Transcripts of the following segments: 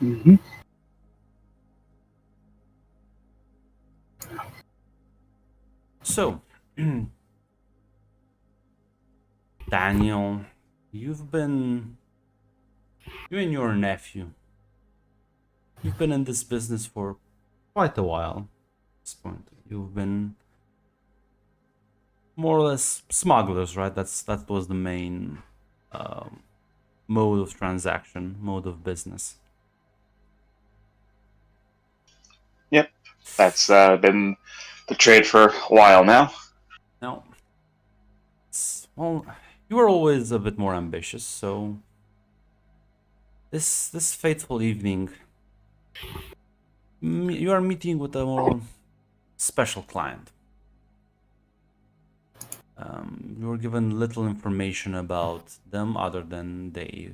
Mm-hmm. So, Daniel, you've been, you and your nephew, you've been in this business for quite a while at this point. You've been more or less smugglers, right? That was the main um, mode of transaction, mode of business. Yep, that's been the trade for a while now. Now, well, you were always a bit more ambitious, so this fateful evening, you are meeting with a more special client. You were given little information about them other than they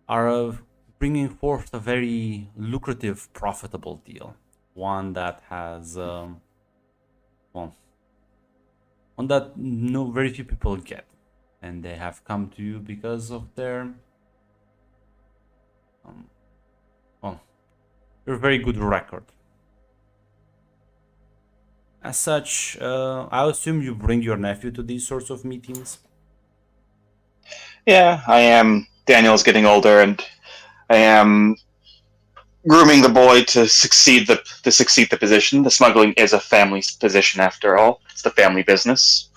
are bringing forth a very lucrative, profitable deal. One that has, well, one that no very few people get, and they have come to you because of their, um, well, your very good record. As such, I assume you bring your nephew to these sorts of meetings. Yeah, I am. Daniel's getting older, and I am grooming the boy to succeed the position. The smuggling is a family position after all. It's the family business.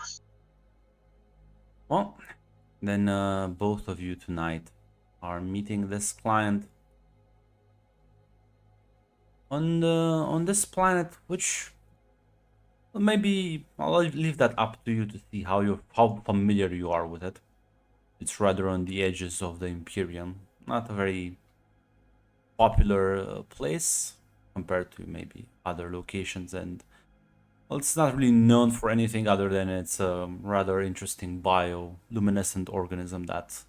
Well, then both of you tonight are meeting this client on this planet, which maybe I'll leave that up to you to see how familiar you are with it. It's rather on the edges of the Imperium, not a very popular place compared to maybe other locations, and well, it's not really known for anything other than its rather interesting bioluminescent organism that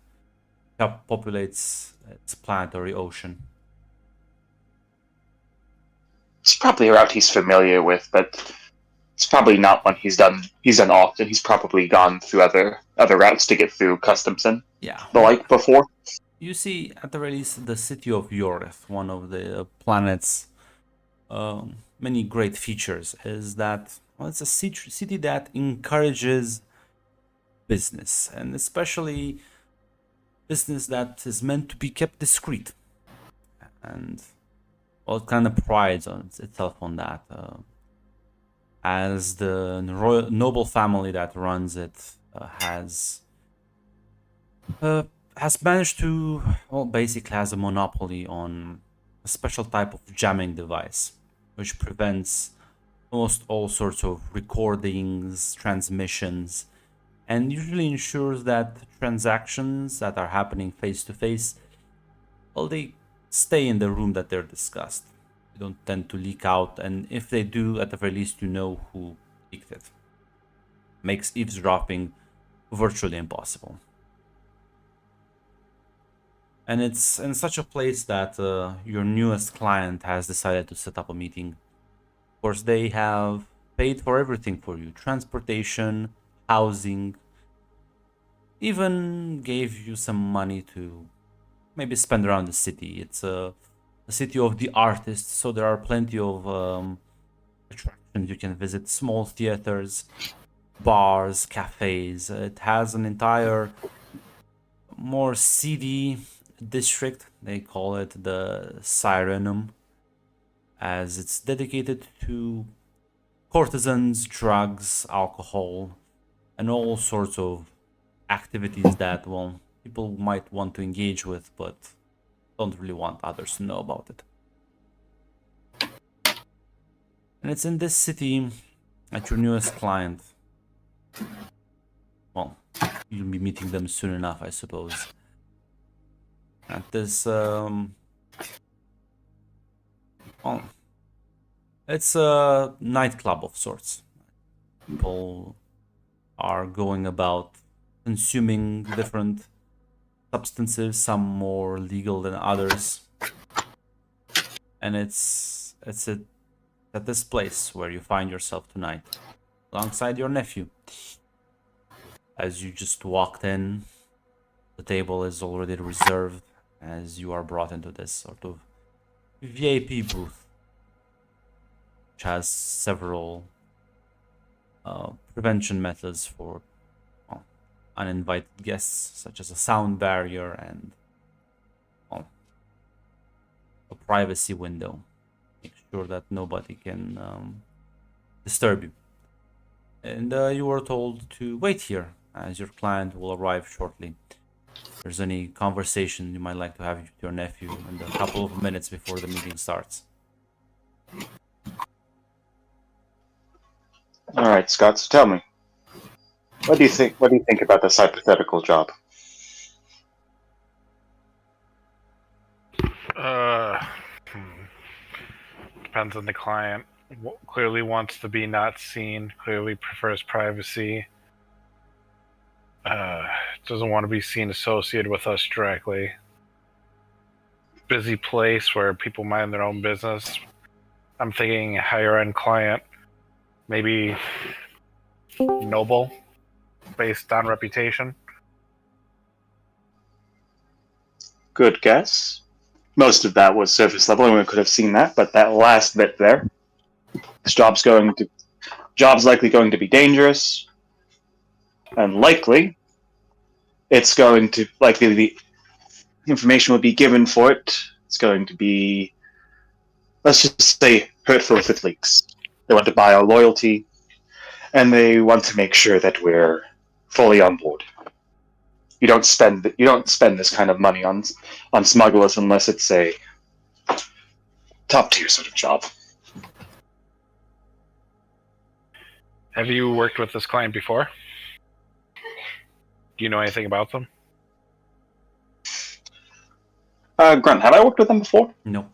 populates its planetary ocean. It's probably a route he's familiar with, but it's probably not one he's done often. He's probably gone through other routes to get through customs and Yeah, the well, like before. you see at the very least the city of Yorith, one of the planet's many great features is that well, it's a city that encourages business, and especially business that is meant to be kept discreet, and well, it kind of prides on itself on that. As the royal noble family that runs it uh, has managed to, well, basically has a monopoly on a special type of jamming device, which prevents almost all sorts of recordings, transmissions, and usually ensures that transactions that are happening face to face, well, they stay in the room that they're discussed. They don't tend to leak out, and if they do, at the very least, you know who leaked it. Makes eavesdropping virtually impossible. And it's in such a place that your newest client has decided to set up a meeting. Of course, they have paid for everything for you: transportation, housing, even gave you some money to maybe spend around the city. It's a city of the artists, so there are plenty of attractions you can visit: small theaters, bars, cafes. It has an entire more seedy district. They call it the Sirenum, as it's dedicated to courtesans, drugs, alcohol, and all sorts of activities that, well, people might want to engage with, but don't really want others to know about it. And it's in this city at your newest client. Well, you'll be meeting them soon enough, I suppose. At this, well, it's a nightclub of sorts. People are going about consuming different substances, some more legal than others, and at this place where you find yourself tonight, alongside your nephew. As you just walked in, the table is already reserved. as you are brought into this sort of VIP booth, which has several prevention methods for uninvited guests, such as a sound barrier and a privacy window. Make sure that nobody can disturb you. And you were told to wait here, as your client will arrive shortly. If there's any conversation you might like to have with your nephew in a couple of minutes before the meeting starts. All right, Scott. So tell me, what do you think? What do you think about this hypothetical job? Uh, Depends on the client. Clearly wants to be not seen. Clearly prefers privacy. Doesn't want to be seen associated with us directly. Busy place where people mind their own business. I'm thinking higher end client, maybe noble, based on reputation. Good guess. Most of that was surface level, and we could have seen that. But that last bit there, this job's likely going to be dangerous, and likely the information will be given for it. It's going to be, let's just say, hurtful if it leaks. They want to buy our loyalty, and they want to make sure that we're fully on board. You don't spend this kind of money on smugglers unless it's a top tier sort of job. Have you worked with this client before? Do you know anything about them? Grunt, have I worked with them before? No.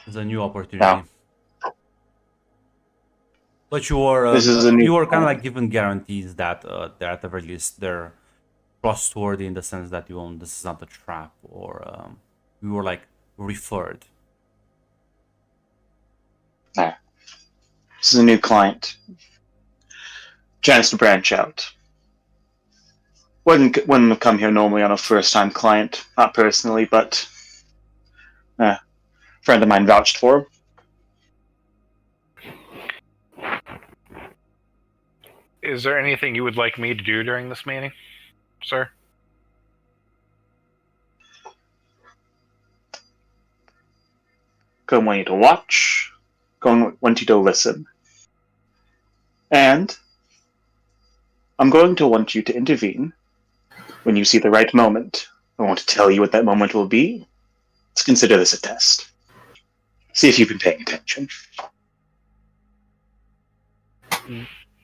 It's a new opportunity. No. But you are This is a new you are kind of like given guarantees that they're at the very least they're trustworthy in the sense that this is not a trap, or you were like referred. No. This is a new client. Chance to branch out. Wouldn't have come here normally on a first time client, not personally, but a friend of mine vouched for him. Is there anything you would like me to do during this meeting, sir? Going to want you to watch. Going to want you to listen. And I'm going to want you to intervene when you see the right moment. I want to tell you what that moment will be. Let's consider this a test. See if you've been paying attention.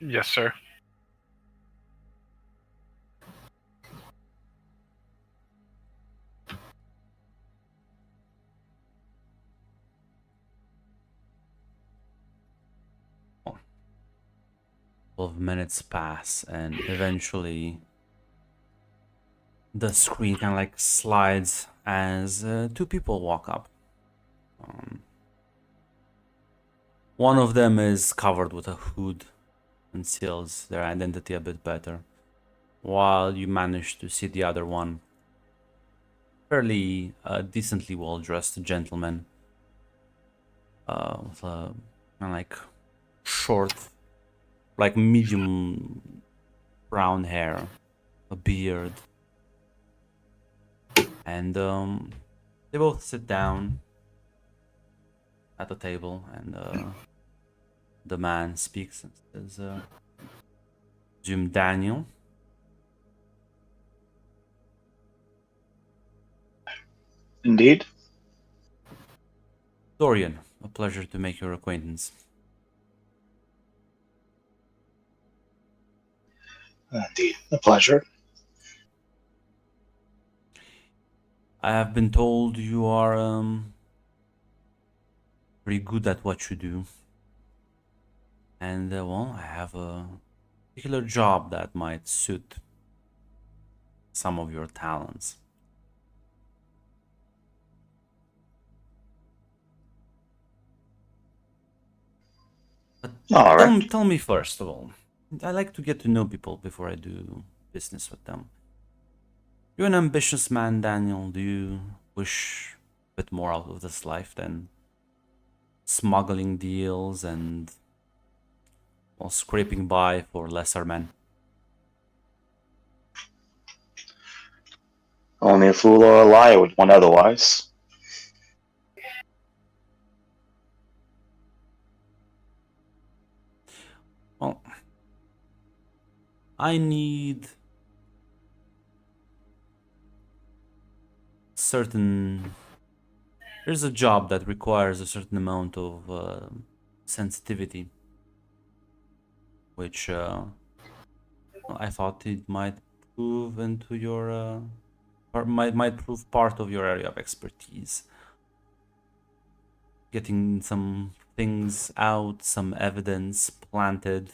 Yes, sir. Of minutes pass, and eventually the screen kind of like slides as two people walk up. One of them is covered with a hood, conceals their identity a bit better, while you manage to see the other one, fairly decently well-dressed gentleman, with a kind of like short, like medium brown hair, a beard, and they both sit down at the table, and the man speaks and says, Jim Daniel. Indeed. Dorian, a pleasure to make your acquaintance. Indeed, a pleasure. I have been told you are pretty good at what you do. And, well, I have a particular job that might suit some of your talents. But All right. tell me first of all, I like to get to know people before I do business with them. You're an ambitious man, Daniel. Do you wish a bit more out of this life than smuggling deals and well, scraping by for lesser men? Only a fool or a liar would want otherwise. Well, I need certain. There's a job that requires a certain amount of sensitivity, which I thought it might prove into your or might prove part of your area of expertise. Getting some things out, some evidence planted,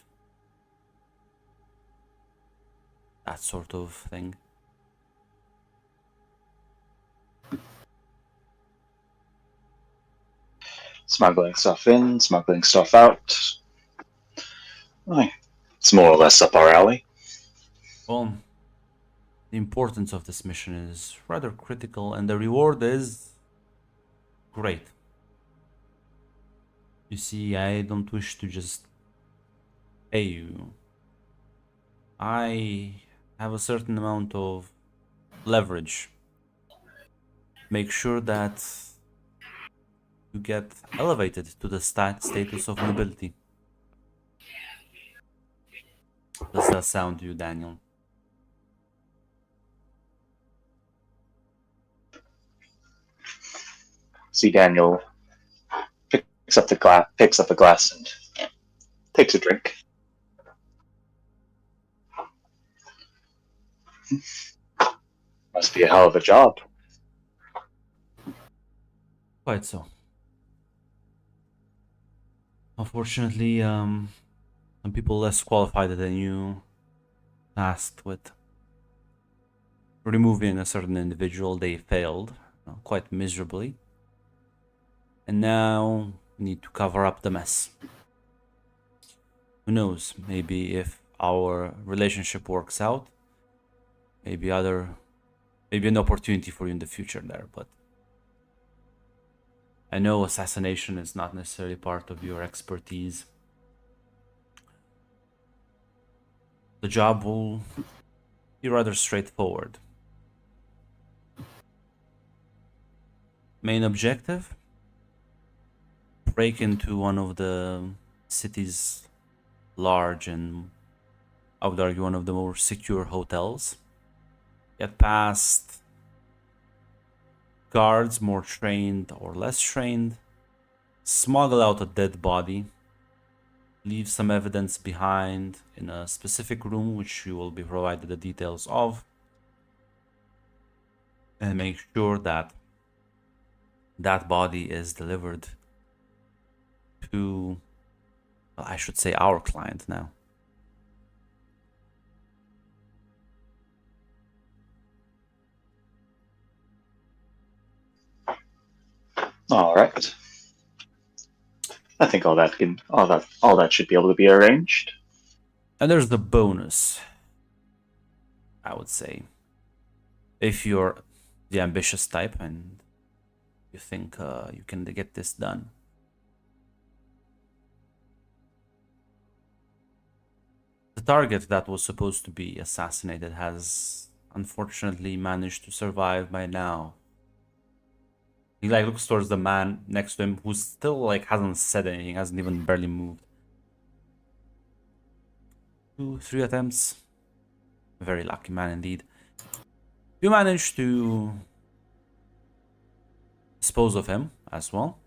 that sort of thing. Smuggling stuff in, smuggling stuff out. Aye. It's more or less up our alley. Well, the importance of this mission is rather critical, and the reward is great. You see, I don't wish to just pay you. I have a certain amount of leverage. Make sure that you get elevated to the status of nobility. Does that sound to you, Daniel? See, Daniel picks up a glass, and takes a drink. Must be a hell of a job. Quite so. Unfortunately, some people less qualified than you tasked with removing a certain individual, they failed quite miserably. And now we need to cover up the mess. Who knows, maybe if our relationship works out, maybe an opportunity for you in the future there, but I know assassination is not necessarily part of your expertise. The job will be rather straightforward. Main objective? Break into one of the city's large and, I would argue, one of the more secure hotels. Get past guards, more trained or less trained. Smuggle out a dead body. Leave some evidence behind in a specific room, which you will be provided the details of. And make sure that that body is delivered to, well, I should say, our client now. All right. I think all that should be able to be arranged. And there's the bonus, I would say. If you're the ambitious type and you think you can get this done. The target that was supposed to be assassinated has unfortunately managed to survive by now. He looks towards the man next to him who still hasn't said anything, hasn't even barely moved. 2, 3 attempts. A very lucky man indeed. You managed to dispose of him as well.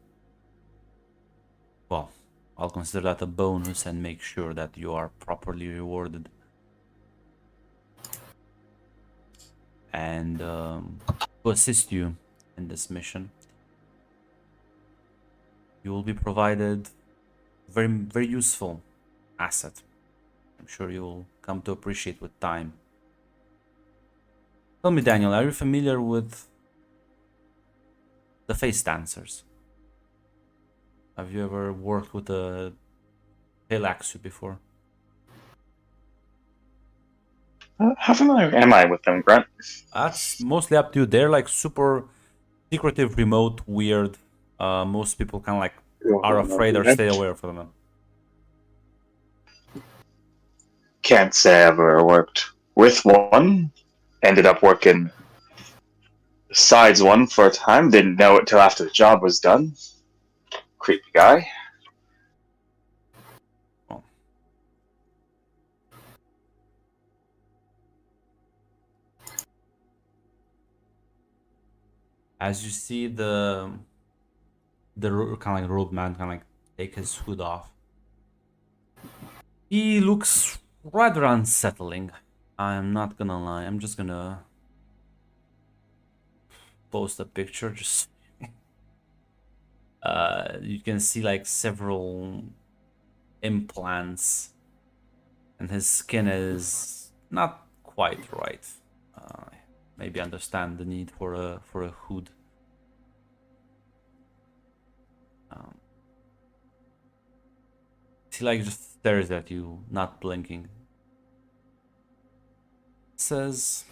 Well, I'll consider that a bonus and make sure that you are properly rewarded. And to assist you in this mission, you will be provided very, very useful asset. I'm sure you will come to appreciate with time. Tell me, Daniel, are you familiar with the face dancers? Have you ever worked with a Pelaxu before? How familiar am I with them, Grunt? That's mostly up to you. They're like super secretive, remote, weird. Most people kind of like are afraid or stay away from them. Can't say I ever worked with one. Ended up working besides one for a time. Didn't know it till after the job was done. Creepy guy. Well, as you see the kind of like road man kind of like take his hood off, he looks rather unsettling. I'm not gonna lie. I'm just gonna post a picture. Just you can see like several implants, and his skin is not quite right. Maybe understand the need for a hood. He like just stares at you, not blinking. Says,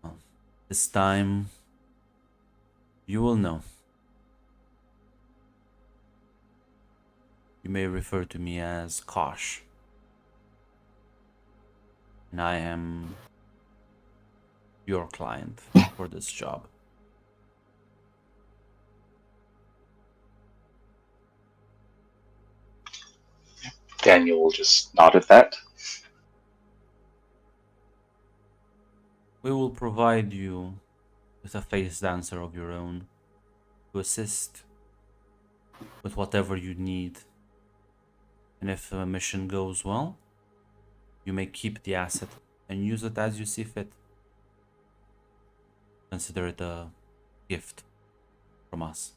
"Well, this time you will know. You may refer to me as Kosh, and I am your client for this job." Daniel just nodded that. We will provide you with a face dancer of your own to assist with whatever you need. And if the mission goes well, you may keep the asset and use it as you see fit. Consider it a gift from us.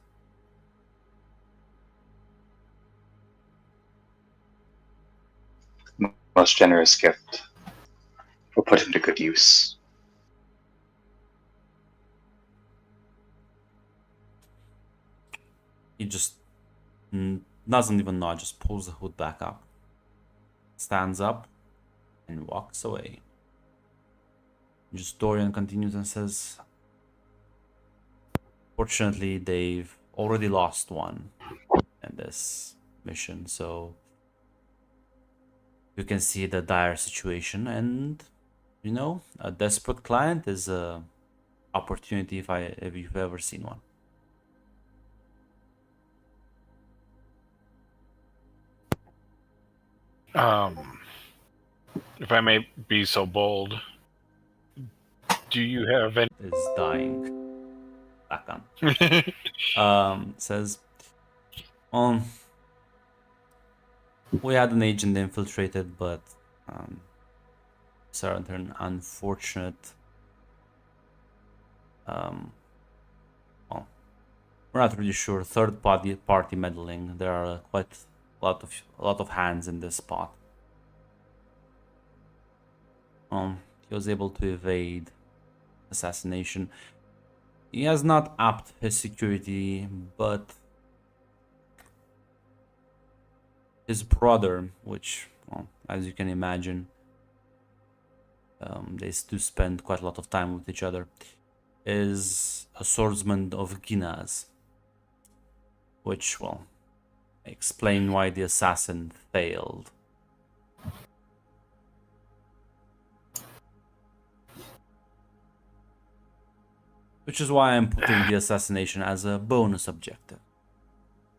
Most generous gift. We'll put him to good use. He just doesn't even nod, just pulls the hood back up, stands up, and walks away. Just Dorian continues and says, "Fortunately, they've already lost one in this mission, so you can see the dire situation, and you know, a desperate client is a opportunity if you've ever seen one." If I may be so bold, do you have any? Is dying. Back on. Says, we had an agent infiltrated, but certain unfortunate. Well, we're not really sure. Third party meddling. There are quite a lot of hands in this spot. He was able to evade assassination. He has not upped his security, but his brother, which, well, as you can imagine, they do spend quite a lot of time with each other, is a swordsman of Ginas, which, well, explain why the assassin failed. Which is why I'm putting the assassination as a bonus objective.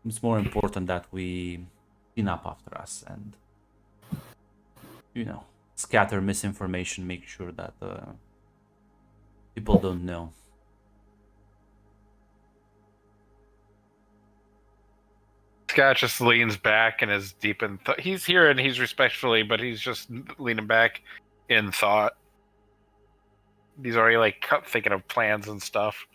It's more important that we clean up after us and, you know, scatter misinformation, make sure that people don't know. Scott just leans back and is deep in thought. He's here and he's respectfully, but he's just leaning back in thought. He's already like thinking of plans and stuff.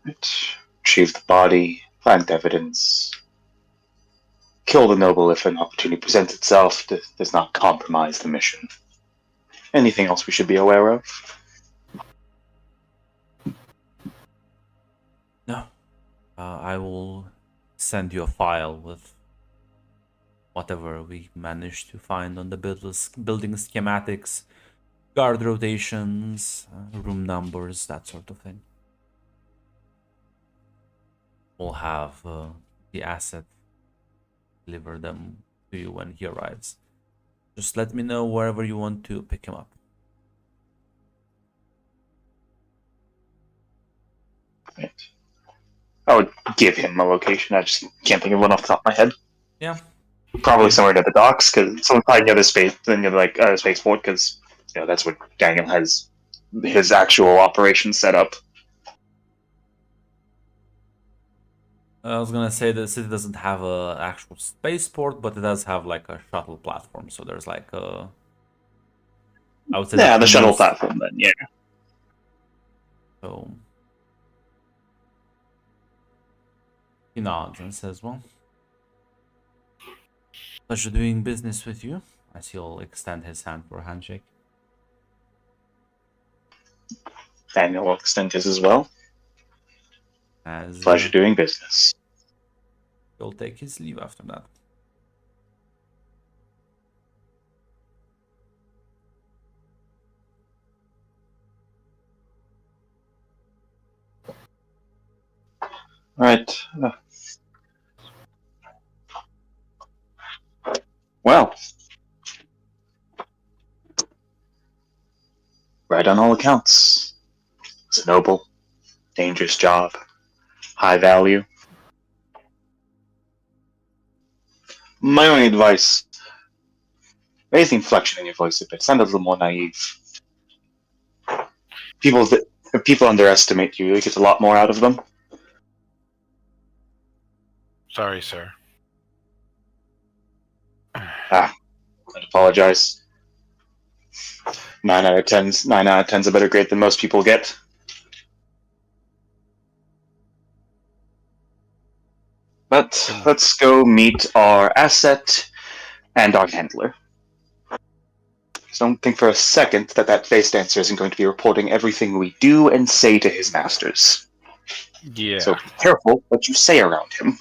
Retrieve the body, plant evidence, kill the noble if an opportunity presents itself. Does not compromise the mission. Anything else we should be aware of? No. I will send you a file with whatever we managed to find on the building schematics, guard rotations, room numbers, that sort of thing. We'll have the asset deliver them to you when he arrives. Just let me know wherever you want to pick him up. Right. I would give him a location. I just can't think of one off the top of my head. Yeah. Probably somewhere near the docks, because someone probably near the space, like spaceport, because that's where Daniel has his actual operation set up. I was gonna say the city doesn't have a actual spaceport, but it does have like a shuttle platform. So there's like a, I would say Yeah, that's the shuttle most- platform. Then yeah. So he nods and says, "Well, pleasure doing business with you." As he'll extend his hand for a handshake. Daniel will extend his as well. As Pleasure doing business. he'll take his leave after that. All right. Well, right on all accounts. It's a noble, dangerous job, high value. My only advice: raise the inflection in your voice a bit. Sound a little more naive. If people underestimate you, you get a lot more out of them. Sorry, sir. I'd apologize. 9 out of 10's a better grade than most people get. But let's go meet our asset and our handler. Just don't think for a second that face dancer isn't going to be reporting everything we do and say to his masters. Yeah. So be careful what you say around him.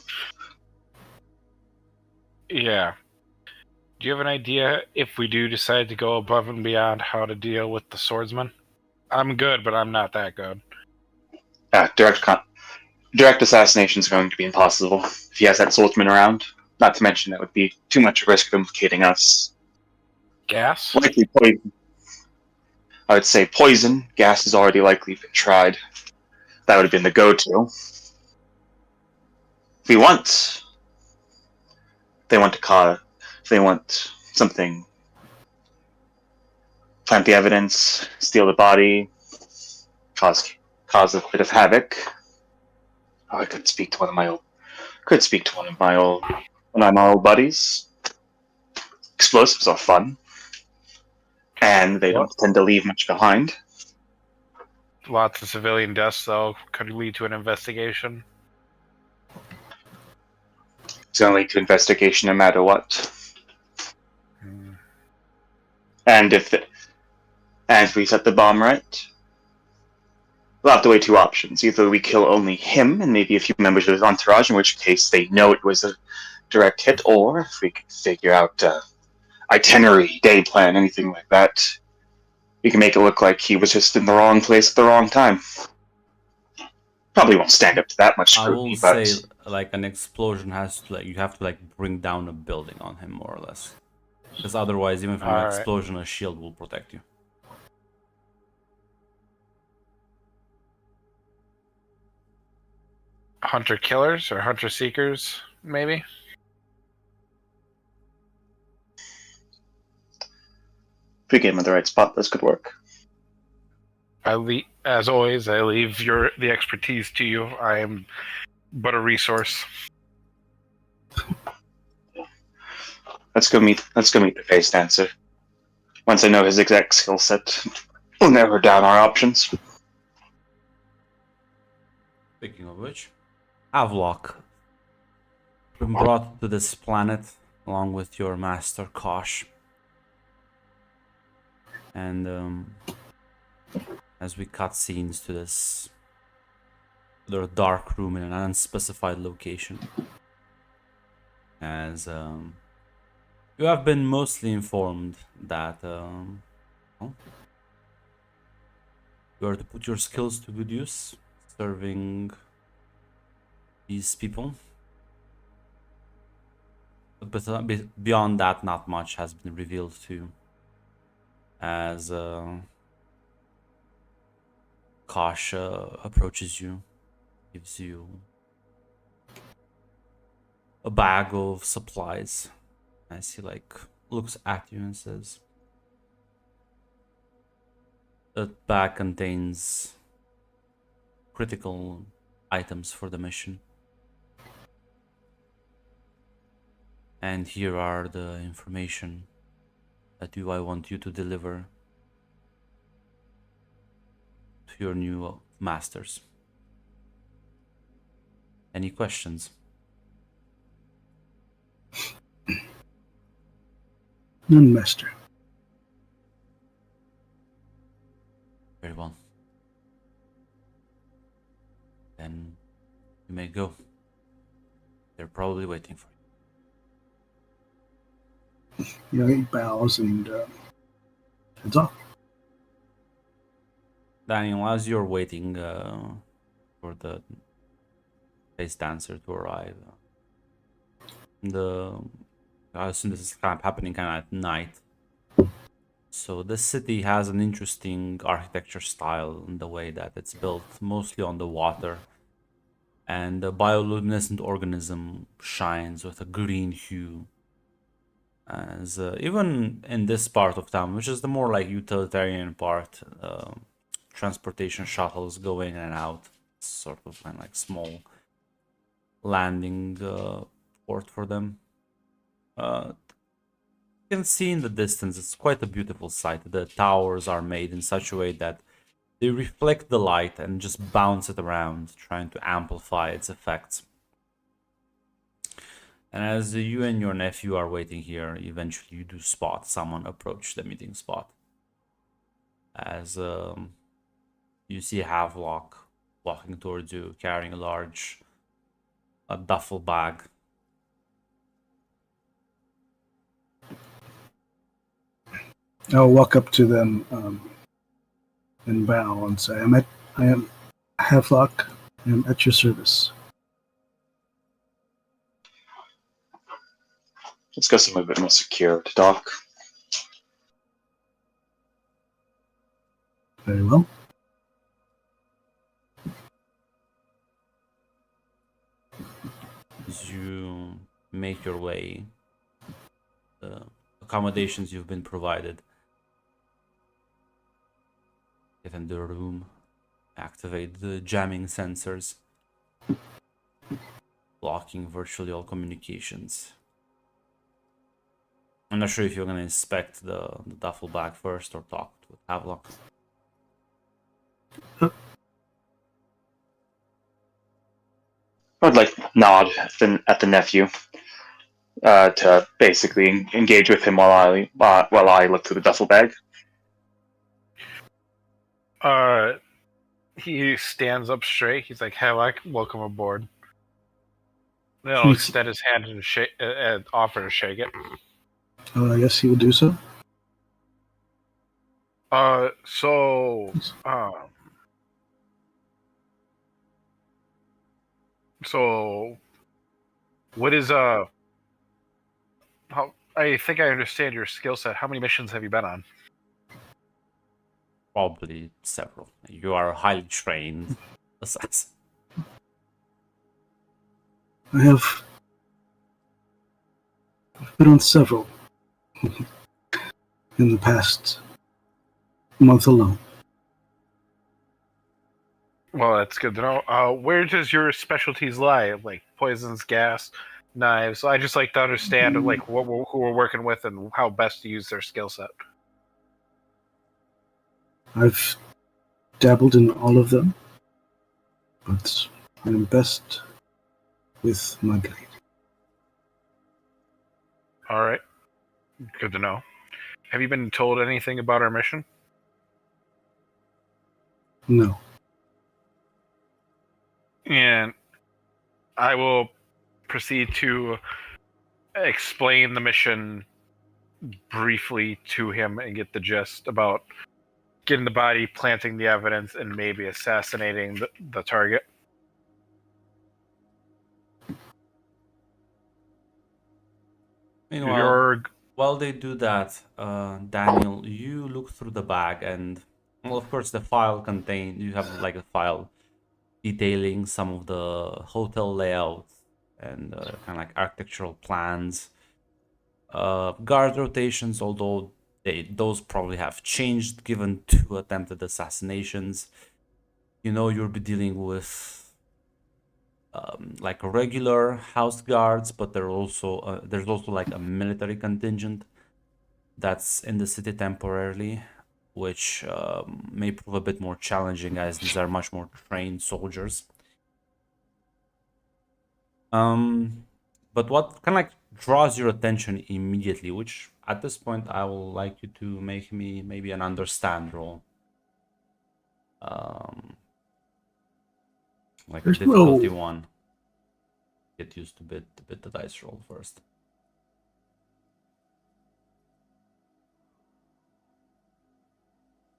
Yeah. Do you have an idea if we do decide to go above and beyond how to deal with the swordsman? I'm good, but I'm not that good. Direct assassination is going to be impossible if he has that swordsman around. Not to mention that would be too much risk of implicating us. Gas? Likely poison. I would say poison. Gas has already likely been tried. That would have been the go-to. If they want something, plant the evidence, steal the body, cause a bit of havoc. Oh, I could speak to one of my old buddies. Explosives are fun, and they don't tend to leave much behind. Lots of civilian deaths, though, could lead to an investigation. It's going to lead to investigation no matter what. Hmm. And if we set the bomb right, we'll have to weigh two options. Either we kill only him and maybe a few members of his entourage, in which case they know it was a direct hit, or if we could figure out itinerary, day plan, anything like that, we can make it look like he was just in the wrong place at the wrong time. Probably won't stand up to that much scrutiny, I will but say, like, an explosion has to, you have to, bring down a building on him, more or less. Because otherwise, even from an explosion, a shield will protect you. Hunter killers or hunter seekers, maybe? if we get him in the right spot, this could work. As always, I leave the expertise to you. I am but a resource. Let's go meet the face dancer. Once I know his exact skill set, we'll narrow down our options. Speaking of which, Havelock, been brought to this planet along with your master Kosh. And as we cut scenes to this dark room in an unspecified location, as you have been mostly informed that well, you are to put your skills to good use, serving these people. But beyond that, not much has been revealed to you, as Kosh approaches you, gives you a bag of supplies. As he looks at you and says, "That bag contains critical items for the mission. And here are the information that I want you to deliver to your new masters. Any questions?" None, master. Very well. Then you may go. They're probably waiting for you. He bows and heads off. Daniel, as you're waiting for the face dancer to arrive, I assume this is kind of happening kind of at night. So this city has an interesting architecture style in the way that it's built mostly on the water, and the bioluminescent organism shines with a green hue. As even in this part of town, which is the more utilitarian part, transportation shuttles go in and out, sort of kind of small landing port for them. You can see in the distance, it's quite a beautiful sight. The towers are made in such a way that they reflect the light and just bounce it around, trying to amplify its effects. And as you and your nephew are waiting here, eventually you do spot someone approach the meeting spot. As you see Havelock walking towards you, carrying a duffel bag. I'll walk up to them and bow and say, I am Havelock. I am at your service. Let's go somewhere a bit more secure to talk. Very well. As you make your way, the accommodations you've been provided, get in the room, activate the jamming sensors, blocking virtually all communications. I'm not sure if you're going to inspect the duffel bag first or talk with Havelock. I'd nod at the nephew to basically engage with him while I look through the duffel bag. He stands up straight. He's like, "Havelock, welcome aboard." Then he'll extend his hand and offer to shake it. Yes, he will do so. So what is how I think I understand your skill set. How many missions have you been on? Probably several. You are a highly trained assassin. I have been on several in the past month alone. Well, that's good to know. Where does your specialties lie? Like poisons, gas, knives? I just like to understand who we're working with and how best to use their skill set. I've dabbled in all of them, but I'm best with my blade. All right, good to know. Have you been told anything about our mission? No. And I will proceed to explain the mission briefly to him and get the gist about getting the body, planting the evidence, and maybe assassinating the target. Meanwhile, while they do that, Daniel, you look through the bag and, well, of course, the file you have like a file detailing some of the hotel layouts and kind of like architectural plans. Guard rotations, although those probably have changed given 2 attempted assassinations. You know you'll be dealing with like regular house guards, but there's also like a military contingent that's in the city temporarily, which may prove a bit more challenging as these are much more trained soldiers. But what kind of like draws your attention immediately, which at this point I will like you to make me maybe an understand roll. Like There's a difficulty no- 1. Get used to bit the dice roll first.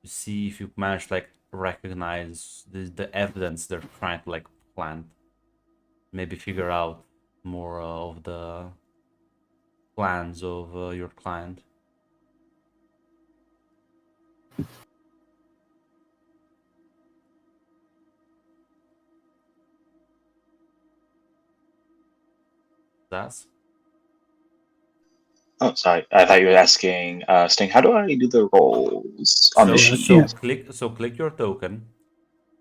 To see if you manage to like recognize the evidence they're trying to like plant. Maybe figure out more of the plans of your client. That's Oh, sorry. I thought you were asking Sting, how do I do the rolls on the sheet? click your token,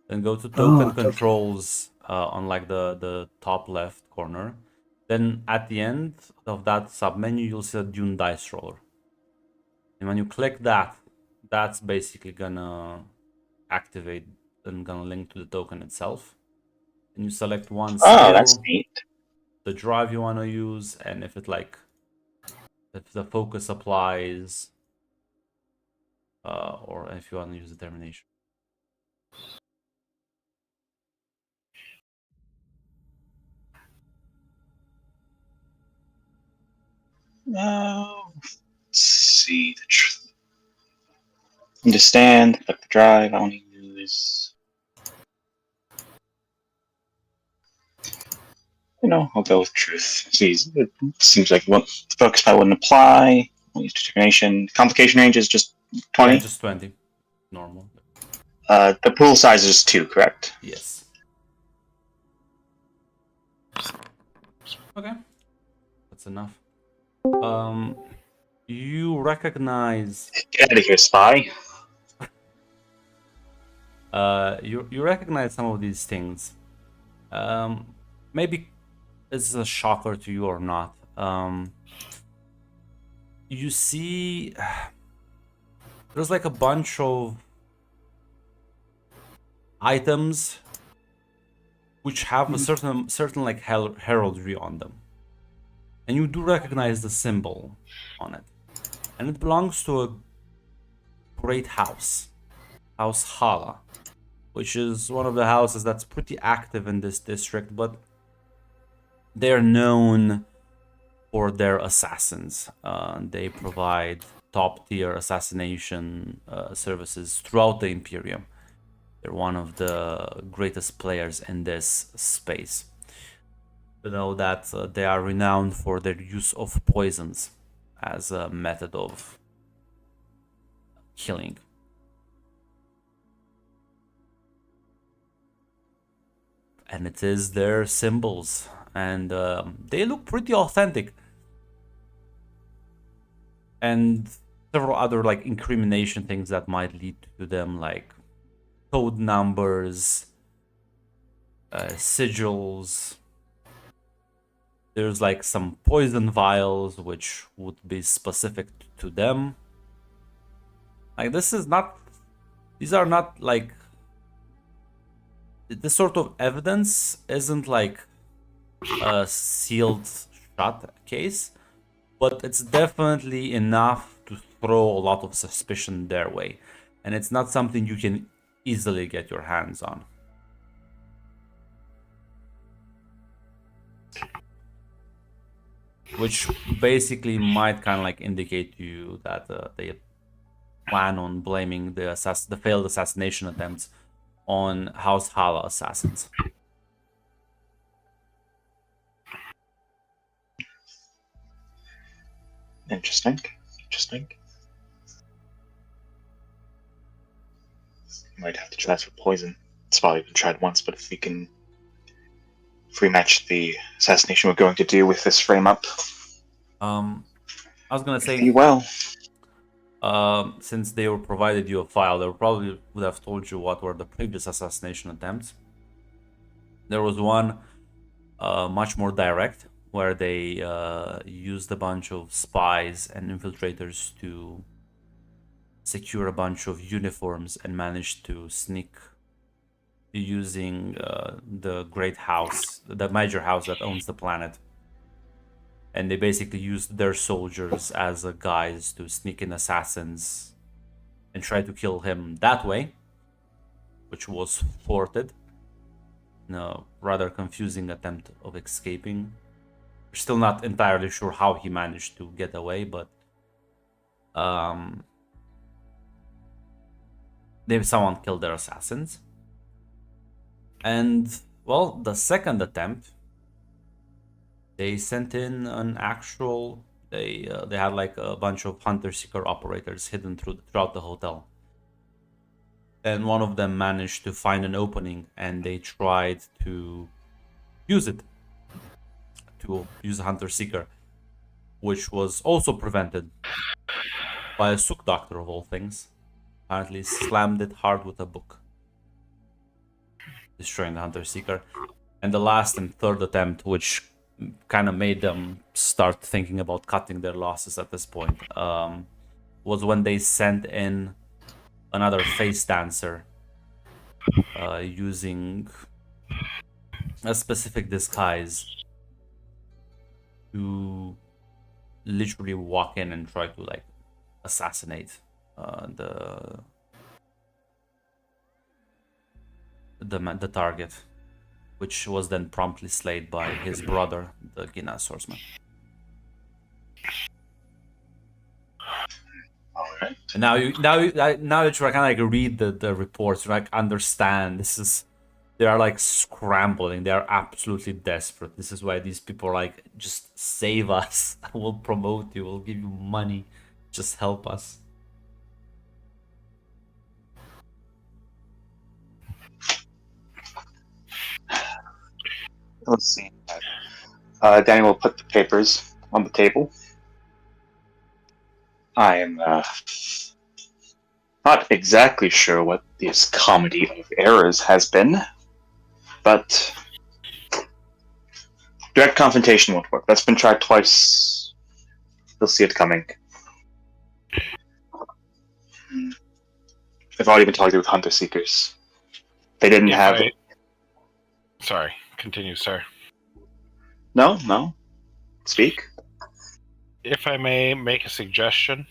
then go to token controls on like the top left corner. Then at the end of that submenu, you'll see a Dune dice roller. And when you click that, that's basically gonna activate and gonna link to the token itself. And you select one skill, Oh, that's neat. the drive you want to use, and if the focus applies, or if you want to use determination. Now, let's see. Understand, click the drive. I want to use. I'll go with truth. See, it seems like focus I wouldn't apply. I'll use determination. Complication range is just 20. Yeah, just 20. Normal. The pool size is 2, correct? Yes. Okay. That's enough. You recognize. Get out of here, spy. You recognize some of these things. Maybe this is a shocker to you or not. You see, there's like a bunch of items which have a certain like heraldry on them, and you do recognize the symbol on it, and it belongs to a great house, House Hala, which is one of the houses that's pretty active in this district, but they're known for their assassins. They provide top-tier assassination services throughout the Imperium. They're one of the greatest players in this space. You know that they are renowned for their use of poisons as a method of killing. And it is their symbols, and they look pretty authentic. And several other like incrimination things that might lead to them, like code numbers, sigils. There's like some poison vials which would be specific to them. Like these are not like, this sort of evidence isn't like a sealed shut case, but it's definitely enough to throw a lot of suspicion their way, and it's not something you can easily get your hands on. which basically might kind of like indicate to you that they plan on blaming the failed assassination attempts on House Hala assassins. Interesting. Might have to try for poison. It's probably been tried once, but if we match the assassination we're going to do with this frame up, I was gonna say, well, since they were provided you a file, they probably would have told you what were the previous assassination attempts. There was one much more direct, where they used a bunch of spies and infiltrators to secure a bunch of uniforms and managed to sneak using the great house, the major house that owns the planet. And they basically used their soldiers as a guise to sneak in assassins and try to kill him that way, which was thwarted in a rather confusing attempt of escaping. We're still not entirely sure how he managed to get away, but someone killed their assassins. And, well, the second attempt, they sent in an actual... They had like a bunch of hunter-seeker operators hidden throughout the hotel. And one of them managed to find an opening, and they tried to use it. To use a hunter-seeker, which was also prevented by a Sook doctor of all things. Apparently slammed it hard with a book, destroying the hunter-seeker. And the last and third attempt, which kind of made them start thinking about cutting their losses at this point, was when they sent in another face dancer using a specific disguise to literally walk in and try to like assassinate the target, which was then promptly slayed by his brother, the Gina swordsman. all right. And now that you kind of like read the reports, you like understand they are like scrambling. They are absolutely desperate. This is why these people are like, just save us. We'll promote you. We'll give you money. Just help us. Let's see. Daniel will put the papers on the table. I am not exactly sure what this comedy of errors has been, but direct confrontation won't work. That's been tried twice. You'll see it coming. I've already been talking with hunter seekers. They didn't have it. Sorry, continue, sir. No. Speak. If I may make a suggestion,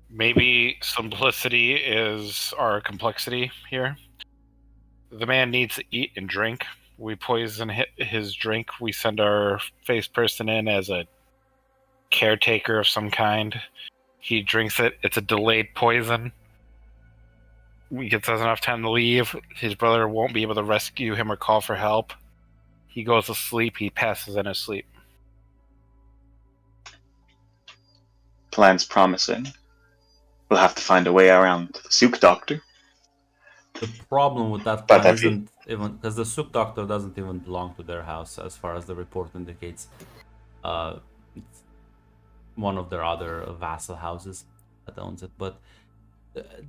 maybe simplicity is our complexity here. The man needs to eat and drink. We poison his drink. We send our face person in as a caretaker of some kind. He drinks it. It's a delayed poison. He gets enough time to leave. His brother won't be able to rescue him or call for help. He goes to sleep. He passes in his sleep. Plan's promising. We'll have to find a way around the Sook doctor. The problem with that But plan that's it. isn't even because the Sook doctor doesn't even belong to their house, as far as the report indicates. It's one of their other vassal houses that owns it. But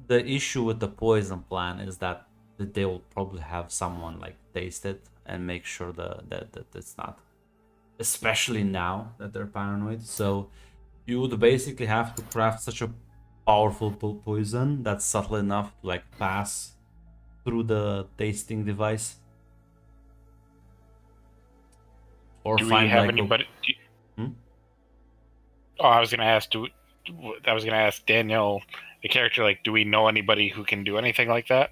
the issue with the poison plan is that they will probably have someone like taste it and make sure that it's not, especially now that they're paranoid. So you would basically have to craft such a powerful poison that's subtle enough to like pass through the tasting device, or Do we find have like anybody? Hmm? Oh, I was gonna ask. Daniel, the character. Like, do we know anybody who can do anything like that?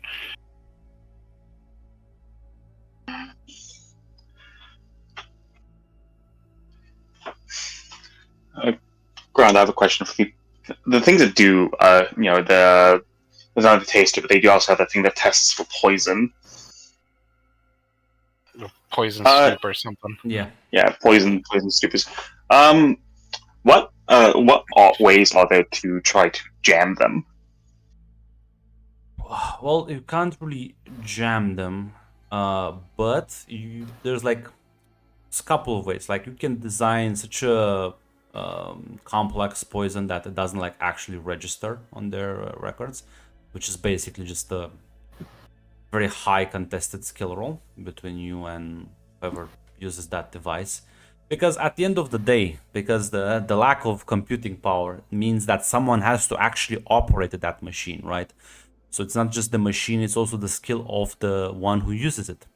around, I have a question for you. The things that do, there's not the taster, but they do also have that thing that tests for poison. Poison soup or something. Yeah. Yeah, poison stupers. What ways are there to try to jam them? Well, you can't really jam them, but there's like a couple of ways. Like you can design such a complex poison that it doesn't like actually register on their records, which is basically just a very high contested skill roll between you and whoever uses that device. Because at the end of the day, because the lack of computing power means that someone has to actually operate that machine, right? So it's not just the machine, it's also the skill of the one who uses it.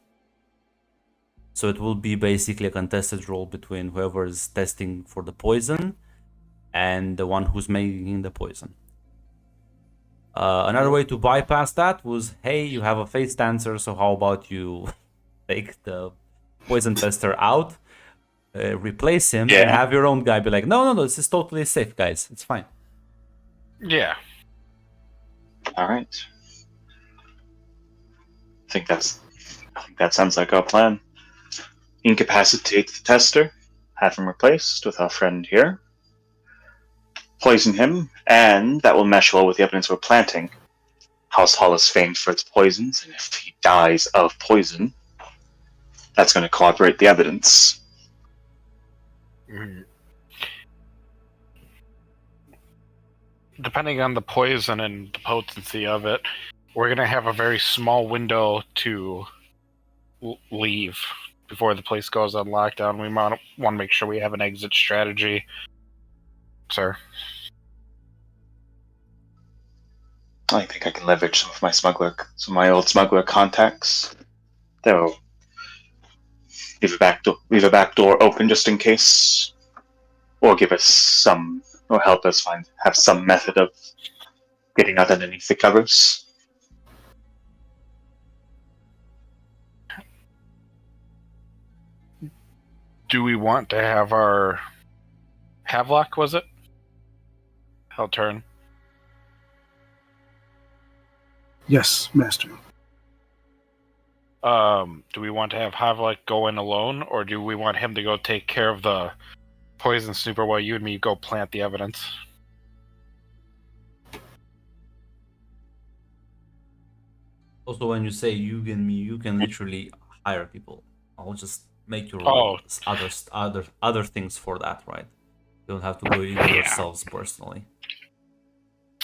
So it will be basically a contested roll between whoever is testing for the poison and the one who's making the poison. Another way to bypass that was, hey, you have a face dancer, so how about you take the poison tester out, replace him, and have your own guy be like, no, this is totally safe, guys. It's fine. Yeah. All right. I think that sounds like our plan. Incapacitate the tester, have him replaced with our friend here, poison him, and that will mesh well with the evidence we're planting. House Hall is famed for its poisons, and if he dies of poison, that's going to corroborate the evidence. Depending on the poison and the potency of it, we're going to have a very small window to leave before the place goes on lockdown. We want to make sure we have an exit strategy. Sir? I think I can leverage some of my old smuggler contacts. They'll leave a back door open just in case, or help us have some method of getting out underneath the covers. Do we want to have our Havelock, was it? I'll turn. Yes, Master. Do we want to have Havelock go in alone, or do we want him to go take care of the poison snooper while you and me go plant the evidence? Also, when you say you and me, you can literally hire people. I'll just make you roll other things for that, right? You don't have to go in yourselves personally.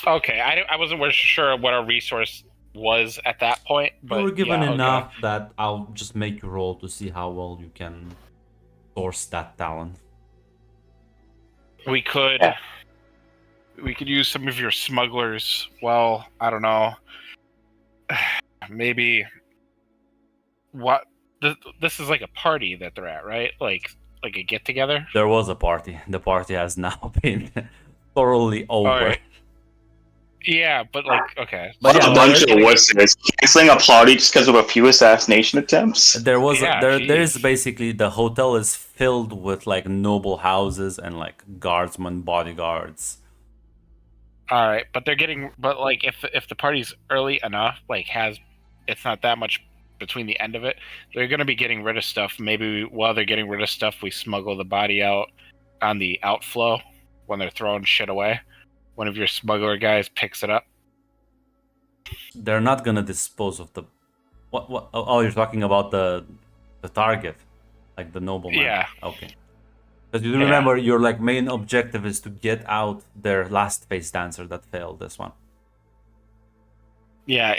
Okay, I wasn't sure what our resource was at that point, but you were given enough that I'll just make you roll to see how well you can source that talent. We could use some of your smugglers. Well, I don't know. Maybe this is like a party that they're at, right? Like a get together. There was a party. The party has now been thoroughly over. Right. Yeah, but okay. But a bunch of wusses canceling a party just because of a few assassination attempts. There was there is basically the hotel is filled with like noble houses and like guardsmen, bodyguards. All right, but if the party's early enough, it's not that much between the end of it, they're going to be getting rid of stuff. Maybe while they're getting rid of stuff, we smuggle the body out on the outflow when they're throwing shit away. One of your smuggler guys picks it up. They're not gonna dispose of the what? Oh, you're talking about the target, like the nobleman. Yeah. Okay. Because you remember your main objective is to get out their last face dancer that failed this one. Yeah.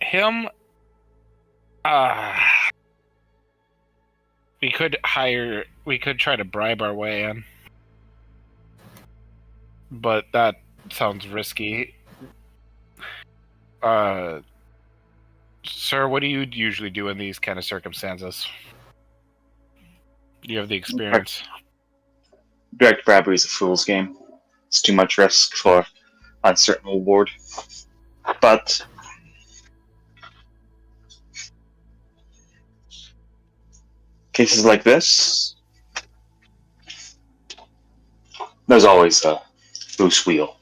Him. We could try to bribe our way in. But that sounds risky. Sir, what do you usually do in these kind of circumstances? You have the experience. Direct bribery is a fool's game. It's too much risk for uncertain reward. But cases like this, There's always a loose wheel.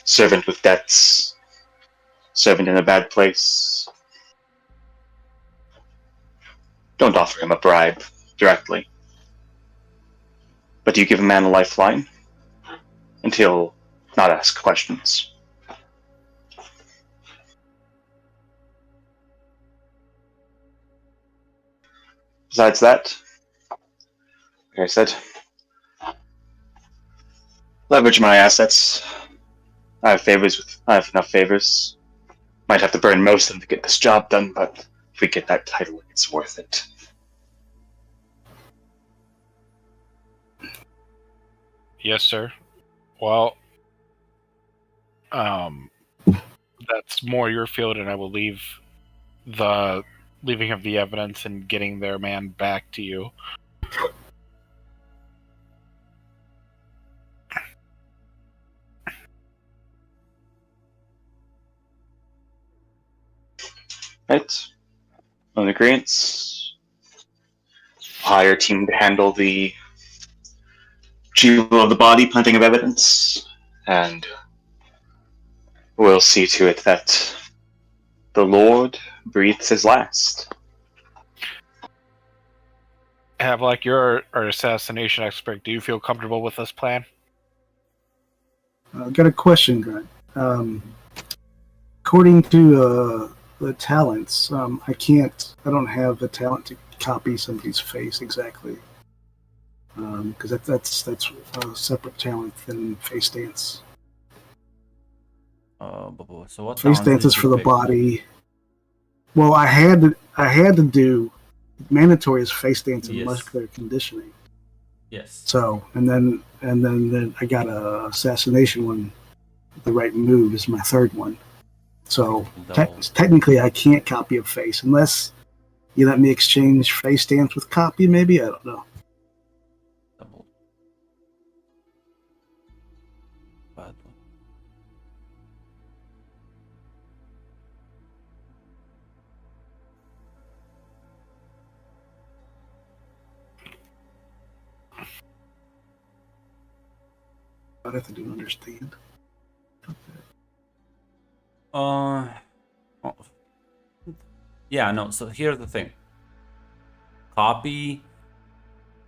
Servant with debts. Servant in a bad place. Don't offer him a bribe directly. But you give a man a lifeline, and he'll not ask questions. Besides that, like I said, leverage my assets. I have enough favors. Might have to burn most of them to get this job done, but if we get that title, it's worth it. Yes, sir. Well, that's more your field, and I will leave the leaving of the evidence and getting their man back to you. Right? On agreements. Hire a team to handle the retrieval of the body, planting of evidence, and we'll see to it that the Lord breathes his last. Havelock, you're our assassination expert. Do you feel comfortable with this plan? I've got a question, Grant. According to the talents, I don't have the talent to copy somebody's face exactly. Because that's a separate talent than face dance. So what Face talent dance did is you for the pick? body. Well, I had to do mandatory is face dance and Yes. muscular conditioning. Yes. So and then I got a assassination one. The right move is my third one. So Double. technically, I can't copy a face unless you let me exchange face dance with copy. Maybe I don't know. Double. Bad one. I'd have to do understand. Oh, yeah, no. So here's the thing. Copy,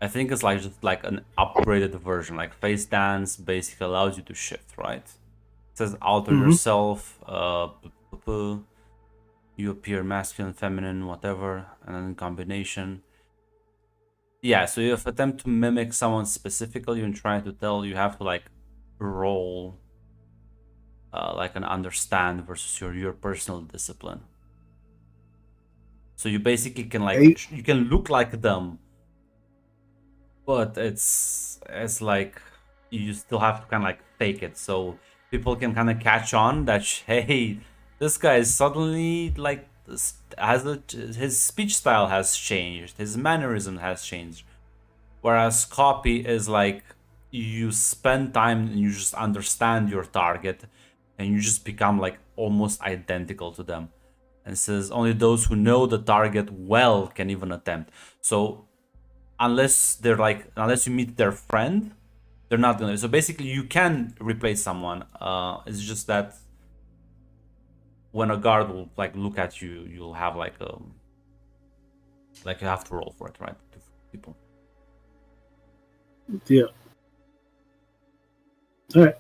I think it's like just like an upgraded version. Like face dance basically allows you to shift, right? It says alter Mhm. yourself. You appear masculine, feminine, whatever, and then combination. Yeah. So if attempt to mimic someone specifically and try to tell, you have to like roll. Like an understand versus your personal discipline. So you basically can like you can look like them, but it's like you still have to kind of like fake it, so people can kind of catch on that hey, this guy is suddenly like this his speech style has changed, his mannerism has changed. Whereas copy is like you spend time and you just understand your target and you just become like almost identical to them. And it says only those who know the target well can even attempt. So unless you meet their friend, they're not gonna. So basically you can replace someone. It's just that when a guard will like look at you, you'll have like you have to roll for it, right? To people. Yeah. All right.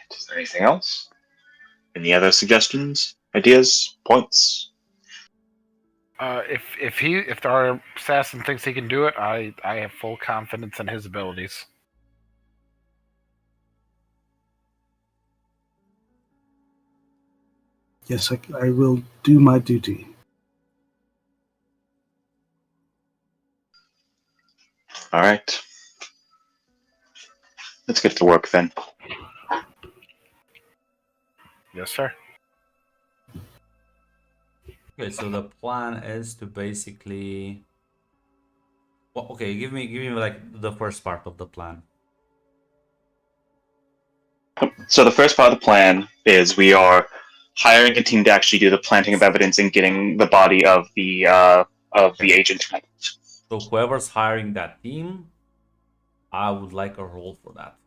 Is there anything else? Any other suggestions, ideas, points? If our assassin thinks he can do it, I have full confidence in his abilities. Yes, I will do my duty. All right. Let's get to work then. Yes, sir. Okay, so the plan is to basically. Well, okay, give me like the first part of the plan. So the first part of the plan is we are hiring a team to actually do the planting of evidence and getting the body of the agent. So whoever's hiring that team, I would like a roll for that.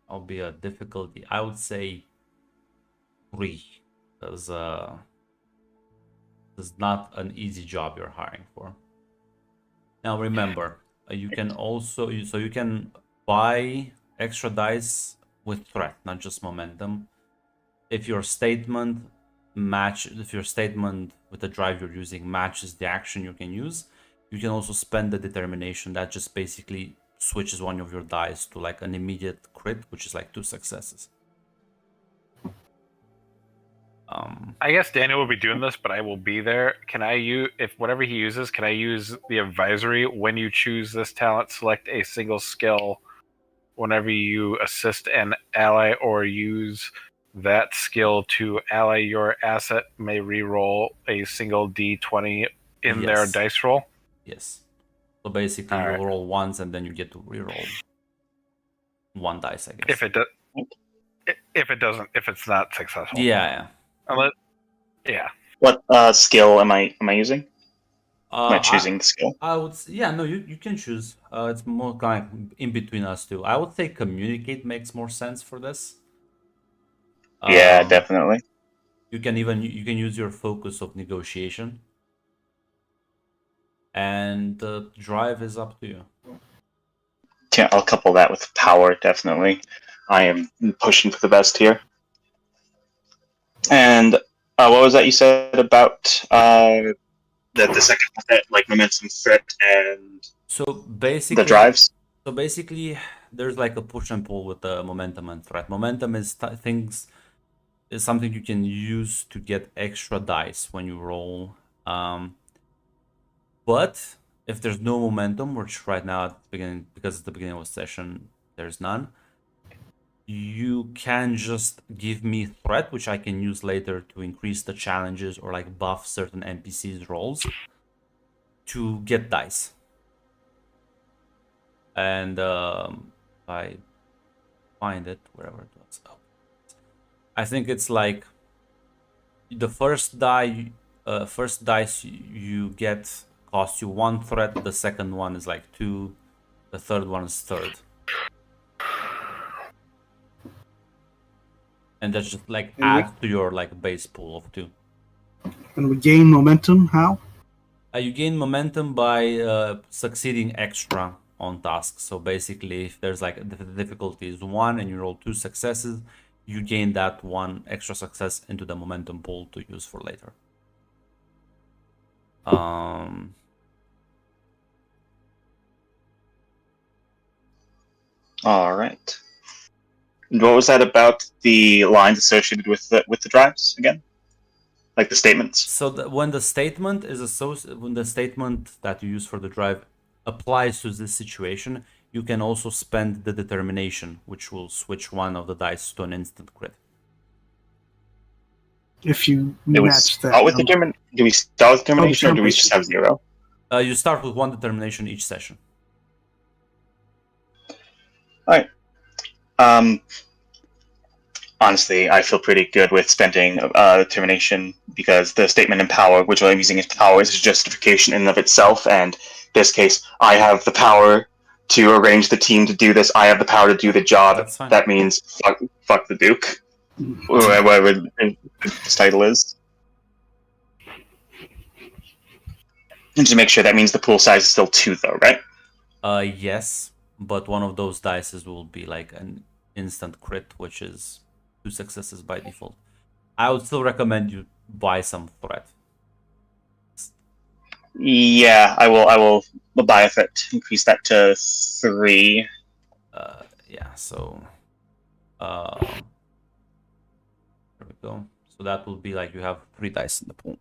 I'll be a difficulty. I would say 3, because it's not an easy job you're hiring for. Now remember, you can also you can buy extra dice with threat, not just momentum. If your statement with the drive you're using matches the action you can use, you can also spend the determination. That just basically switches one of your dice to like an immediate crit, which is like 2 successes. I guess Daniel will be doing this, but I will be there. Can I use, if whatever he uses, can I use the advisory when you choose this talent, select a single skill whenever you assist an ally or use that skill to ally your asset may re-roll a single d20 in their Yes. dice roll? Yes. So basically, All you right. roll once and then you get to re-roll 1 dice, I guess. If it's not successful. Yeah. Unless, yeah. What skill am I using? Am I choosing the skill? I would no, you can choose. It's more kind of in between us two. I would say communicate makes more sense for this. Yeah, definitely. You can use your focus of negotiation, and the drive is up to you. Yeah, I'll couple that with power, definitely. I am pushing for the best here. And what was that you said about the second one, like momentum, threat, and So basically, the drives? So basically, there's like a push and pull with the momentum and threat. Momentum is something you can use to get extra dice when you roll. But if there's no momentum, which right now at the beginning, because it's the beginning of a session, there's none. You can just give me threat, which I can use later to increase the challenges or like buff certain NPCs rolls to get dice. And if I find it wherever it was, I think it's like the first dice you get costs you 1 threat. The second one is like 2. The third one is third. And that's just like adds to your like base pool of 2. And we gain momentum. How? You gain momentum by succeeding extra on tasks. So basically, if there's like the difficulty is 1 and you roll 2 successes, you gain that 1 extra success into the momentum pool to use for later. All right. What was that about the lines associated with the drives again? Like the statements? So when the statement that you use for the drive applies to this situation, you can also spend the determination, which will switch one of the dice to an instant crit. If you match that. Do we start with determination, or do we just have 0? You start with 1 determination each session. All right. Honestly, I feel pretty good with spending determination because the statement in power, which I'm using as power, is a justification in and of itself. And in this case, I have the power to arrange the team to do this. I have the power to do the job. That's fine. That means fuck the Duke, whatever his title is. And to make sure, that means the pool size is still 2, though, right? Yes, but one of those dices will be like an instant crit, which is 2 successes by default. I would still recommend you buy some threat. Yeah, I will buy a threat. Increase that to 3. Yeah, so there we go. So that will be like you have 3 dice in the pool.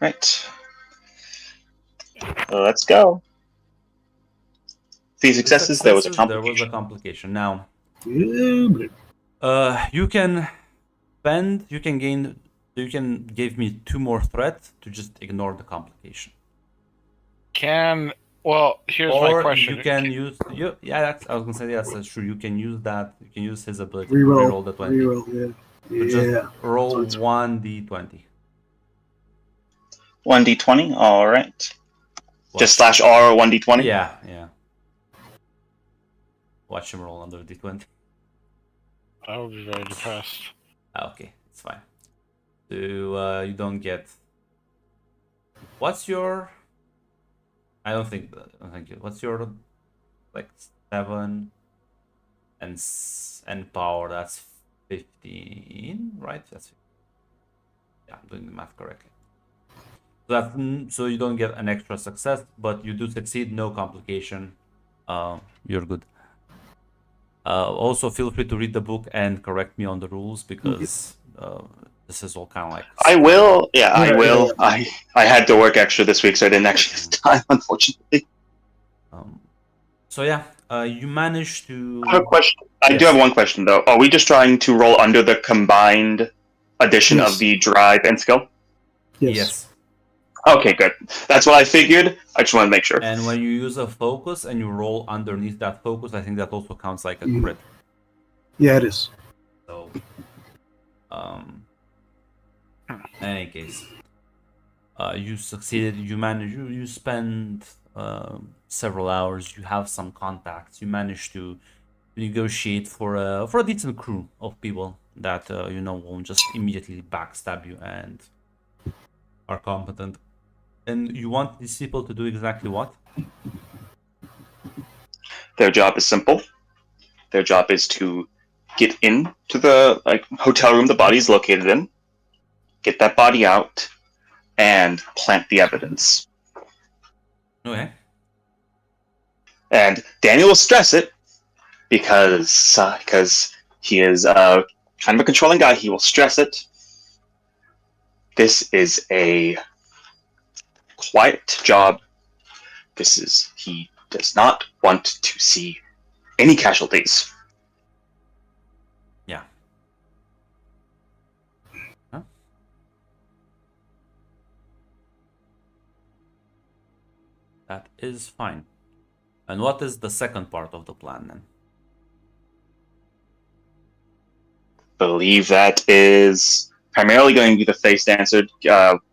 Right. Let's go. 3 successes. There was a complication. There was a complication. Now, Yeah, you can spend. You can give me 2 more threat to just ignore the complication. Can Well, here's my Or question. you can use I was gonna say yes, that's true. You can use that. You can use his ability to Reroll. reroll the 20. Reroll. Yeah. So just Yeah. roll So it's- 1d20. 1d20. All right. What? Just slash R 1d20. Yeah. Watch him roll under d20. I would be very depressed. Okay, it's fine. So you don't get. What's your? I don't think. What's your like 7 and power? That's 15, right? Yeah, I'm doing the math correctly. So you don't get an extra success, but you do succeed. No complication. You're good. Also, feel free to read the book and correct me on the rules because this is all kind of like. I will. Yeah, I Yeah, will. yeah. I had to work extra this week, so I didn't actually have time, unfortunately. So yeah, you managed to. I have a question. I do Yes. have one question though. Are we just trying to roll under the combined addition Yes. of the drive and skill? Yes. Okay, good. That's what I figured. I just want to make sure. And when you use a focus and you roll underneath that focus, I think that also counts like a Mhm. crit. Yeah, it is. So, in any case, you succeeded. You managed. You spend several hours. You have some contacts. You managed to negotiate for a decent crew of people that won't just immediately backstab you and are competent. And you want these people to do exactly what? Their job is simple. Their job is to get into the hotel room the body is located in, get that body out, and plant the evidence. Okay. And Daniel will stress it because he is kind of a controlling guy. He will stress it. This is a quiet job. He does not want to see any casualties. Yeah. Huh? That is fine. And what is the second part of the plan then? Believe that is primarily going to be the face dancer.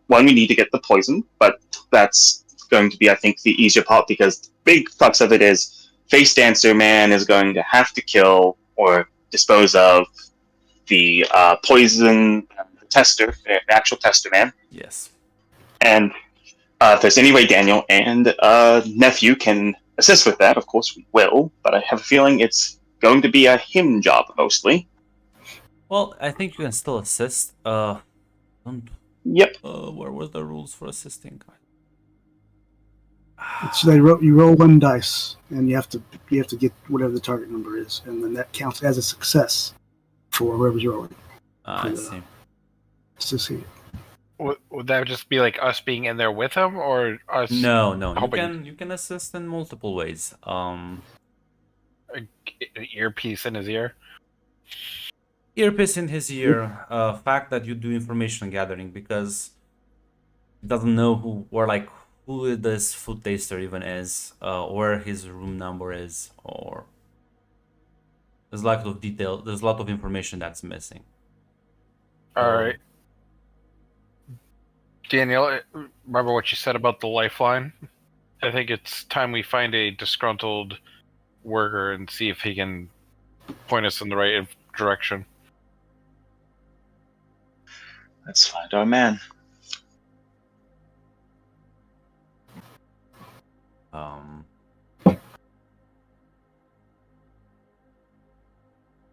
One, we need to get the poison, but that's going to be, I think, the easier part because the big crux of it is face dancer man is going to have to kill or dispose of the poison tester, the actual tester man. Yes. And if there's any way Daniel and nephew can assist with that, of course we will, but I have a feeling it's going to be a him job mostly. Well, I think you can still assist. Yep. Where were the rules for assisting? You roll 1 dice, and you have to get whatever the target number is, and then that counts as a success for whoever's rolling. I see. Succeed. Would that just be like us being in there with him, or us? No. You can assist in multiple ways. An earpiece in his ear. Earpiece in his ear. Fact that you do information gathering because he doesn't know who this food taster even is, where his room number is, or there's a lot of detail. There's a lot of information that's missing. All right. Daniel, remember what you said about the lifeline? I think it's time we find a disgruntled worker and see if he can point us in the right direction. Let's find our man.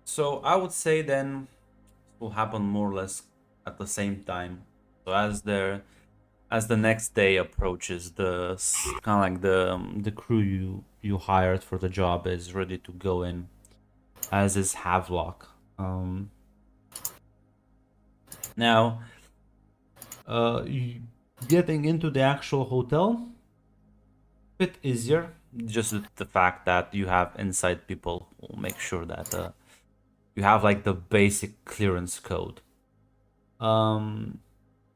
So I would say then it will happen more or less at the same time. So as the next day approaches, the kind of like the crew you hired for the job is ready to go in, as is Havelock. Now, getting into the actual hotel, bit easier. Just the fact that you have inside people will make sure that you have like the basic clearance code.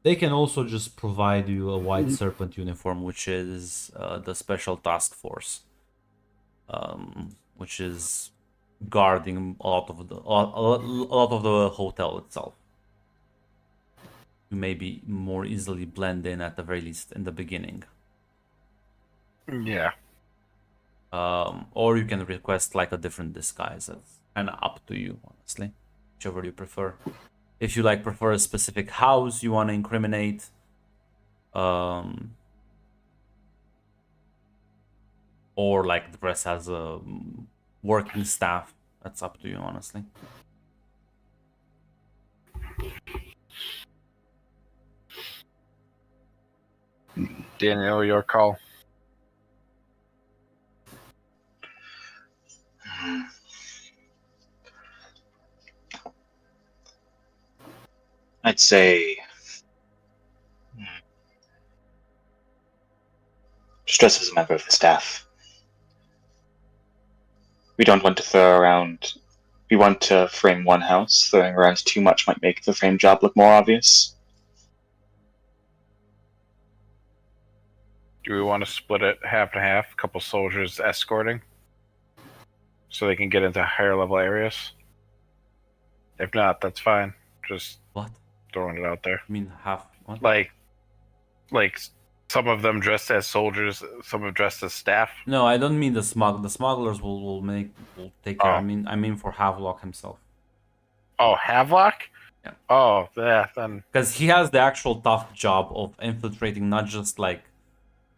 They can also just provide you a white serpent uniform, which is the special task force, which is guarding a lot of the hotel itself. You maybe more easily blend in at the very least in the beginning. Yeah. Or you can request like a different disguise. That's kind of up to you, honestly, whichever you prefer. If you like prefer a specific house you want to incriminate, or like dress as a working staff, that's up to you, honestly. Daniel, your call. I'd say just dress as a member of the staff. We don't want to throw around. We want to frame one house. Throwing around too much might make the frame job look more obvious. Do we want to split it half and half? A couple soldiers escorting, so they can get into higher level areas. If not, that's fine. Just What? throwing it out there. I mean, half what? Like some of them dressed as soldiers, some of dressed as staff. No, I don't mean the smugglers will take care. Oh. I mean for Havelock himself. Oh, Havelock? Yeah. Oh, yeah, then. Because he has the actual tough job of infiltrating not just like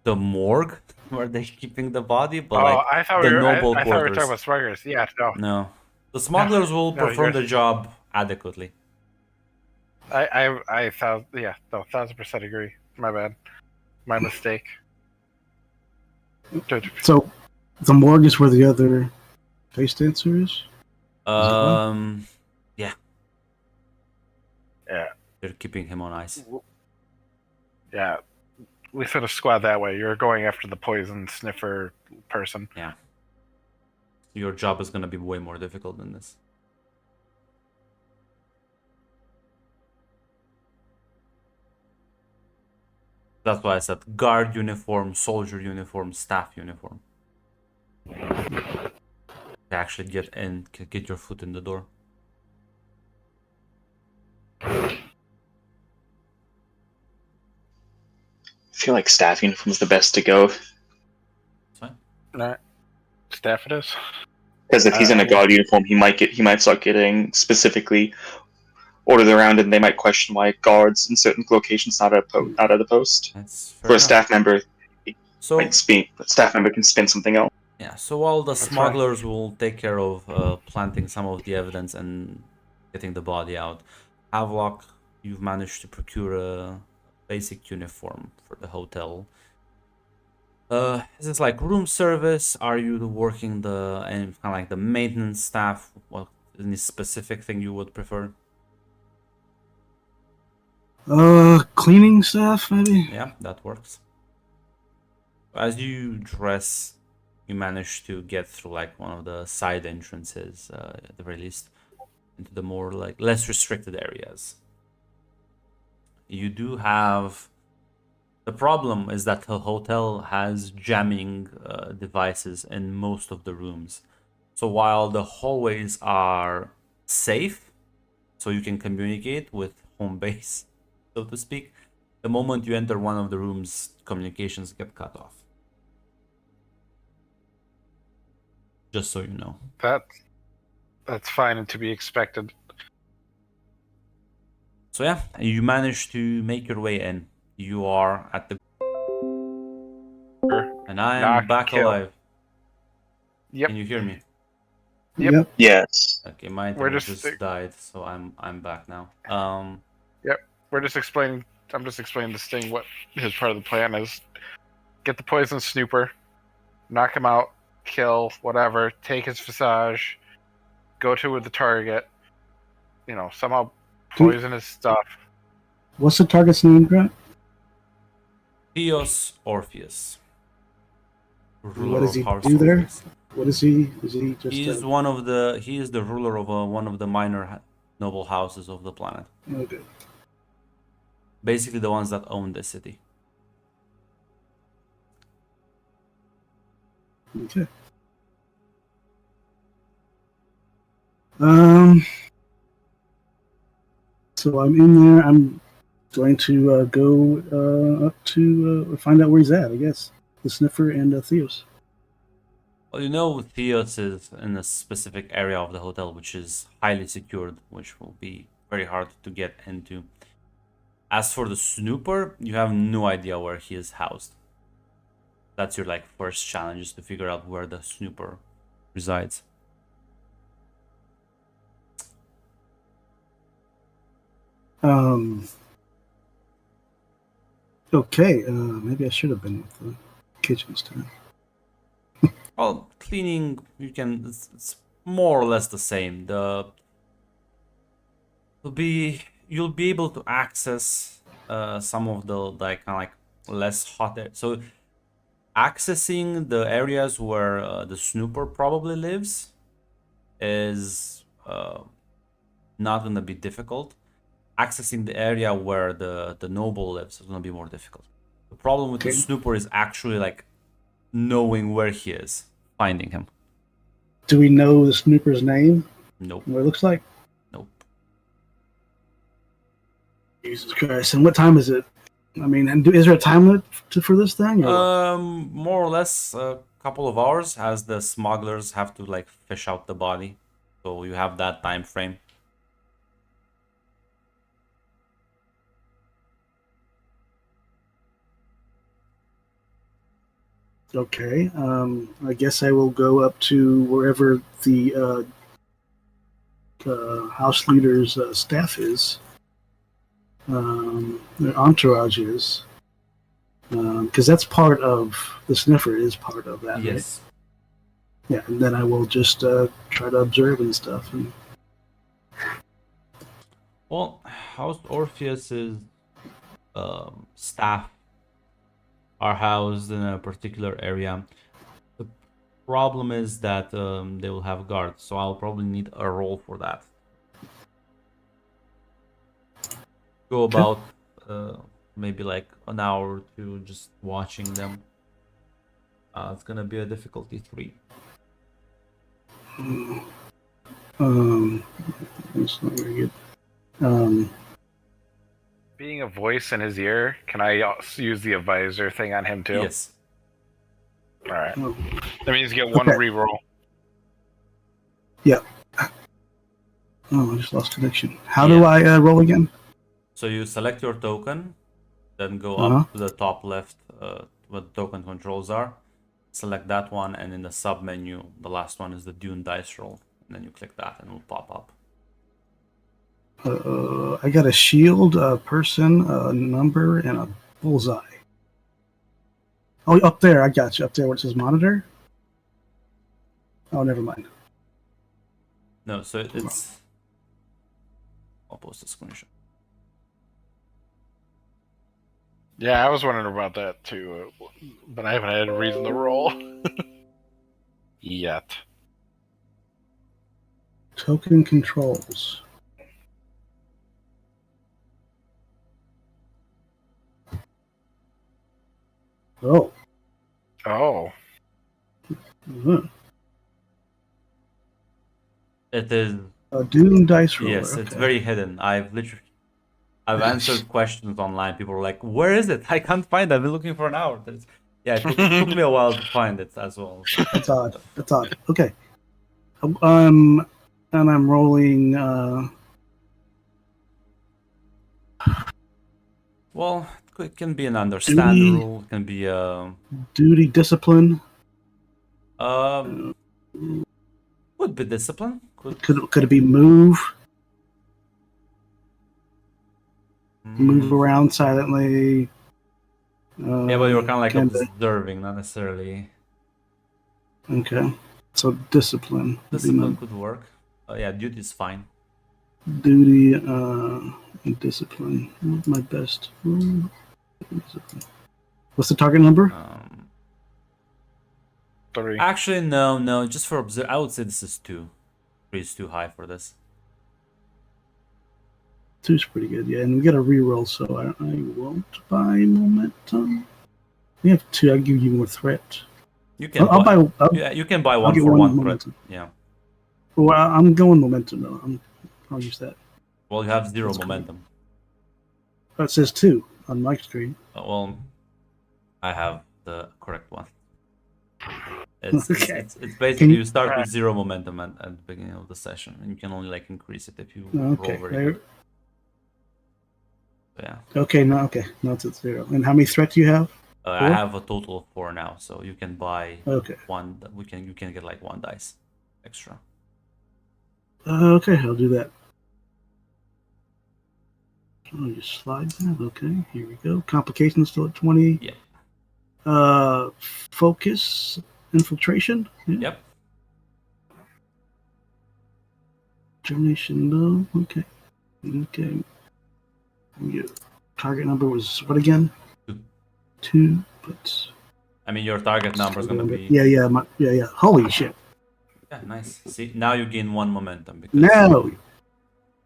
the morgue where they're keeping the body, but like I thought the we were, noble I thought we were quarters. talking about smugglers. Yeah, no. No, the smugglers will No, perform you're- the job adequately. I thought, yeah, no, 1000% agree. My bad. My mistake. So, the morgue is where the other face dancer is? Yeah. Yeah. They're keeping him on ice. Yeah. We sort of squad that way. You're going after the poison sniffer person. Yeah. Your job is gonna be way more difficult than this. That's why I said guard uniform, soldier uniform, staff uniform. To actually get in, get your foot in the door. I feel like staff uniform is the best to go. Fine. Alright. Staff it is. Because if he's in a guard uniform, he might start getting specifically ordered around, and they might question why guards in certain locations not at the post. That's fair For a enough. staff member, So a staff member can spin something else. yeah, so while the That's smugglers will take care of planting some of the evidence and getting the body out, Havelock, you've managed to procure a basic uniform for the hotel. Is this like room service? Are you working the and kind of like the maintenance staff? What any specific thing you would prefer? Cleaning staff, maybe? Yeah, that works. As you dress, you manage to get through like one of the side entrances, at the very least, into the more like less restricted areas. You do have the problem is that the hotel has jamming devices in most of the rooms. So while the hallways are safe, so you can communicate with home base, so to speak, the moment you enter one of the rooms, communications get cut off. Just so you know. That's fine and to be expected. So yeah, you manage to make your way in. You are at the... And I am Knock, back kill. alive. Yep. Can you hear me? Yep. Yes. Okay, my We're internet just- just died, so I'm back now. We're just explaining. I'm just explaining this thing. What his part of the plan is: get the poison snooper, knock him out, kill whatever, take his visage, go to the target. You know, somehow poison his stuff. What's the target's name, Grant? Theos Orpheus. What does he House do there? Orpheus. What is he? Is he just He is he is the ruler of one of the minor noble houses of the planet. okay. Basically, the ones that own the city. Okay. So I'm in there. I'm going to go up to find out where he's at. I guess the sniffer and Theos. Well, you know, Theos is in a specific area of the hotel, which is highly secured, which will be very hard to get into. As for the snooper, you have no idea where he is housed. That's your like first challenge, is to figure out where the snooper resides. Okay. Maybe I should have been with the kitchens time. Well, cleaning, you can. It's more or less the same. You'll be able to access some of the like kind of like less hot air. So accessing the areas where the snooper probably lives is not gonna be difficult. Accessing the area where the noble lives is gonna be more difficult. The problem with the Okay. snooper is actually like knowing where he is, finding him. Do we know the snooper's name? Nope, What it looks like? nope. Jesus Christ! And what time is it? I mean, and is there a time limit for this thing? Or what? More or less a couple of hours, as the smugglers have to like fish out the body, so you have that time frame. Okay. I guess I will go up to wherever the house leader's staff is, their entourage is, because that's part of the sniffer. Is part of that, right? Yes. Yeah, and then I will just try to observe and stuff. And Well, House Orpheus's staff are housed in a particular area. The problem is that they will have guards, so I'll probably need a roll for that. Go about maybe like an hour or two just watching them. It's gonna be a difficulty 3. it's not very good. Being a voice in his ear, can I also use the advisor thing on him too? Yes. All right. Oh, That means you get one Okay. reroll. yeah. Oh, I just lost connection. How do I roll again? So you select your token, then go Uh-huh. up to the top left where the token controls are. Select that one, and in the sub menu, the last one is the Dune dice roll. And then you click that and it will pop up. I got a shield, a person, a number, and a bullseye. Oh, up there. I got you. Up there where it says monitor. Oh, never mind. No, so it's. I'll post a screenshot. Yeah, I was wondering about that too, but I haven't had a reason to roll yet. Token controls. Oh. Oh, Mhm. It is. A Dune dice roller. Yes, it's okay. very hidden. I've answered questions online. People were like, "Where is it? I can't find it. I've been looking for an hour." Yeah, it took me a while to find it as well. So. That's odd. That's odd. Okay. And I'm rolling. Well, it can be an understand Duty. rule. It can be Duty, discipline. Could be discipline. Could it be move? Move around silently. Yeah, but you're kind of like kinda- observing, not necessarily. Okay. So discipline. would be Discipline my could work. Yeah, duty is fine. duty and discipline. My best. Discipline. What's the target number? 3. Actually, no. Just for observe, I would say this is 2. 3 is too high for this. Two's pretty good, yeah. And we got a reroll, so I won't buy momentum. We have two. I'll give you more threat. You can I'll buy. buy. Yeah, you can buy I'll one get for one one threat. momentum. Yeah. Well, I'm going momentum though. I'll use that. Well, you have 0 That's cool. momentum. Oh, it says 2 on my screen. Well, I have the correct one. It's Okay. it's basically you- you start with 0 momentum at the beginning of the session, and you can only like increase it if you Okay. roll very good. So, yeah. Okay. No. Okay. No, it's at 0. And how many threat do you have? I 4? have a total of 4 now, so you can buy Okay. one. You can get like 1 dice extra. Okay. I'll do that. Oh, you slide that. Okay. Here we go. Complications still at 20. Yeah. Focus, infiltration. Yeah. Yep. Determination. No. Okay. Okay. Your target number was what again? 2. 2. But I mean, your target number is gonna be. Yeah. Holy shit. Yeah, nice. See, now you gain 1 momentum because No. you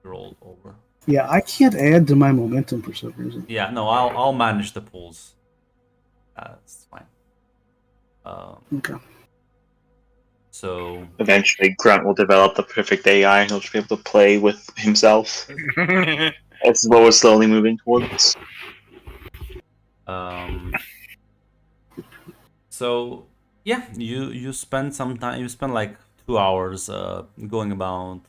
rolled over. Yeah, I can't add to my momentum for some reason. Yeah, no, I'll manage the pools. It's fine. Okay. So Eventually, Grunt will develop the perfect AI. He'll just be able to play with himself. That's what we're slowly moving towards. So yeah, you spend some time. You spend like 2 hours going about,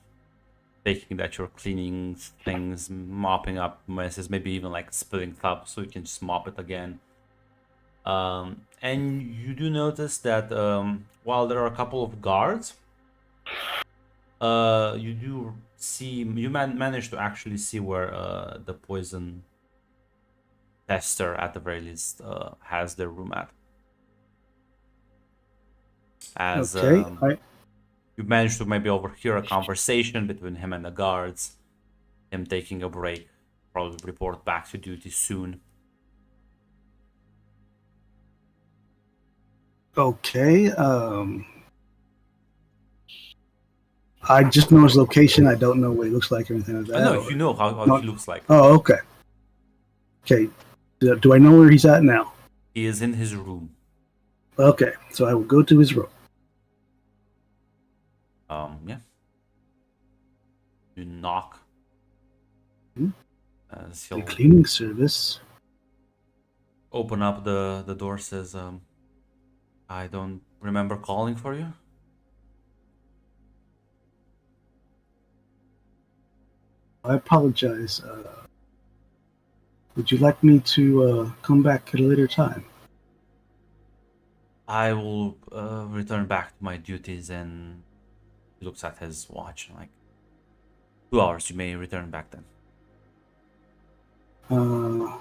taking that you're cleaning things, mopping up messes, maybe even like spilling stuff, so you can just mop it again. And you do notice that while there are a couple of guards, you do see you manage to actually see where the poison tester, at the very least, has their room at. As Okay. you managed to maybe overhear a conversation between him and the guards, him taking a break, probably report back to duty soon. Okay. I just know his location. I don't know what he looks like or anything like that. No, you know how No. he looks like. Oh, okay. Okay. Do I know where he's at now? He is in his room. Okay. So I will go to his room. Yeah. You knock. Hmm. As The he'll cleaning service. open up the door, says, I don't remember calling for you. I apologize. Would you like me to come back at a later time? I will return back to my duties, and he looks at his watch, like 2 hours. You may return back then. Okay.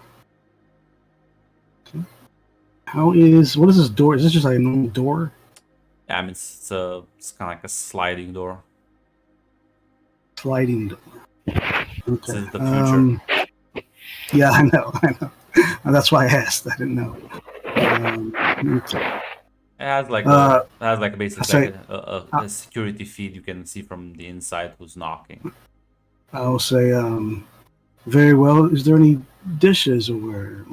What is this door? Is this just like a normal door? Yeah, I mean it's kind of like a sliding door. Sliding door. This Okay. is the future. Yeah, I know. That's why I asked. I didn't know. Okay. It has like say- a security feed you can see from the inside who's knocking. I'll say, very well. Is there any dishes or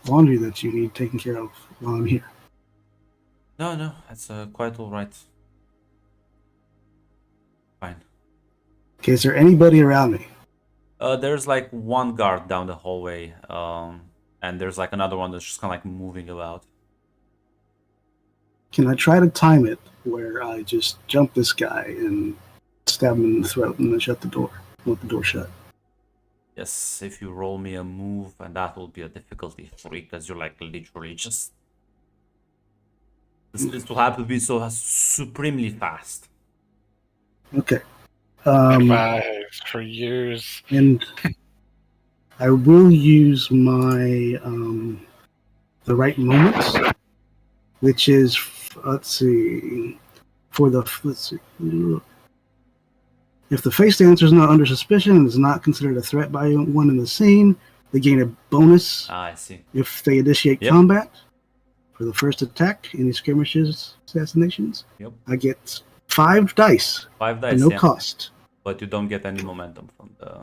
laundry that you need taken care of while I'm here? No, that's quite all right. Fine. Okay, is there anybody around me? There's like one guard down the hallway, and there's like another one that's just kind of like moving about. Can I try to time it where I just jump this guy and stab him in the throat and then shut the door? Let the door shut. Yes, if you roll me a move, and that will be a difficulty 3 because you're like literally just. This will have to be so supremely fast. Okay. Advised for years. And I will use my the right moments, which is let's see. If the face dancer is not under suspicion and is not considered a threat by one in the scene, they gain a bonus I see. if they initiate Yep. combat for the first attack, any skirmishes, assassinations. Yep. I get 5 dice 5 at dice, no yeah. cost. But you don't get any momentum from the.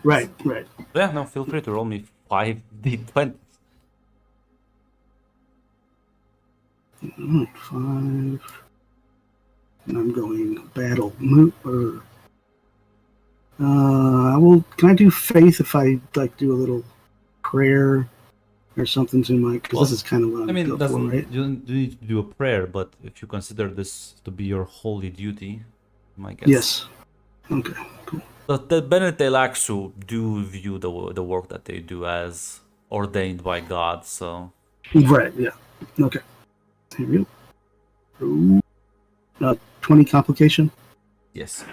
Right, right. So yeah, no, feel free to roll me 5d20. Alright, 5. And I'm going battle. Move. I will. Can I do faith if I like do a little prayer or something to my? Because Well, this is kind of what I I'm mean, built for, right? you don't need to do a prayer, but if you consider this to be your holy duty, I guess. Yes. Okay. Cool. The Bene Telaxu do view the work that they do as ordained by God, so... Right. Yeah. Okay. Here we go. Ooh. 20 complication, Yes.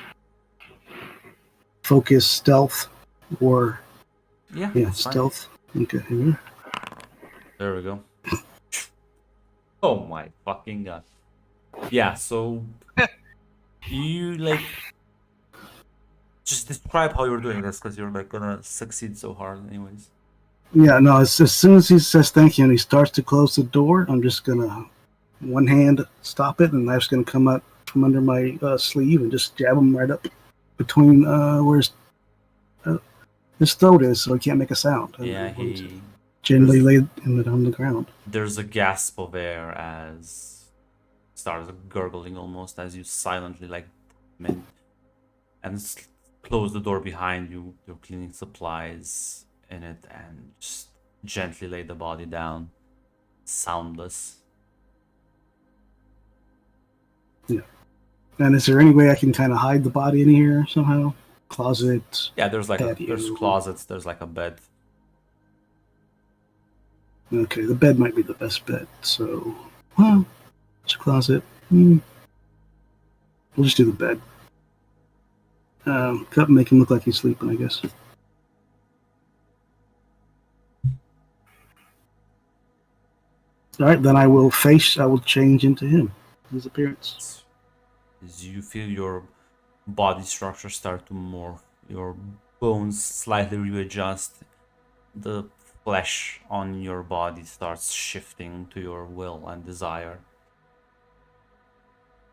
focus, stealth, or Yeah, yeah, that's fine. stealth. Okay. Here we go. There we go. Oh my fucking god. Yeah, so... You, like... Just describe how you're doing this, because you're, like, gonna succeed so hard anyways. Yeah. No. As soon as he says thank you and he starts to close the door, I'm just gonna one hand stop it, and knife's gonna come out from under my sleeve and just jab him right up between where his throat is, so he can't make a sound. And Yeah, I'm going to he... gently lay him on the ground. There's a gasp of air as... starts gurgling almost as you silently, like... close the door behind you, your cleaning supplies in it, and just gently lay the body down, soundless. Yeah. And is there any way I can kind of hide the body in here somehow? Closet. Yeah, there's like patio. there's closets, there's like a bed. Okay, the bed might be the best bet. So, well, it's a closet. We'll just do the bed. Cut and make him look like he's sleeping, I guess. All right, then I will change into him, his appearance. As you feel your body structure start to morph, your bones slightly readjust, the flesh on your body starts shifting to your will and desire.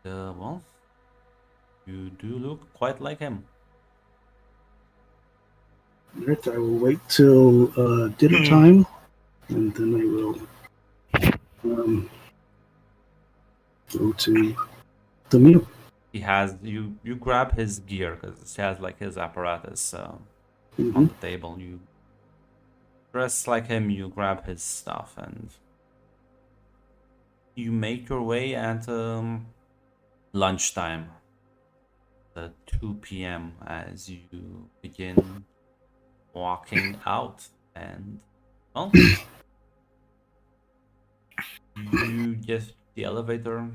Well, you do look quite like him. All right, I will wait till dinner time, and then I will go to the meal. He has you grab his gear because he has like his apparatus on Mhm. the table. You dress like him, you grab his stuff, and you make your way at lunchtime, 2 p.m. as you begin walking out, and well, you get the elevator.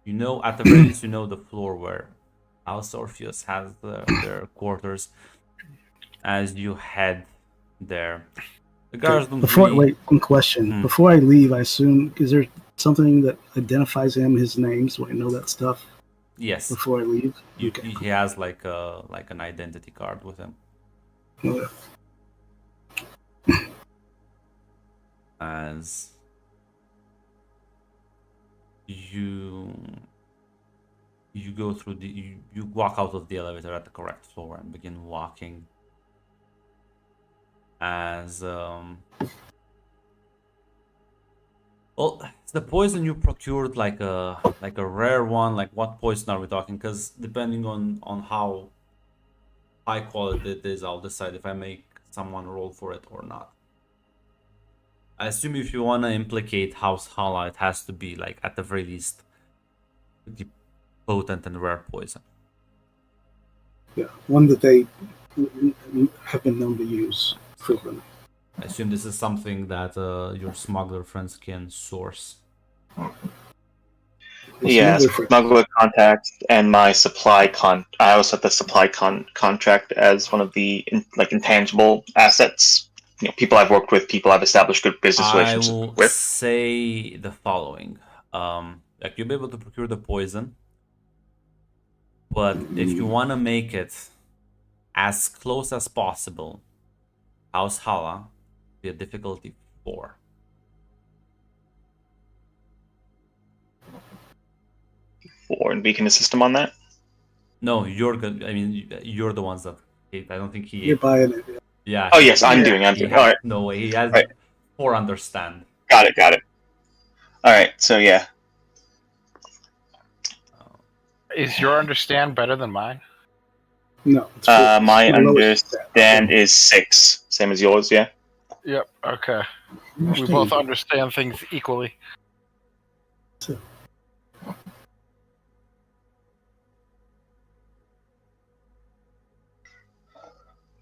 You know, at the very least, you know the floor where House Orpheus has their quarters. As you head there, the guards don't really... Wait, one question. Before I leave, I assume, is there something that identifies him, his name, so I know that stuff? Yes. Before I leave? He has like an identity card with him. Okay. As you go through you walk out of the elevator at the correct floor and begin walking. As well, the poison you procured like a rare one. Like, what poison are we talking? Because depending on how high quality it is, I'll decide if I make someone roll for it or not. I assume if you want to implicate House Hala, it has to be like at the very least the potent and rare poison. Yeah, one that they have been known to use frequently. I assume this is something that your smuggler friends can source. Yeah, smuggler contact and my supply I also have the supply contract as one of the intangible assets. You know, people I've worked with, people I've established good business relationships with. I will say the following: like, you'll be able to procure the poison, but if you want to make it as close as possible, House Hala be a difficulty 4. And we can assist them on that. No, you're good. I mean, you're the ones that I don't think he. You're buying it. Yeah. Oh yes, I'm Yeah. doing. I'm He doing. has, All right, no way. He has Right. 4 understand. got it. All right, so yeah, Is your understand better than mine? No, it's my the lowest stat. understand is 6, same as yours. Yeah. Yep. Okay. We both understand things equally.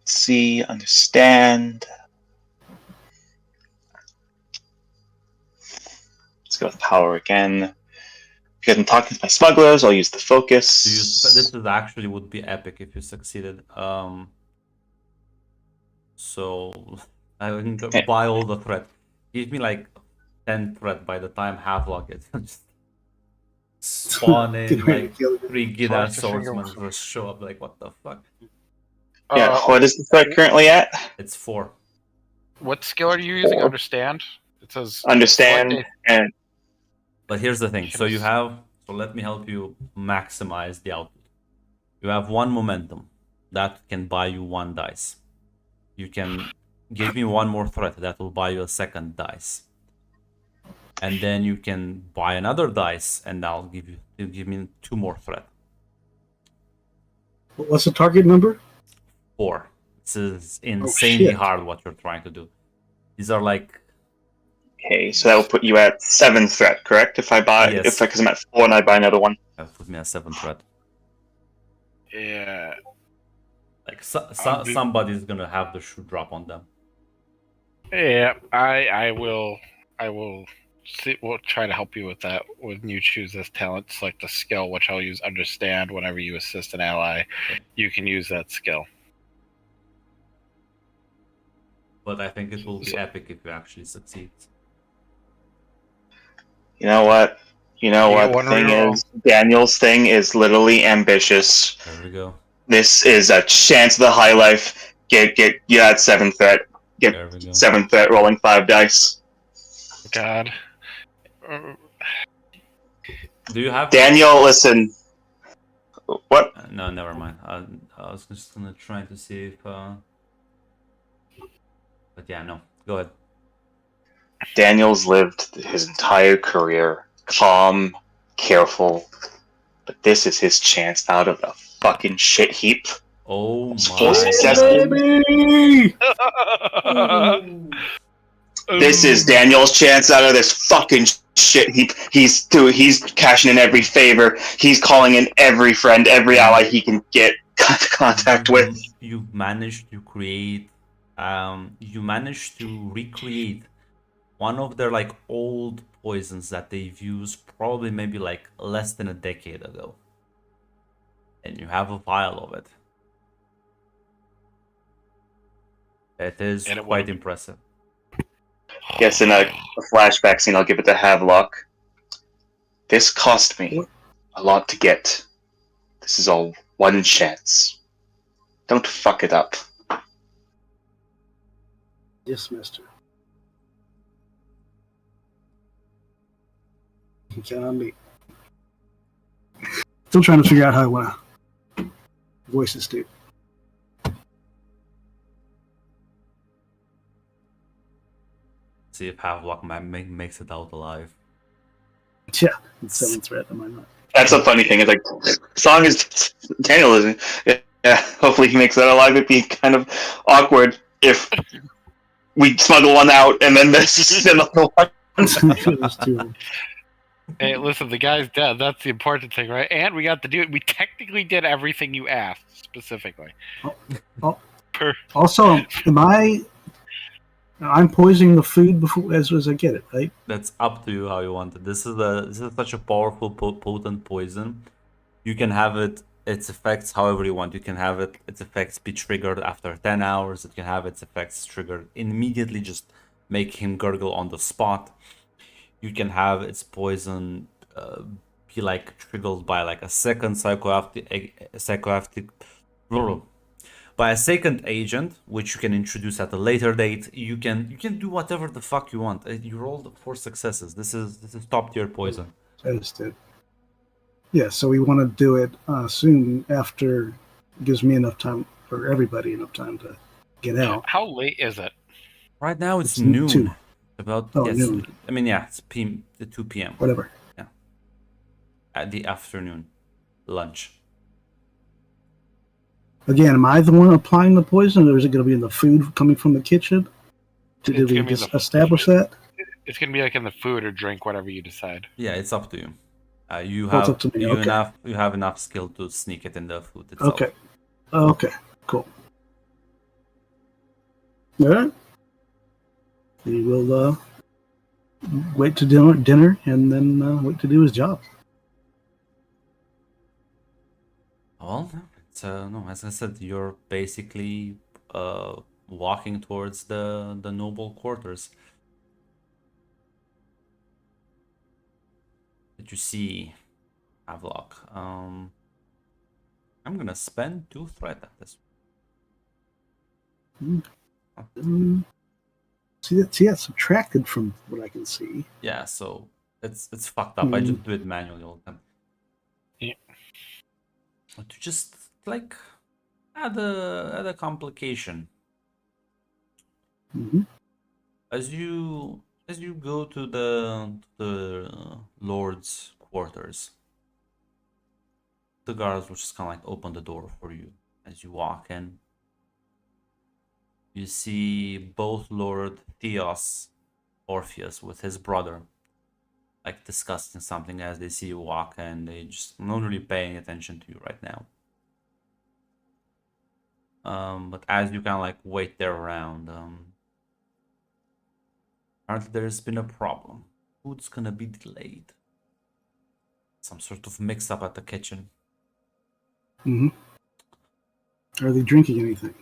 See, understand. Let's go with power again. Because I'm talking to my smugglers, I'll use the focus. This is actually would be epic if you succeeded. So I can buy all the threat. Give me like 10 threat by the time Havelock is just spawn in Get ready to like kill it. 3 Gida Cross your swordsmen fingers. just show up like what the fuck? Yeah, what is the threat currently at? It's 4. What skill are you using? Understand? It says Understand select and But here's the thing. So you Yes. have so let me help you maximize the output. You have 1 momentum that can buy you 1 dice. You can give me 1 more threat that will buy you a 2nd dice. And then you can buy another dice and I'll give me 2 more threat. What's the target number? 4. This is insanely shit. hard what you're trying to do. These are like okay, so that will put you at 7 threat, correct? If I buy, Yes. because I'm at 4 and I buy another one. put me a 7 threat. Yeah. Like I'll do- somebody's gonna have the shoe drop on them. Yeah. I will. See. We'll try to help you with that when you choose this talent. Select the skill, which I'll use understand. Whenever you assist an ally, Okay. you can use that skill. But I think it will be epic if you actually succeed. You know what? You get The one thing reroll. is, Daniel's thing is literally ambitious. There we go. This is a chance of the high life. Get you at 7 threat. Get There we go. 7 threat, rolling 5 dice. God. Do you have Daniel, listen. What? No, never mind. I was just gonna try to see if. But yeah, no. Go ahead. Daniel's lived his entire career calm, careful, but this is his chance out of a fucking shit heap. Oh Full my success. god. Baby! This is Daniel's chance out of this fucking shit heap. He's cashing in every favor. He's calling in every friend, every ally he can get contact with. You managed to create. You managed to recreate one of their like old poisons that they've used probably maybe like less than a decade ago, and you have a vial of it. It is And it quite would've- impressive. Yes, in a flashback scene, I'll give it to Havelock. This cost me a lot to get. This is all 1 chance. Don't fuck it up. Yes, mister. You count on me. Still trying to figure out how I want to voice this dude. See if Havelock makes it out alive. Yeah, it's 7 threat. Am I not? That's a funny thing. It's like, as long as Daniel isn't. Yeah, hopefully he makes that alive. It'd be kind of awkward if we smuggle one out and then there's just another one. There's 2. Hey, listen, the guy's dead. That's the important thing, right? And we got to do it. We technically did everything you asked specifically. Also, I'm poisoning the food before as I get it, right? That's up to you how you want it. This is such a powerful, potent poison. You can have its effects however you want. You can have its effects be triggered after 10 hours. It can have its effects triggered immediately, just make him gurgle on the spot. You can have its poison be like triggered by like a second by a second agent, which you can introduce at a later date. You can do whatever the fuck you want. You rolled 4 successes. This is top tier poison. Understood. Yeah, so we want to do it soon after. Gives me enough time for everybody enough time to get out. How late is it? Right now it's It's noon. 2. About Oh, yes. noon. I mean, yeah, it's the 2 p.m. Whatever. at the afternoon lunch. Again, am I the one applying the poison, or is it going to be in the food coming from the kitchen? Did It's we gonna be in just the establish food. that? It's gonna be like in the food or drink, whatever you decide. Yeah, it's up to you. You Oh, it's have up to me, okay. you have enough skill to sneak it in the food itself. Okay. Okay. Cool. All right. He will wait to dinner and then wait to do his job. Well, it's no, as I said, you're basically walking towards the noble quarters. Did you see Havelock? I'm gonna spend 2 threat at this. See, that's subtracted from what I can see. Yeah, so it's fucked up. I just do it manually all the time. Yeah. To just like add a complication. Mm-hmm. As you go to the Lord's quarters, the guards will just kind of like open the door for you as you walk in. You see both Lord Theos Orpheus with his brother, like discussing something as they see you walk in. They just not really paying attention to you right now. But as you kind of like wait there around, apparently there's been a problem. Food's gonna be delayed. Some sort of mix-up at the kitchen. Mm-hmm. Are they drinking anything?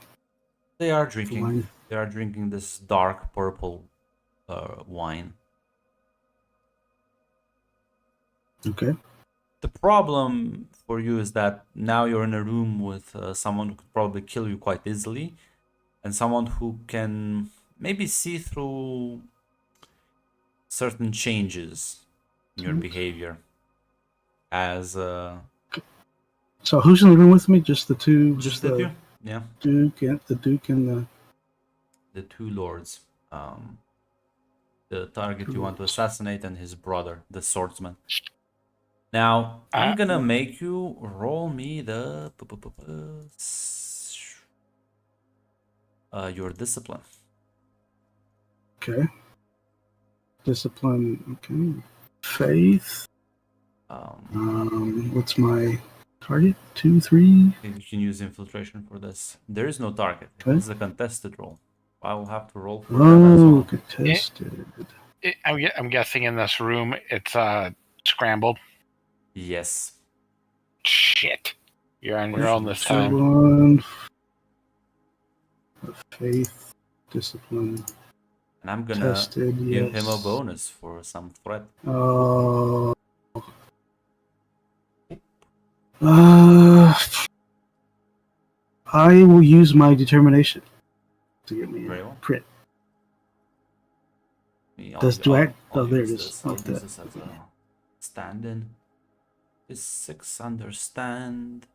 They are drinking. Wine. They are drinking this dark purple wine. Okay. The problem for you is that now you're in a room with someone who could probably kill you quite easily, and someone who can maybe see through certain changes in your behavior. As So who's in the room with me? Just the two. just the two, yeah, Duke and the 2 lords. The target you want to assassinate and his brother, the swordsman. Now, I'm gonna make you roll me the your discipline. Okay. Discipline. Okay. Faith. What's my target? 2, 3. You can use infiltration for this. There is no target. Okay. This is a contested roll. I will have to roll for that as Oh, well. contested. I'm guessing in this room it's scrambled. Yes. Shit. You're on your own this So time. one. Faith, discipline, And I'm gonna tested. give Yes. him a bonus for some threat. I will use my determination to get me Very a well. crit. I'll there it use is. this. I'll Like use that. this as a stand-in. Is 6 understand?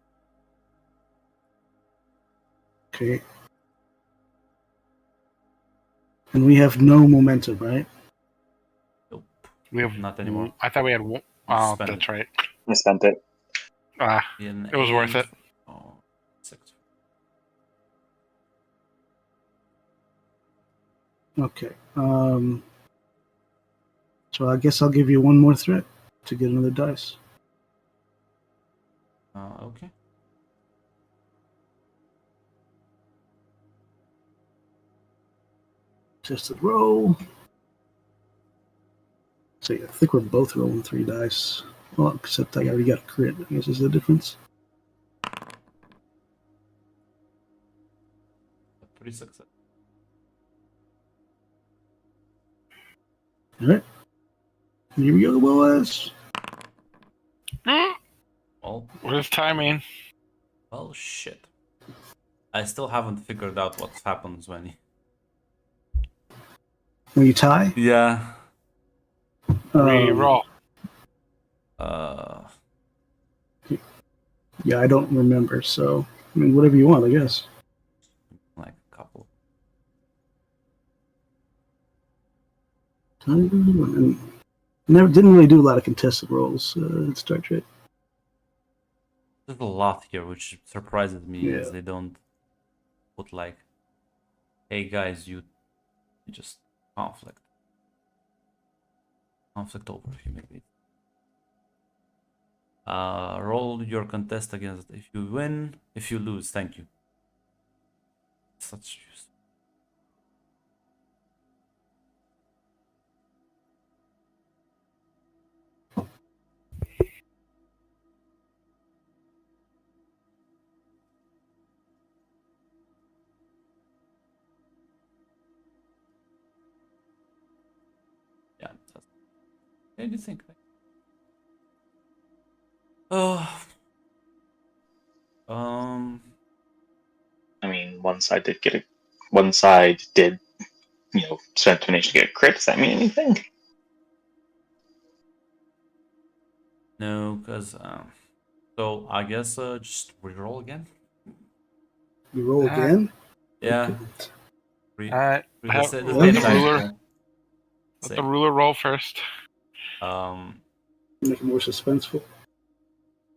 Okay. And we have no momentum, right? Nope. We have Not anymore. I thought we had one. Oh, Spend that's it. right. I spent it. It was worth it. Oh, 6. Okay. So I guess I'll give you one more threat to get another dice. Okay. Tested roll. So yeah, I think we're both rolling 3 dice. Well, except I already got a crit. I guess is the difference. 3 success. All right. Here we go, boys. Well, What is timing? well, shit. I still haven't figured out what happens when you... When you tie? Yeah. Reroll. Yeah, I don't remember. So, I mean, whatever you want, I guess. And never didn't really do a lot of contested roles in Star Trek. There's a lot here, which surprises me, Yeah. is they don't put like, "Hey guys, you just conflict overview maybe." Roll your contest against. If you win, if you lose, thank you. Such use. Yeah. What do you think? I mean, one side did, spend determination to get a crit. Does that mean anything? No, because so I guess just reroll again. You roll again? Yeah. Have The same the dice ruler. roll. Let the ruler roll first. Make it more suspenseful.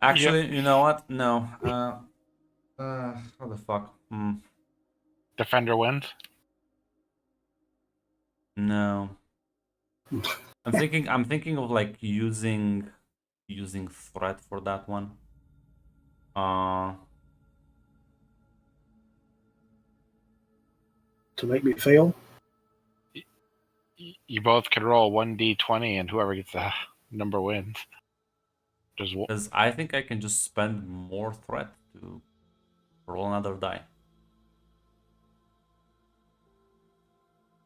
Actually, you know what? No. How the fuck? Defender wins. No. I'm thinking of like using threat for that one. To make me fail? You both can roll 1d20, and whoever gets the number wins. Because I think I can just spend more threat to roll another die.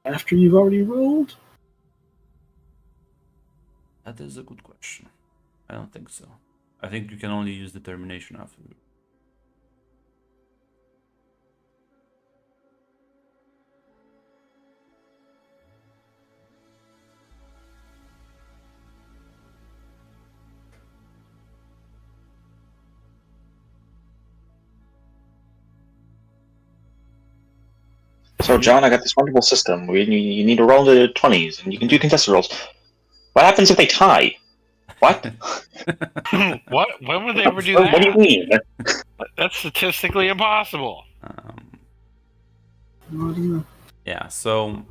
After you've already rolled? That is a good question. I don't think so. I think you can only use determination after. So, John, I got this wonderful system. You need to roll the 20s, and you can do contested rolls. What happens if they tie? What? What? When would they ever do that? What do you mean? That's statistically impossible. Yeah. So,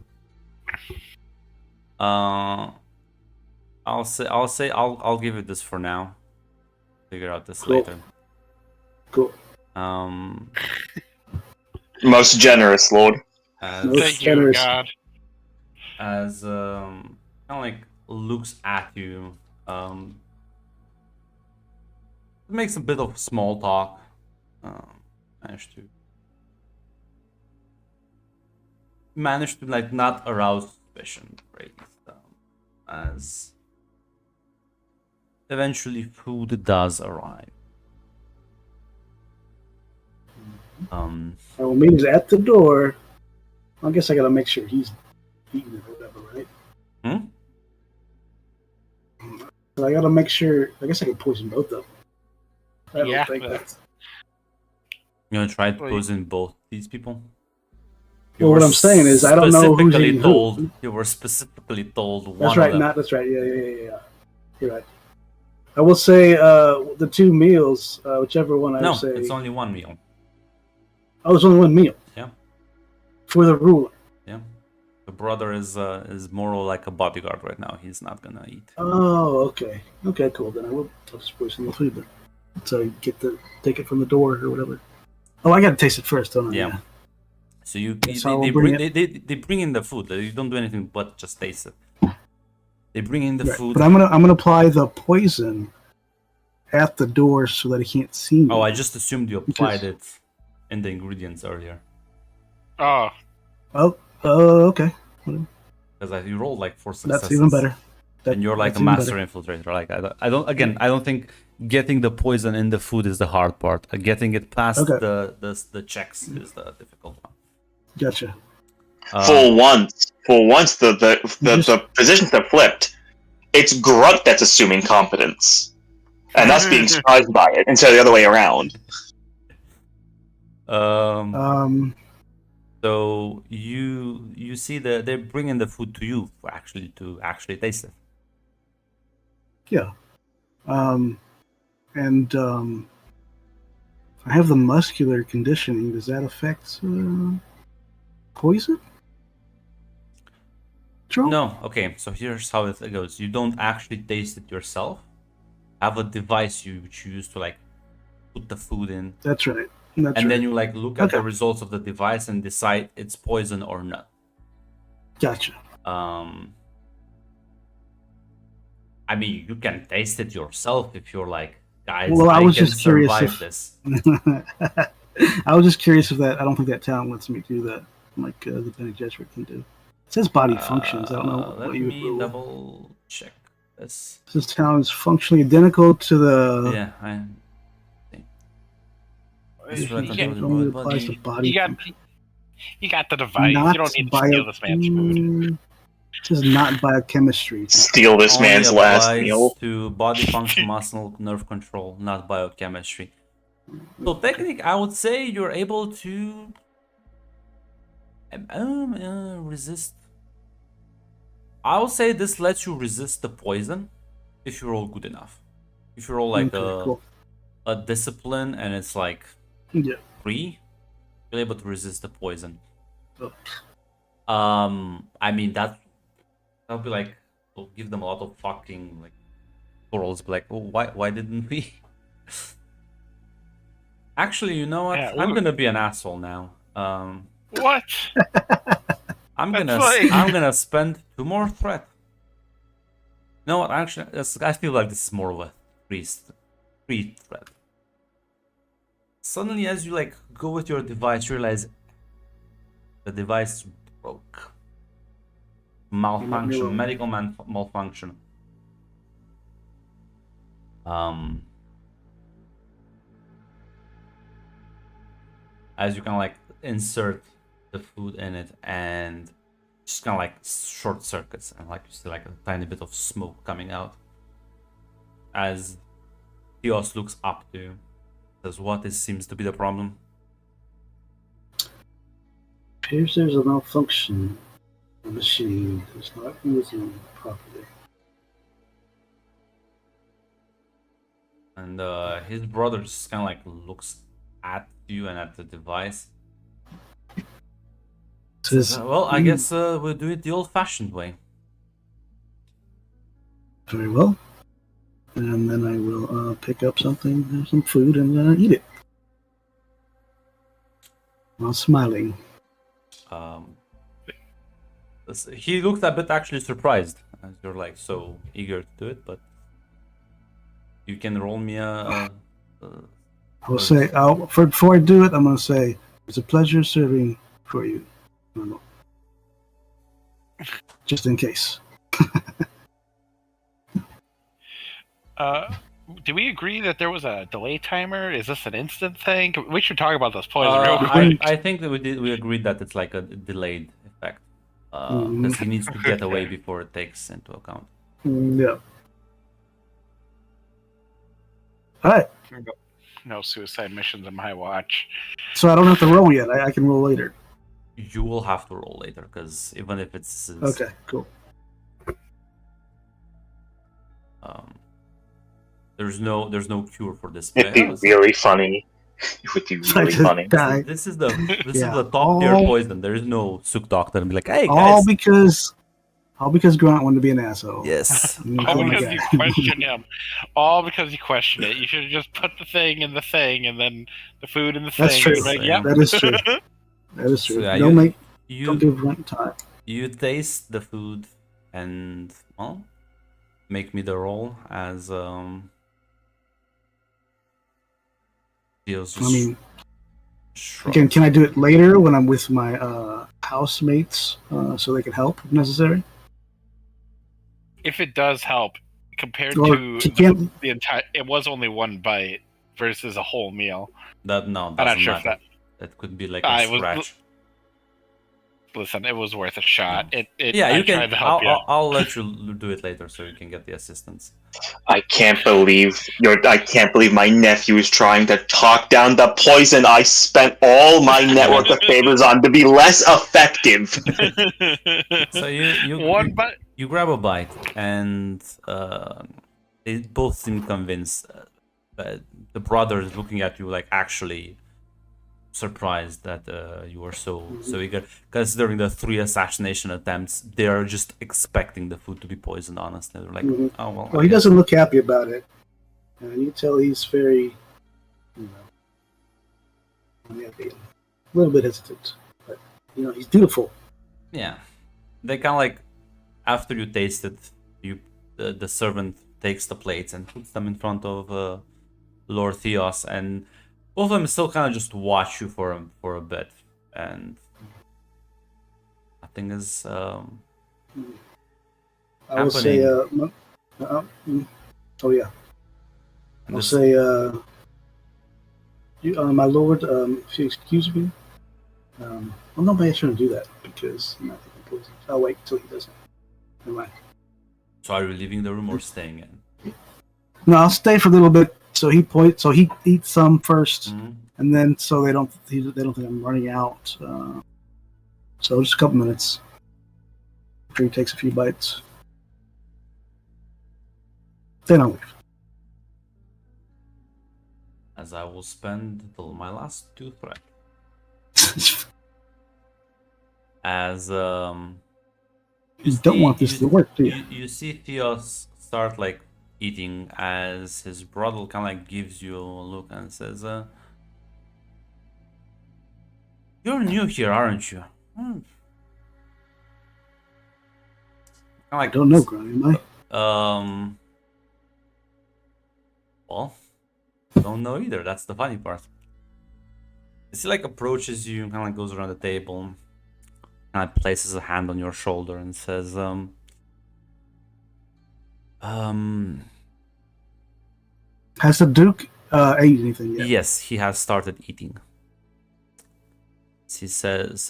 I'll give it this for now. Figure out this later. Cool. Most generous, Lord. Thank you, God. As kind of like looks at you, makes a bit of small talk. Managed to like not arouse suspicion, right? As eventually food does arrive. Well, means at the door. I guess I gotta make sure he's eating it or whatever, right? So I gotta make sure. I guess I can poison both of them. I don't think that's. You wanna try to poison both these people? Well, what I'm saying is, I don't know who's eating who. You were specifically told one. That's right. That's right. Yeah. You're right. I will say the two meals, whichever one I say. No, it's only one meal. Oh, it's only one meal. Yeah. For the ruler. Yeah. The brother is more like a bodyguard right now. He's not gonna eat. Oh, okay. Okay, cool. Then I'll just poison the food then. So I take it from the door or whatever. Oh, I gotta taste it first, don't I? Yeah. So they bring in the food. You don't do anything but just taste it. They bring in the food. But I'm gonna apply the poison at the door so that he can't see me. Oh, I just assumed you applied it in the ingredients earlier. Oh, okay. Because you rolled like 4 successes. That's even better. And you're like a master infiltrator. Like I don't think getting the poison in the food is the hard part. Getting it past the checks is the difficult one. Gotcha. For once, the positions have flipped. It's Grunt that's assuming competence, and us being surprised by it, instead of the other way around. So you see they're bringing the food to you for to actually taste it. Yeah. And I have the muscular conditioning. Does that affect poison? Control? No, okay. So here's how it goes. You don't actually taste it yourself. Have a device you choose to like put the food in, That's right. That's and then right. you like look at the Okay. results of the device and decide it's poison or not. Gotcha. I mean, you can taste it yourself if you're like, guys, Well, I I was can just curious survive if this. I was just curious if that. I don't think that talent lets me do that, like the Bene Gesserit can do. It says body functions. I don't know Let what you would me rule. double check this. This talent is functionally identical to the. Yeah, I think. This You, control the only broad applies to body. body you got function. you got the device. Not You don't need to bio. steal this man's food. It says not biochemistry. Steal this Only man's last applies meal. to body function, muscle, nerve control, not biochemistry. So technically, I would say you're able to resist. I would say this lets you resist the poison if you're all good enough. If you're all like Okay, cool. a discipline and it's like Yeah. 3, you're able to resist the poison. Oh. I mean that'll be like, will give them a lot of fucking like quarrels. Be like, oh, why didn't we? Actually, you know what? Yeah, I'm ooh. gonna be an asshole now. What? I'm That's gonna like- I'm gonna spend 2 more threat. You know what? Actually, I feel like this is more of a 3 threat. Suddenly, as you like go with your device, you realize the device broke. Malfunction, medical malfunction. As you can like insert the food in it and just kind of like short circuits, and like you see like a tiny bit of smoke coming out as Theos looks up to you. Says, what seems to be the problem? Appears there's a malfunction. The machine is not using properly. And his brother just kind of like looks at you and at the device. Says, Well, I guess we'll do it the old-fashioned way. very well. And then I will pick up some food, and eat it. While smiling. He looked a bit actually surprised as you're like so eager to do it, but you can roll me a I will say, before I do it, I'm going to say, it's a pleasure serving for you. Just in case. Do we agree that there was a delay timer? Is this an instant thing? We should talk about this poison real I, quick. I think that we agreed that it's like a delayed effect. Because he needs to get away before it takes into account. Yeah. All right. No suicide missions on my watch. So I don't have to roll yet. I can roll later. You will have to roll later, because even if it's Okay, cool. there's no cure for this. It'd be really funny. It would be really funny. Die. This is the Yeah. top tier All- poison. There is no Suk doctor and be like, hey All guys. because Grant wanted to be an asshole. Yes. All Oh my because God. you questioned him. All because you questioned it. You should have just put the thing in the thing, and then the food in the That's thing. true. You'd be like, yep. That is true. That is true. So, yeah, Don't you give Grant time. you taste the food and well, make me the roll as Theo's I mean, shrugs. again, can I do it later when I'm with my housemates so they can help if necessary? If it does help, compared Or to she can't. the entire, it was only one bite versus a whole meal. That no, I'm doesn't not sure if matter. that. That could be like I a was- scratch. listen, it was worth a shot. Yeah, I you can. tried to help you. I'll let you do it later, so you can get the assistance. I can't believe my nephew is trying to talk down the poison I spent all my network of favors on to be less effective. So One bite. you grab a bite, and they both seem convinced. But the brother is looking at you like actually surprised that you were so eager. Considering the 3 assassination attempts, they are just expecting the food to be poisoned. Honestly, they're like, oh well. Well, he doesn't look happy about it. And you can tell he's very, maybe a little bit hesitant. But, he's beautiful. Yeah, they kind of like after you taste it, the servant takes the plates and puts them in front of Lord Theos, and both of them still kind of just watch you for a bit, and nothing is I will say, happening. oh yeah, And I'll this- say, my lord, if you excuse me. Well, nobody shouldn't do that because I'm not taking poison. I'll wait till he doesn't. Never mind. So are you leaving the room or staying in? No, I'll stay for a little bit. So he eats some 1st, Mhm. and then so they don't think I'm running out. So just a couple minutes. After he takes a few bites, then I'll leave. As I will spend my last 2 threat. As You don't want this to work, do you? You see Theos start like eating as his brother kind of like gives you a look and says, "You're new here, aren't you?" I don't know, Granny, am I? Well, don't know either. That's the funny part. He like approaches you and kind of like goes around the table, kind of places a hand on your shoulder and says, Has the Duke ate anything yet? yes, he has started eating. He says,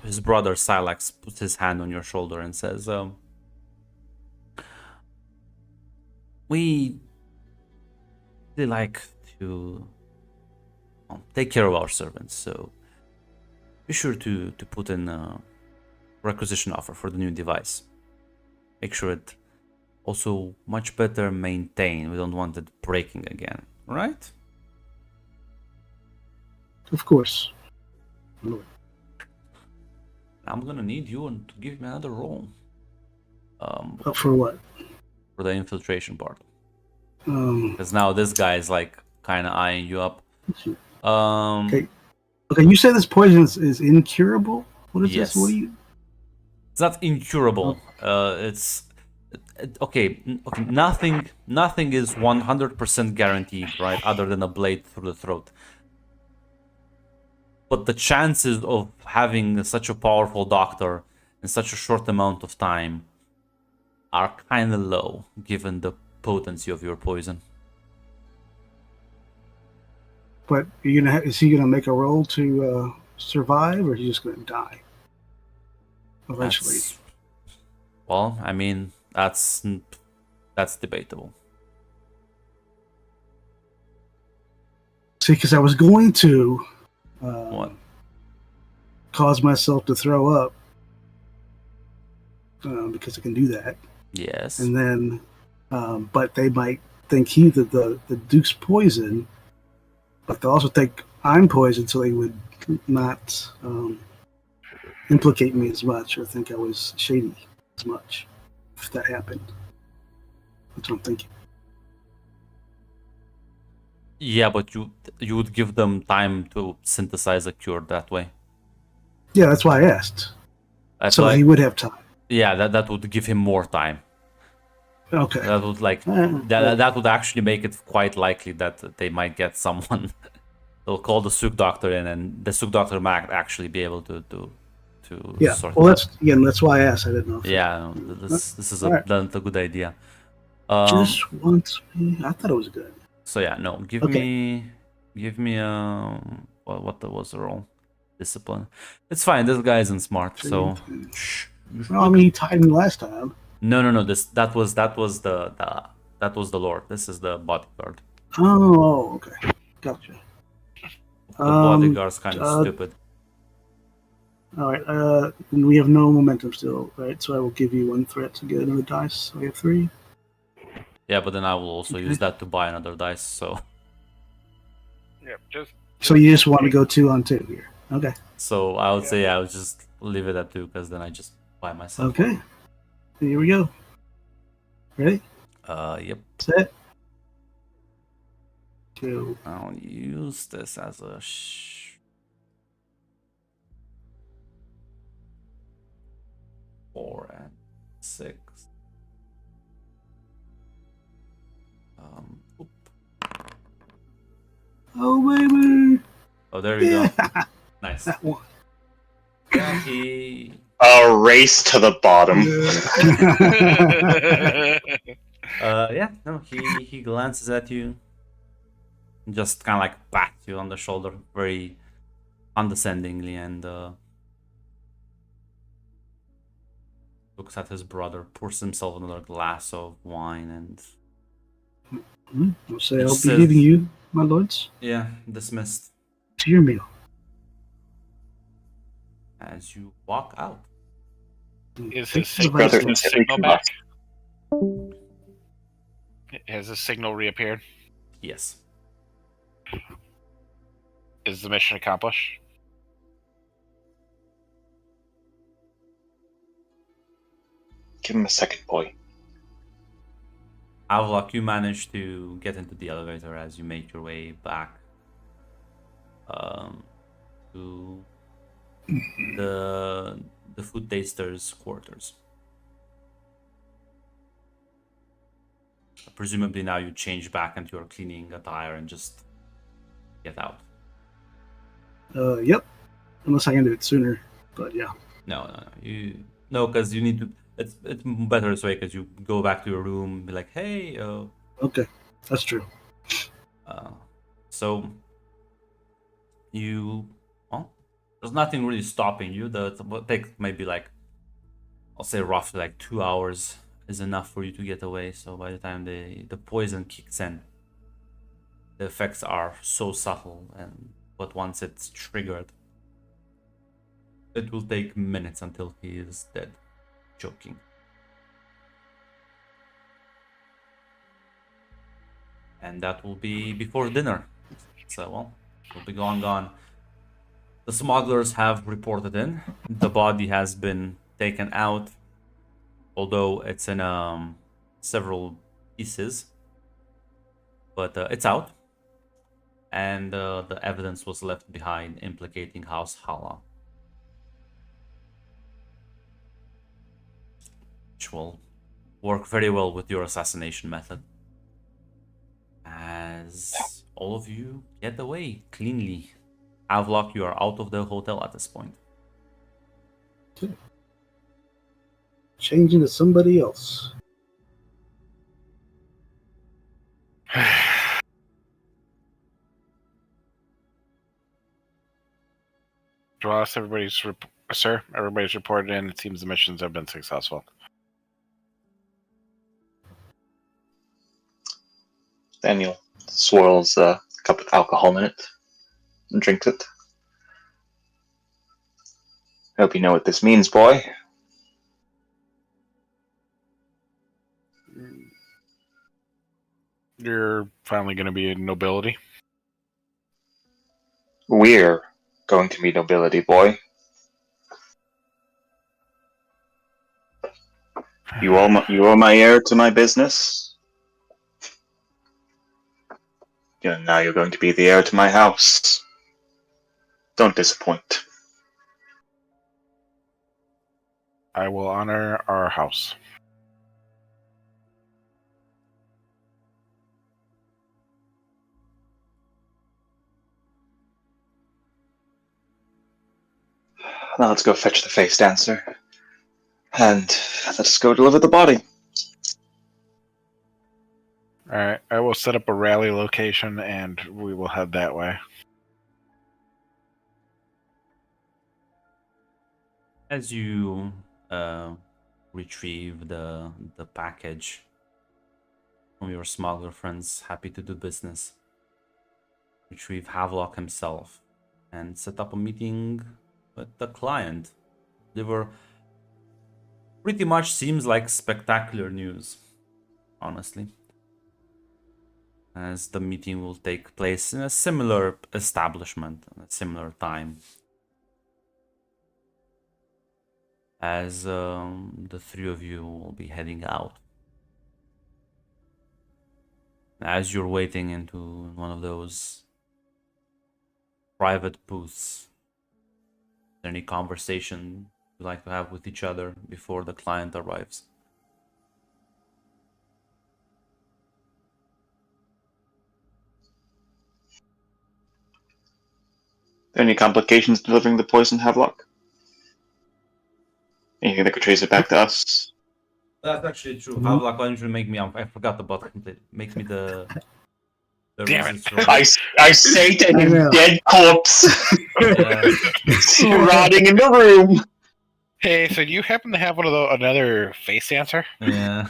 his brother Silax puts his hand on your shoulder and says, we like to take care of our servants, so be sure to put in a requisition offer for the new device. Make sure it also much better maintained. We don't want it breaking again, right? Of course. I'm gonna need you to give me another roll. Up for what? For the infiltration part. Um, Because now this guy is like kind of eyeing you up. Okay. Okay, you say this poison is incurable? What is Yes. this? What do you... It's not incurable. Okay. Nothing is 100% guaranteed, right? Other than a blade through the throat. But the chances of having such a powerful doctor in such a short amount of time are kind of low, given the potency of your poison. But is he gonna make a roll to survive, or is he just gonna die eventually? Well, I mean, that's debatable. See, because I was going to What? cause myself to throw up because I can do that, Yes. and then, but they might think the Duke's poison, but they'll also think I'm poisoned, so they would not implicate me as much or think I was shady as much if that happened. That's what I'm thinking. Yeah, but you would give them time to synthesize a cure that way. Yeah, that's why I asked. That's So why, he would have time. yeah, that would give him more time. Okay. That would that would actually make it quite likely that they might get someone. They'll call the Suk doctor in, and the Suk doctor might actually be able to Yeah. sort Well, it out. that's why I asked. I didn't know. Yeah, this is Alright. that's a good idea. Just wants me. I thought it was good. So yeah, no, give Okay. me what was the roll? discipline. It's fine. This guy isn't smart, so. Shh. Well, I mean, he tied me last time. No. That was the Lord. This is the bodyguard. Oh, okay. Gotcha. The bodyguard's kind of stupid. All right. And we have no momentum still, right? So I will give you 1 threat to get another dice. So we have 3. Yeah, but then I will also use that to buy another dice. So. Yep, just So you just want to go 2 on 2 here. Okay. So I would say I would just leave it at 2 because then I just buy myself. Okay. Here we go. Ready? Yep. Set. 2. I'll use this as a 4 and 6. Oop. Oh, baby. Oh, there we go. Nice. That one. Yeah, he. A race to the bottom. Yeah, no, he glances at you, just kind of like pats you on the shoulder, very condescendingly, and looks at his brother, pours himself another glass of wine, and I'll say He I'll be says- leaving you, my lords, yeah, dismissed to your meal. as you walk out. is Thank his you, signal, Vice Brother, his is signal everything back? Has his signal reappeared? Yes. Is the mission accomplished? Give him a second, boy. Avlok, you manage to get into the elevator as you make your way back to the food taster's quarters. Presumably now you change back into your cleaning attire and just get out. Yep. Unless I can do it sooner, but yeah. No, because you need to. It's better this way because you go back to your room, be like, hey, Okay, that's true. so you, well, there's nothing really stopping you. It will take maybe like, I'll say roughly like 2 hours is enough for you to get away. So by the time the poison kicks in, the effects are so subtle, but once it's triggered, it will take minutes until he is dead, choking. And that will be before dinner. So, well, it'll be gone. The smugglers have reported in. The body has been taken out, although it's in several pieces. But it's out. And the evidence was left behind implicating House Hala, which will work very well with your assassination method. As all of you get away cleanly. Avlok, you are out of the hotel at this point. Change into somebody else. Ross, sir, everybody's reported in. It seems the missions have been successful. Daniel swirls a cup with alcohol in it and drinks it. Hope you know what this means, boy. You're finally going to be a nobility. We're going to be nobility, boy. You are my heir to my business. Now you're going to be the heir to my house. Don't disappoint. I will honor our house. Now let's go fetch the face dancer. And let's go deliver the body. Alright, I will set up a rally location and we will head that way. As you retrieve the package from your smuggler friends, happy to do business, retrieve Havelock himself, and set up a meeting with the client. They were pretty much seems like spectacular news, honestly, as the meeting will take place in a similar establishment at a similar time. As the three of you will be heading out. As you're waiting into one of those private booths, is there any conversation you like to have with each other before the client arrives? Any complications delivering the poison, Havelock? Anything that could trace it back to us? That's actually true. Mhm. Havelock, why don't you make me? I forgot about it. Make me the Damn it. resist roll. I say to I him, know. dead corpse, Yeah. rotting in the room. Hey, so do you happen to have one of another face dancer? Yeah.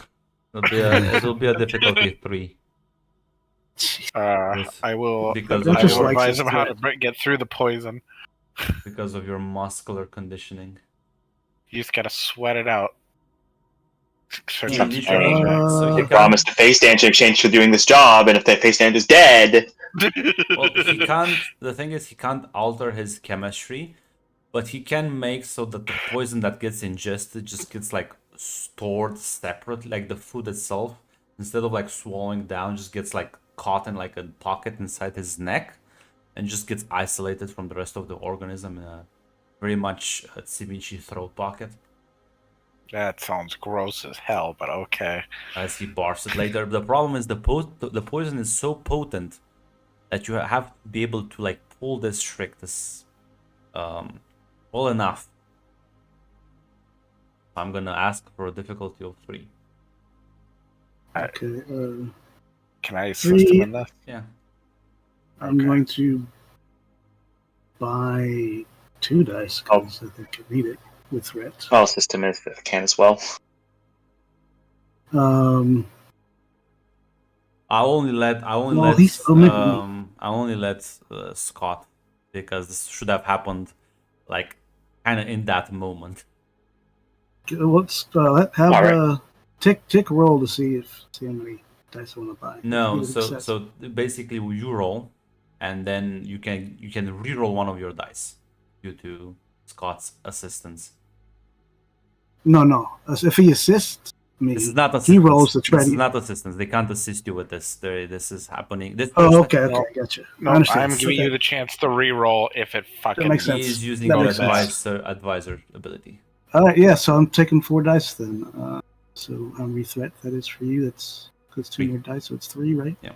It'll be a difficulty 3. With- I will. because That of just I will likes advise his him how to threat. get through the poison. because of your muscular conditioning. You just gotta sweat it out. Search He up literally- Spanish. so He he promised a face dance in exchange for doing this job, and if that face dance is dead, Well, he can't. The thing is, he can't alter his chemistry, but he can make so that the poison that gets ingested just gets like stored separately, like the food itself, instead of like swallowing down, just gets like caught in like a pocket inside his neck, and just gets isolated from the rest of the organism in a very much Tsimichi throat pocket. That sounds gross as hell, but okay. As he barfs it later. The problem is the poison is so potent that you have to be able to like pull this trick well enough. I'm gonna ask for a difficulty of 3. Okay. Can I assist him in this? Yeah. I'm Okay. going to buy 2 dice because I think I need it with threat. I'll assist him if I can as well. Um, I only let Well, he's omitted me. Scott, because this should have happened like kind of in that moment. let's have All right. a tick roll to see how many dice I want to buy. No, Get so success. basically you roll, and then you can re-roll one of your dice due to Scott's assistance. No. If he assists me, This is not assistance. he rolls the This is 20. not assistance. They can't assist you with this. This is happening. This Oh, person, okay, No. gotcha. No, I understand. I'm giving Okay. you the chance to re-roll if it fucking. makes he sense. is using That your makes sense. advisor ability. All right, yeah. So I'm taking 4 dice then. So re-threat. That is for you. That's 2 3. more dice, so it's 3, right? Yeah.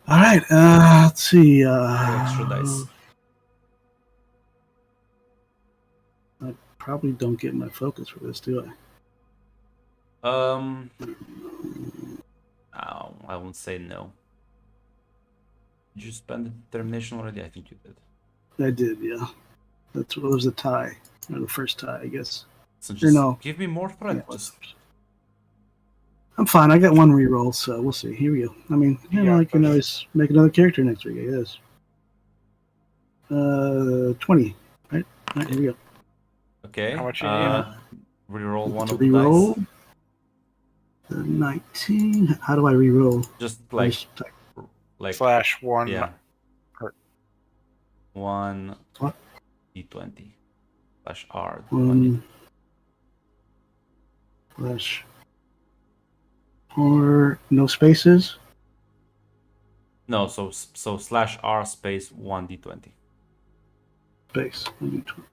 All right. Let's see. 4 extra dice. I probably don't get my focus for this, do I? I won't say no. Did you spend the determination already? I think you did. I did, yeah. That's what was a tie, or the first tie, I guess. So just no. give me more threat. Yeah, Just I'm fine. I got 1 reroll, so we'll see. Here we go. I mean, I can always make another character next week, I guess. 20. Right, here we go. okay. How much you need? Reroll one To of the reroll. dice. 19. How do I reroll? Just like /1. yeah. 1 What? d20 /r. Slash. Or no spaces. No, so /r space 1d20. Space. 1d20.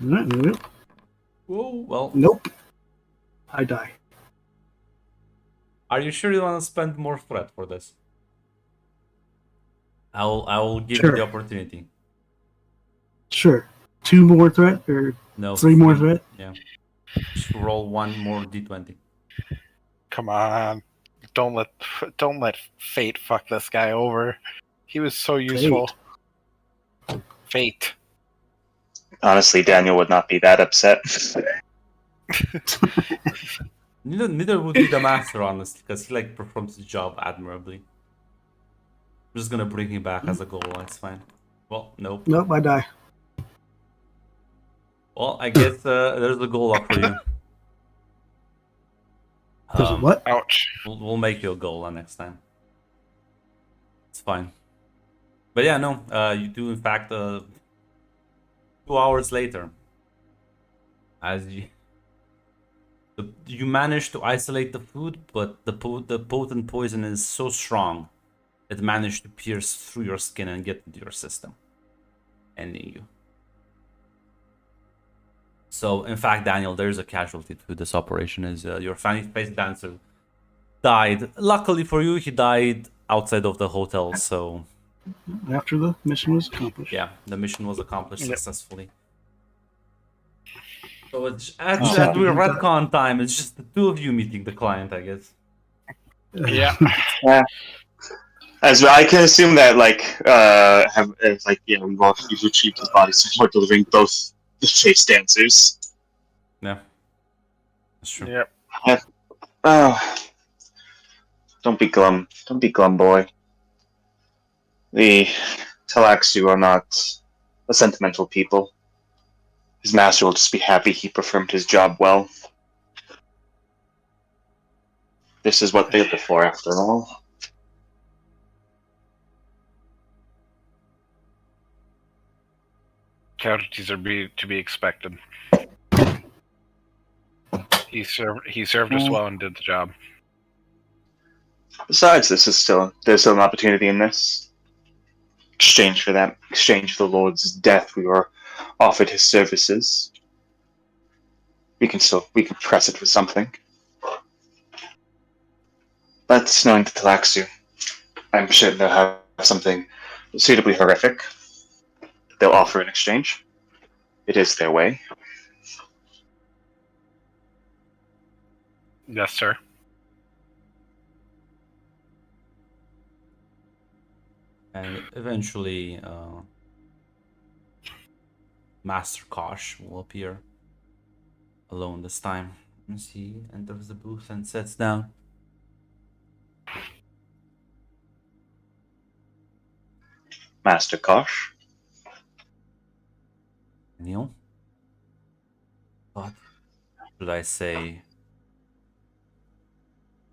All right, there we go. Whoa, well. Nope. I die. Are you sure you want to spend more threat for this? I will give Sure. you the opportunity. Sure. 2 more threat or No. 3 more threat? Yeah. Just roll 1 more d20. Come on, don't let fate fuck this guy over. He was so useful. Fate. Honestly, Daniel would not be that upset. Neither would be the master, honestly, because he like performs his job admirably. I'm just gonna bring him back as a goal. It's fine. Well, nope. Nope, I die. Well, I guess there's a goal up for you. There's a what? Ouch. We'll make you a goal next time. It's fine. But yeah, no. You do in fact 2 hours later, as you manage to isolate the food, but the potent poison is so strong it managed to pierce through your skin and get into your system, ending you. So, in fact, Daniel, there's a casualty to this operation. Is your face dancer died. Luckily for you, he died outside of the hotel. So, After the mission was accomplished. yeah, the mission was accomplished Yep. successfully. So it's actually at Second, retcon time. It's just the two of you meeting the client, I guess. Yeah. As I can assume that, you've retrieved his body, so we're delivering both the chase dancers. Yeah, that's true. Yep. Oh, don't be glum. Don't be glum, boy. The Talaxu are not a sentimental people. His master will just be happy he performed his job well. This is what they live for, after all. Casualties are to be expected. He served us well and did the job. Besides, there's still an opportunity in this. Exchange for the Lord's death, we were offered his services. We can press it with something. But knowing the Talaxu, I'm sure they'll have something suitably horrific they'll offer in exchange. It is their way. Yes, sir. And eventually, Master Kosh will appear alone this time. Let me see. Enters the booth and sits down. Master Kosh. Neil. What should I say,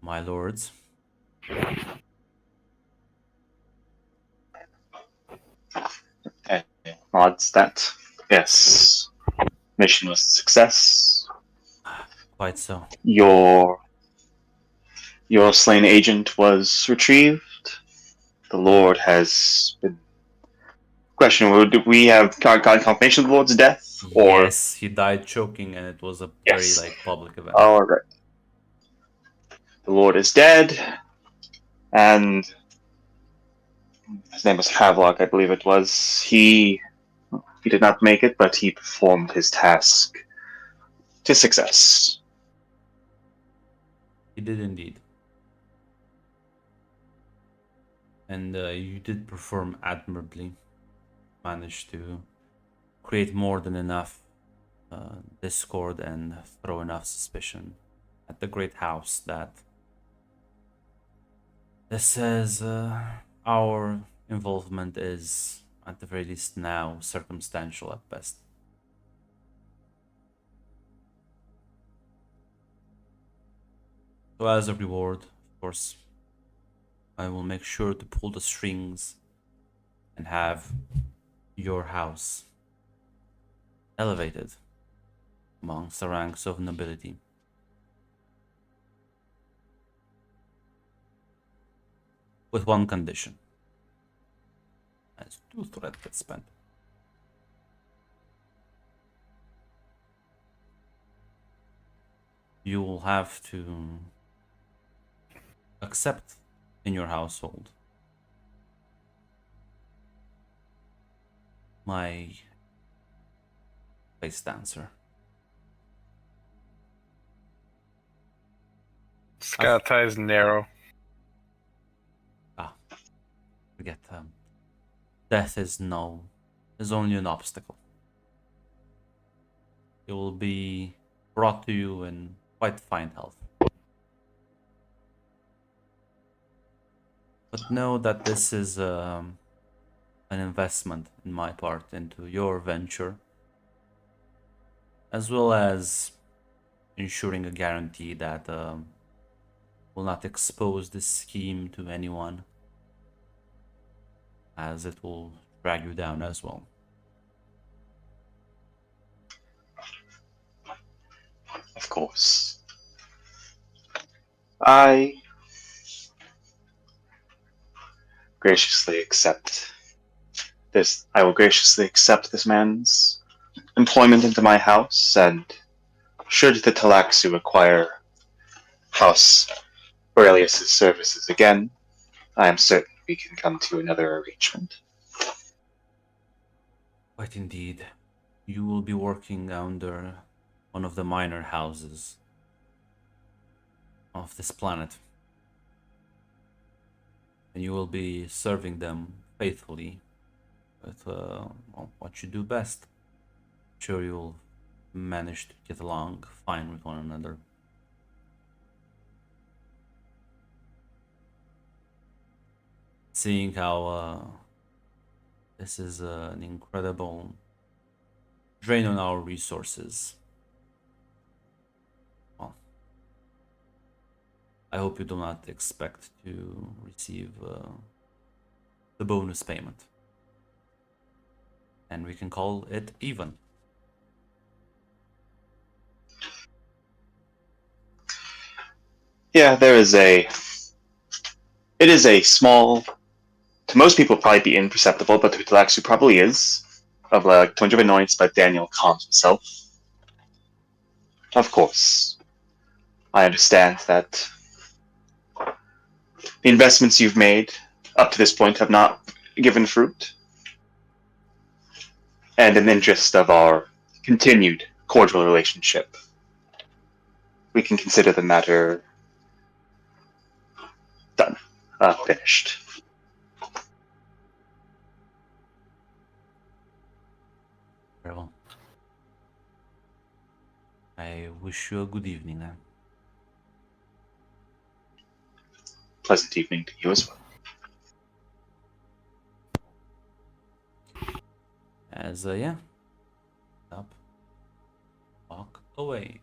my lords? Odds that. Yes. Mission was a success. Quite so. Your slain agent was retrieved. The Lord has been. Question: do we have confirmation of the Lord's death? Or Yes, he died choking, and it was a Yes. very public event. all right. The Lord is dead, and his name was Havelock, I believe it was. He did not make it, but he performed his task to success. He did indeed. And you did perform admirably. Managed to create more than enough discord and throw enough suspicion at the great house that this says our involvement is, at the very least now, circumstantial at best. So as a reward, of course, I will make sure to pull the strings and have your house elevated amongst the ranks of nobility. With one condition. As 2 threat gets spent. You will have to accept in your household my face dancer. Scout ties narrow. Forget death is no is only an obstacle. It will be brought to you in quite fine health. But know that this is an investment in my part into your venture, as well as ensuring a guarantee that will not expose this scheme to anyone, as it will drag you down as well. Of course. I graciously accept this. I will graciously accept this man's employment into my house, and should the Talaxu require House Aurelius's services again, I am certain we can come to another arrangement. Quite indeed. You will be working under one of the minor houses of this planet. And you will be serving them faithfully with what you do best. I'm sure you'll manage to get along fine with one another. Seeing how this is an incredible drain on our resources. Well, I hope you do not expect to receive the bonus payment. And we can call it even. Yeah, it is a small, to most people probably be imperceptible, but to Talaxu probably is, of like twinge of annoyance, but Daniel calms himself. Of course, I understand that the investments you've made up to this point have not given fruit. And in the interest of our continued cordial relationship, we can consider the matter done, finished. Very well. I wish you a good evening then. Pleasant evening to you as well. As yeah, up, walk away.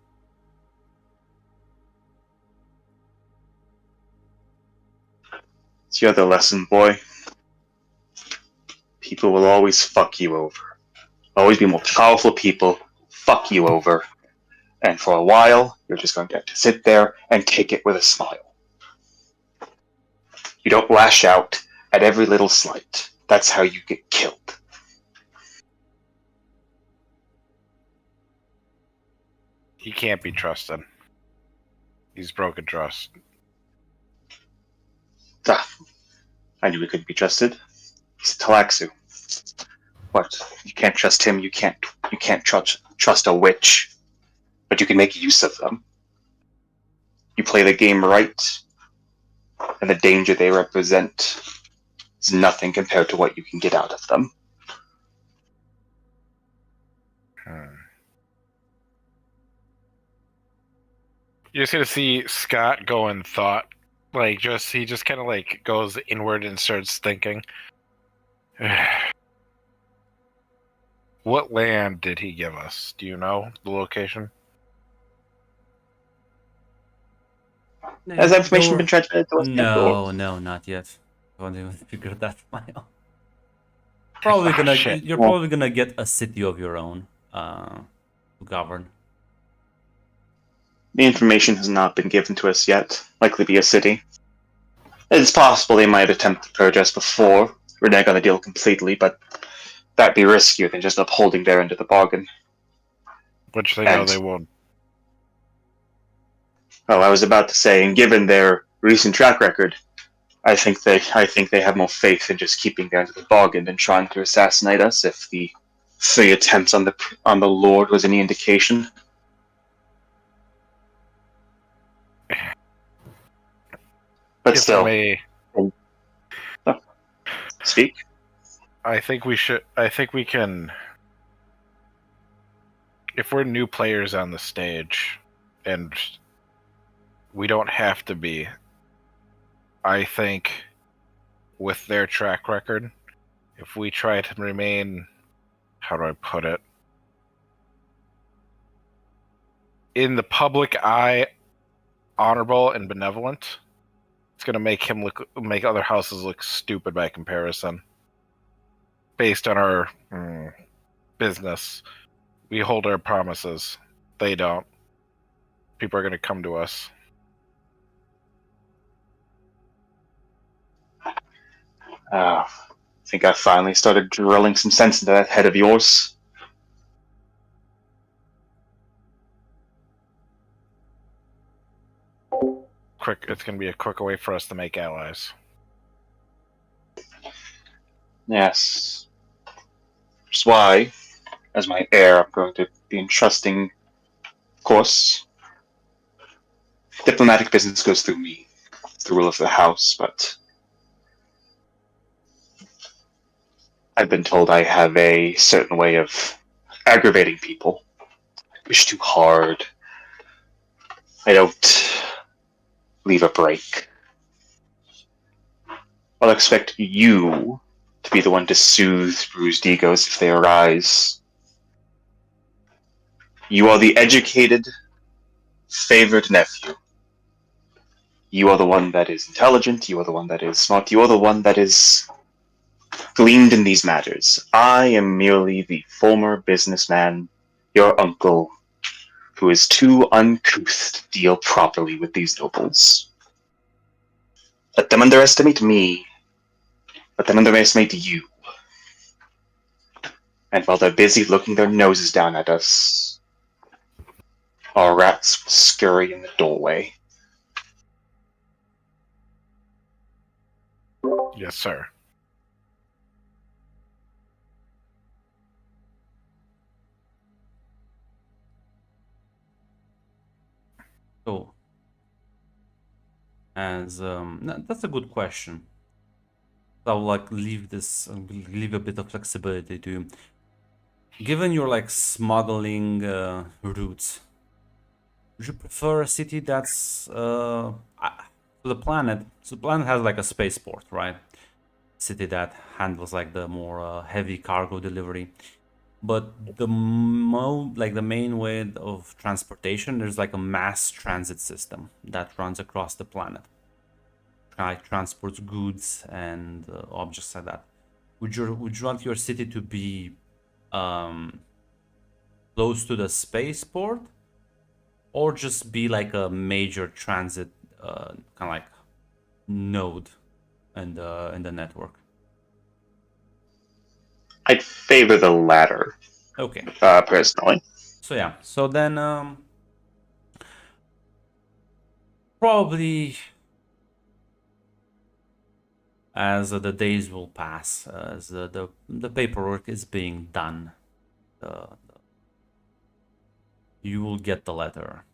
It's the other lesson, boy. People will always fuck you over. Always be more powerful people fuck you over. And for a while, you're just going to have to sit there and take it with a smile. You don't lash out at every little slight. That's how you get killed. He can't be trusted. He's broken trust. Ah, I knew he couldn't be trusted. He's a Talaxu. What? You can't trust him. You can't trust a witch, but you can make use of them. You play the game right, and the danger they represent is nothing compared to what you can get out of them. You just get to see Scott go in thought. Like, he just kind of like goes inward and starts thinking. What land did he give us? Do you know the location? Has that information been transmitted to us yet? No, not yet. I haven't even figured that out. You're probably gonna get a city of your own to govern. The information has not been given to us yet. Likely be a city. It's possible they might attempt to purge us before renege on the deal completely, but that'd be riskier than just upholding their end of the bargain. Which they know they won't. Well, I was about to say, and given their recent track record, I think they have more faith in just keeping their end of the bargain than trying to assassinate us. If the 3 attempts on the Lord was any indication. But If still, I may speak. I think we should. I think we can. If we're new players on the stage, and we don't have to be, I think with their track record, if we try to remain, how do I put it, in the public eye, honorable and benevolent, it's going to make other houses look stupid by comparison. Based on our business, we hold our promises. They don't. People are going to come to us. I think I finally started drilling some sense into that head of yours. It's going to be a quicker way for us to make allies. Yes. Which is why, as my heir, I'm going to be entrusting, of course, diplomatic business goes through me. It's the rule of the house, but I've been told I have a certain way of aggravating people. I push too hard. I don't leave a break. I'll expect you to be the one to soothe bruised egos if they arise. You are the educated, favored nephew. You are the one that is intelligent, you are the one that is smart, you are the one that is gleaned in these matters. I am merely the former businessman, your uncle, who is too uncouth to deal properly with these nobles. Let them underestimate me. Let them underestimate you. And while they're busy looking their noses down at us, our rats will scurry in the doorway. Yes, sir. So, that's a good question. I'll like leave a bit of flexibility to you. Given your like smuggling routes, would you prefer a city that's the planet? So the planet has like a spaceport, right? City that handles like the more heavy cargo delivery. But the main way of transportation, there's like a mass transit system that runs across the planet. Like transports goods and objects like that. Would you want your city to be close to the spaceport, or just be like a major transit kind of like node in the network? I'd favor the latter. Okay. Personally. So yeah. So then probably as the days will pass, as the paperwork is being done, you will get the letter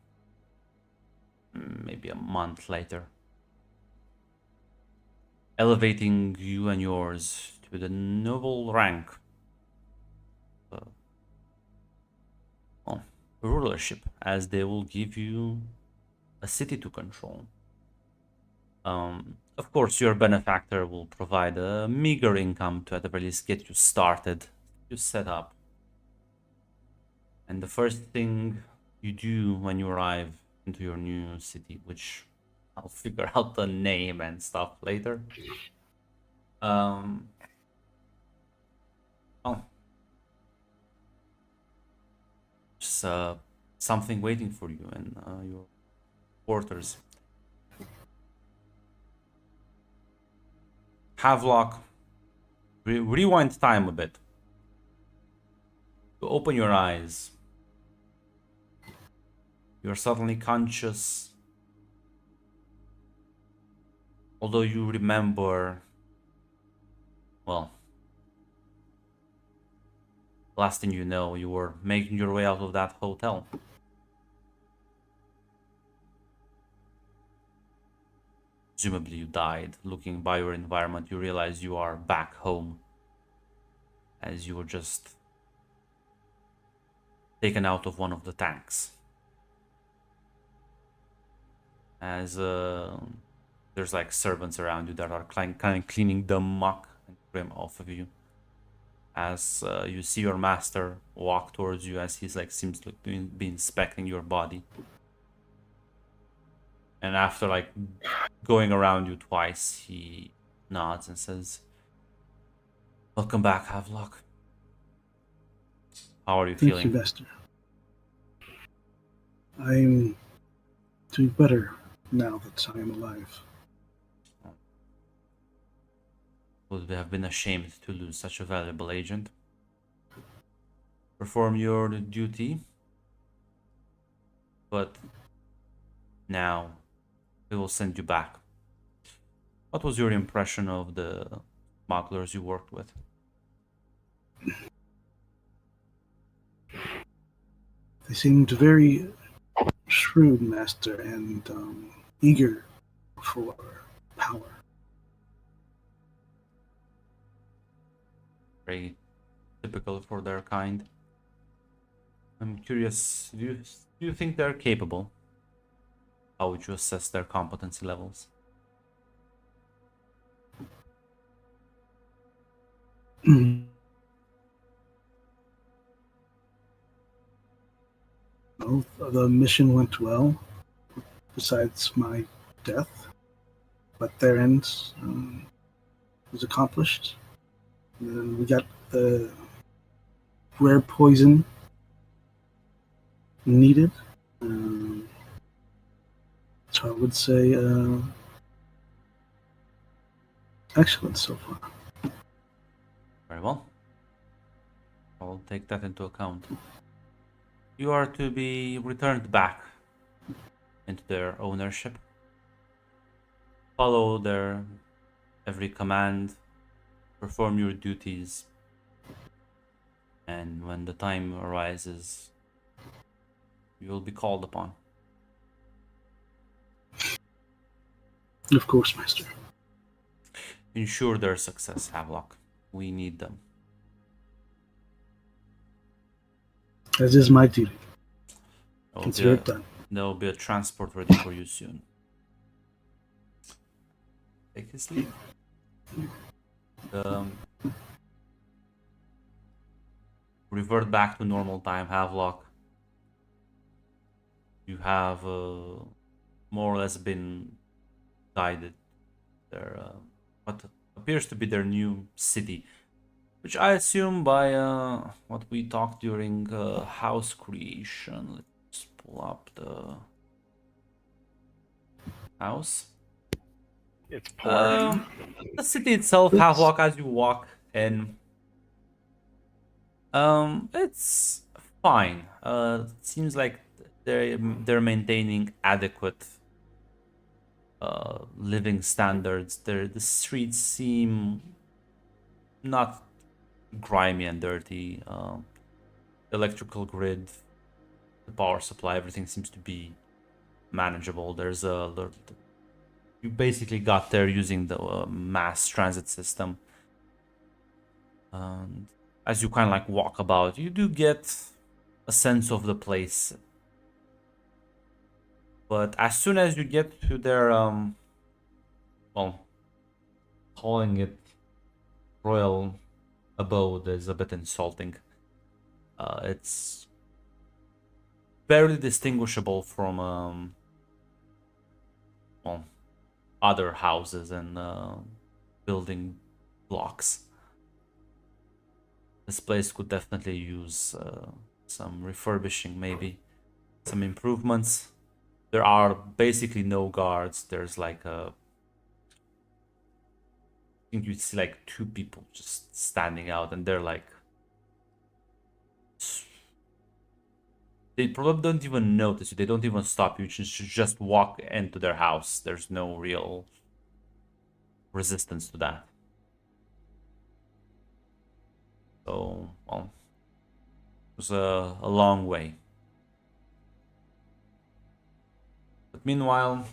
maybe a month later, elevating you and yours to the noble rank rulership, as they will give you a city to control. Of course, your benefactor will provide a meager income to at the very least get you started, you set up. And the first thing you do when you arrive into your new city, which I'll figure out the name and stuff later. Oh, just something waiting for you in your quarters. Havelock, rewind time a bit. You open your eyes. You're suddenly conscious. Although you remember, well, last thing you know, you were making your way out of that hotel. Presumably you died. Looking by your environment, you realize you are back home. as you were just taken out of one of the tanks. As there's like servants around you that are kind of cleaning the muck and grim off of you. As you see your master walk towards you, as he's like seems to be inspecting your body. And after like going around you twice, he nods and says, "Welcome back, Havelock. How are you Thank feeling?" you, Master. I'm doing better now that I am alive. Would have been ashamed to lose such a valuable agent. Perform your duty, but now we will send you back. What was your impression of the smugglers you worked with? They seemed very shrewd, Master, and eager for power. Very typical for their kind. I'm curious, do you think they're capable? How would you assess their competency levels? Well, the mission went well, besides my death, but their end was accomplished. And then we got the rare poison needed. So I would say excellent so far. Very well. I'll take that into account. You are to be returned back into their ownership. Follow their every command, perform your duties, and when the time arises, you will be called upon. Of course, Master. Ensure their success, Havelock. We need them. As is my duty. There will Consider it done. There will be a transport ready for you soon. Take his leave. Revert back to normal time, Havelock. You have more or less been guided their what appears to be their new city, which I assume by what we talked during house creation. Let's pull up the house. It's poor. The city itself, Havelock, as you walk in, it's fine. It seems like they're maintaining adequate living standards. The streets seem not grimy and dirty. Electrical grid, the power supply, everything seems to be manageable. There's you basically got there using the mass transit system. And as you kind of like walk about, you do get a sense of the place. But as soon as you get to their, well, calling it royal abode is a bit insulting. It's barely distinguishable from, well, other houses and building blocks. This place could definitely use some refurbishing, maybe some improvements. There are basically no guards. There's like I think you see like 2 people just standing out, and they're like, they probably don't even notice you. They don't even stop you. You just walk into their house. There's no real resistance to that. So, well, it was a long way. But meanwhile,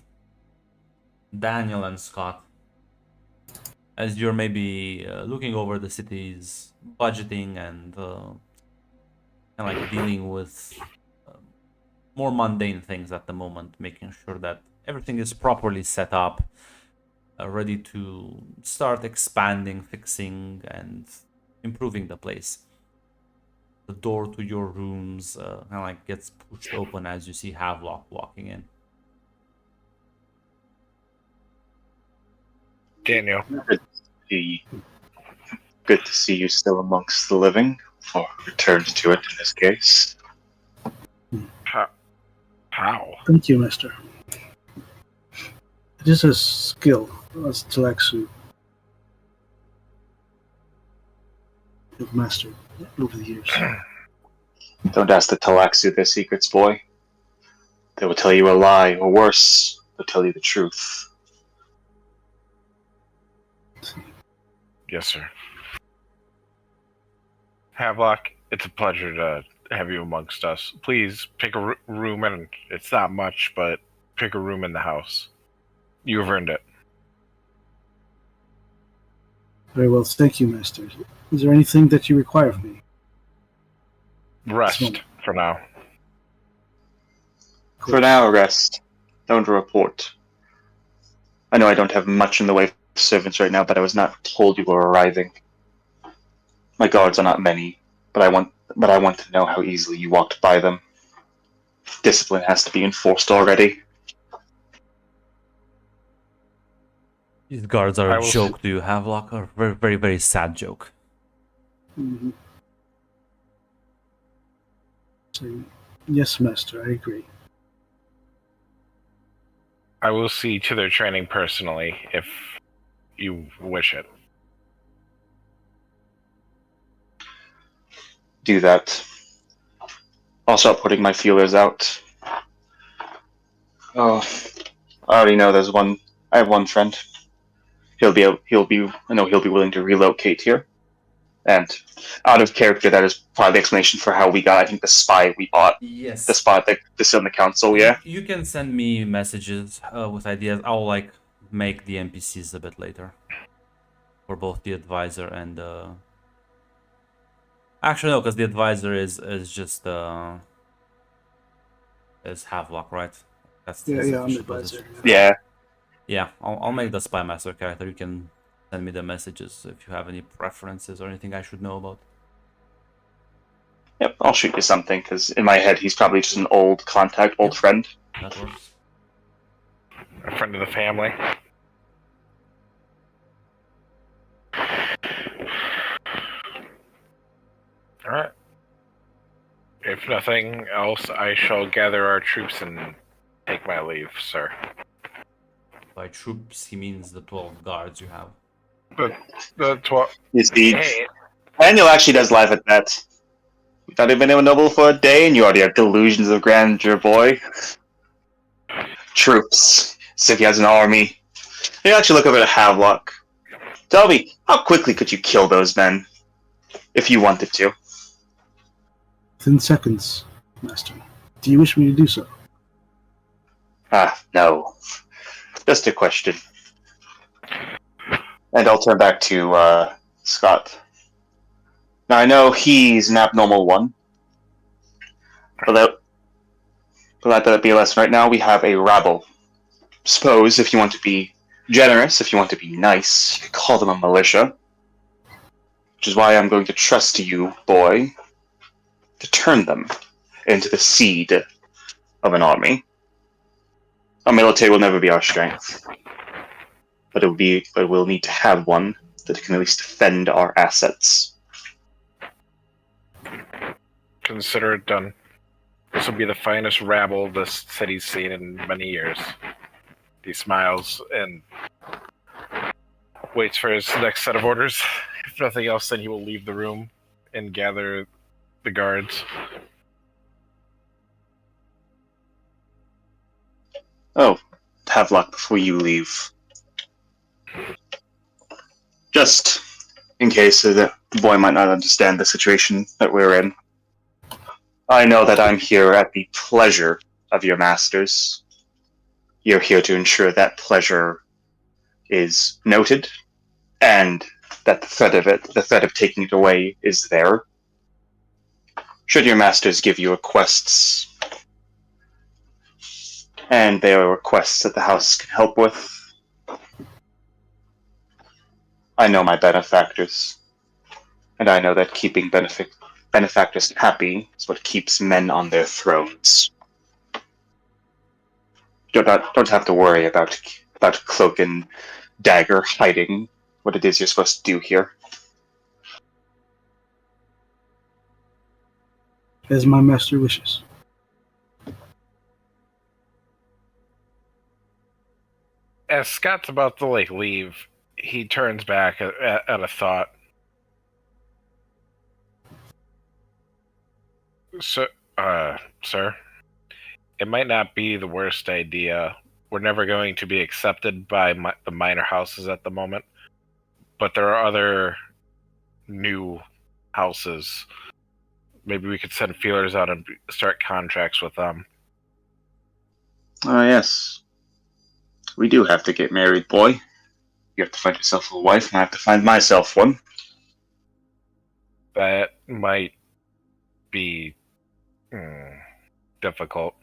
Daniel and Scott, as you're maybe looking over the city's budgeting and like dealing with more mundane things at the moment, making sure that everything is properly set up, ready to start expanding, fixing, and improving the place. The door to your rooms kind of like gets pushed open as you see Havelock walking in. Daniel, Good to see you still amongst the living, or returned to it in this case. how? Thank you, Master. It is a skill, as Talaxu have mastered over the years. Don't ask the Talaxu their secrets, boy. They will tell you a lie, or worse, they'll tell you the truth. Yes, sir. Havelock, it's a pleasure to have you amongst us. Please pick a room, and it's not much, but pick a room in the house. You've earned it. Very well, thank you, Master. Is there anything that you require of me? Rest for now. For now, rest. Don't report. I know I don't have much in the way of servants right now, but I was not told you were arriving. My guards are not many, but I want to know how easily you walked by them. Discipline has to be enforced already. These guards are I a will joke. Do you have like a very, very, very sad joke? Mm-hmm. So, yes, Master, I agree. I will see to their training personally if you wish it. Do that. I'll start putting my feelers out. Oh, I already know there's one. I have one friend. I know he'll be willing to relocate here. And out of character, that is part of the explanation for how we got, I think, the spy we bought. Yes. The spy that this on the council, yeah? You can send me messages with ideas. I'll like make the NPCs a bit later. For both the advisor and actually no, because the advisor is just is Havelock, right? That's his I'm the official advisor. position. Yeah. Yeah, I'll make the spy master character. You can send me the messages if you have any preferences or anything I should know about. Yep, I'll shoot you something, because in my head, he's probably just an old contact, old friend. That works. A friend of the family. Alright. If nothing else, I shall gather our troops and take my leave, sir. By troops, he means the 12 guards you have. The 12. You see, Hey, Daniel actually does laugh at that. You've only been noble for a day, and you already have delusions of grandeur, boy. Troops. As if he has an army. You actually look over at Havelock. Tell me, how quickly could you kill those men? If you wanted to. Within seconds, Master. Do you wish me to do so? No. Just a question. And I'll turn back to Scott. Now I know he's an abnormal one. But let that be a lesson. Right now we have a rabble. Suppose if you want to be generous, if you want to be nice, you could call them a militia. Which is why I'm going to trust you, boy, to turn them into the seed of an army. Our military will never be our strength. But we'll need to have one that can at least defend our assets. consider it done. This will be the finest rabble this city's seen in many years. He smiles and waits for his next set of orders. If nothing else, then he will leave the room and gather the guards. Oh, have luck before you leave. Just in case the boy might not understand the situation that we're in. I know that I'm here at the pleasure of your masters. You're here to ensure that pleasure is noted and that the threat of taking it away is there. Should your masters give you requests, and they are requests that the house can help with, I know my benefactors, and I know that keeping benefactors happy is what keeps men on their thrones. Don't have to worry about Cloak and Dagger hiding what it is you're supposed to do here. As my master wishes. As Scott's about to leave, he turns back at a thought. So, sir, it might not be the worst idea. We're never going to be accepted by the minor houses at the moment, but there are other new houses. Maybe we could send feelers out and start contracts with them. Ah, yes. We do have to get married, boy. You have to find yourself a wife, and I have to find myself one. That might be difficult.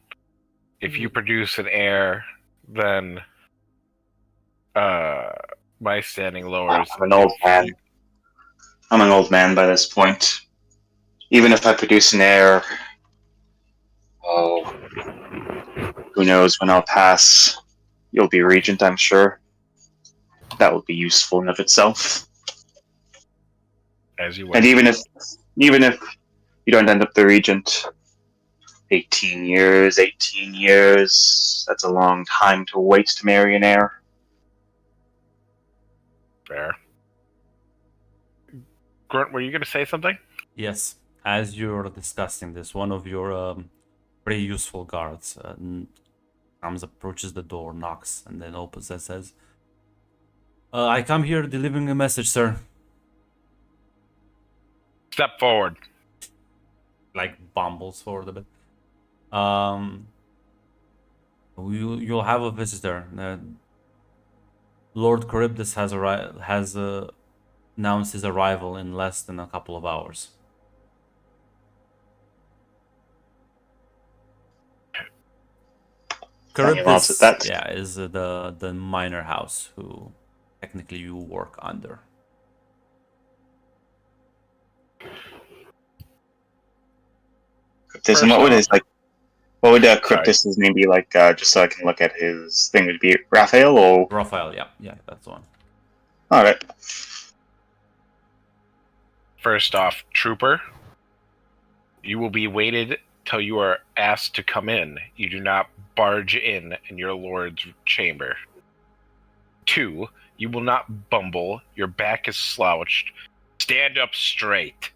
If you produce an heir, then my standing lowers. I'm an old man. I'm an old man by this point. Even if I produce an heir, oh, who knows when I'll pass. You'll be regent, I'm sure. That will be useful in of itself. As you wish. And even if you don't end up the regent, 18 years, that's a long time to wait to marry an heir. Fair. Grunt, were you going to say something? Yes, as you're discussing this, one of your pretty useful guards approaches the door, knocks, and then opens and says, I come here delivering a message, sir. Step forward. Like bumbles forward a bit. You'll have a visitor. Lord Charybdis has announced his arrival in less than a couple of hours. Charybdis, is the minor house who technically you work under. Cryptis, and what would Cryptis's name be like? Just so I can look at his thing. Would it be Raphael or Raphael? Yeah, that's the one. All right. First off, trooper, you will be waited till you are asked to come in. You do not barge in your lord's chamber. 2, you will not bumble. Your back is slouched. Stand up straight.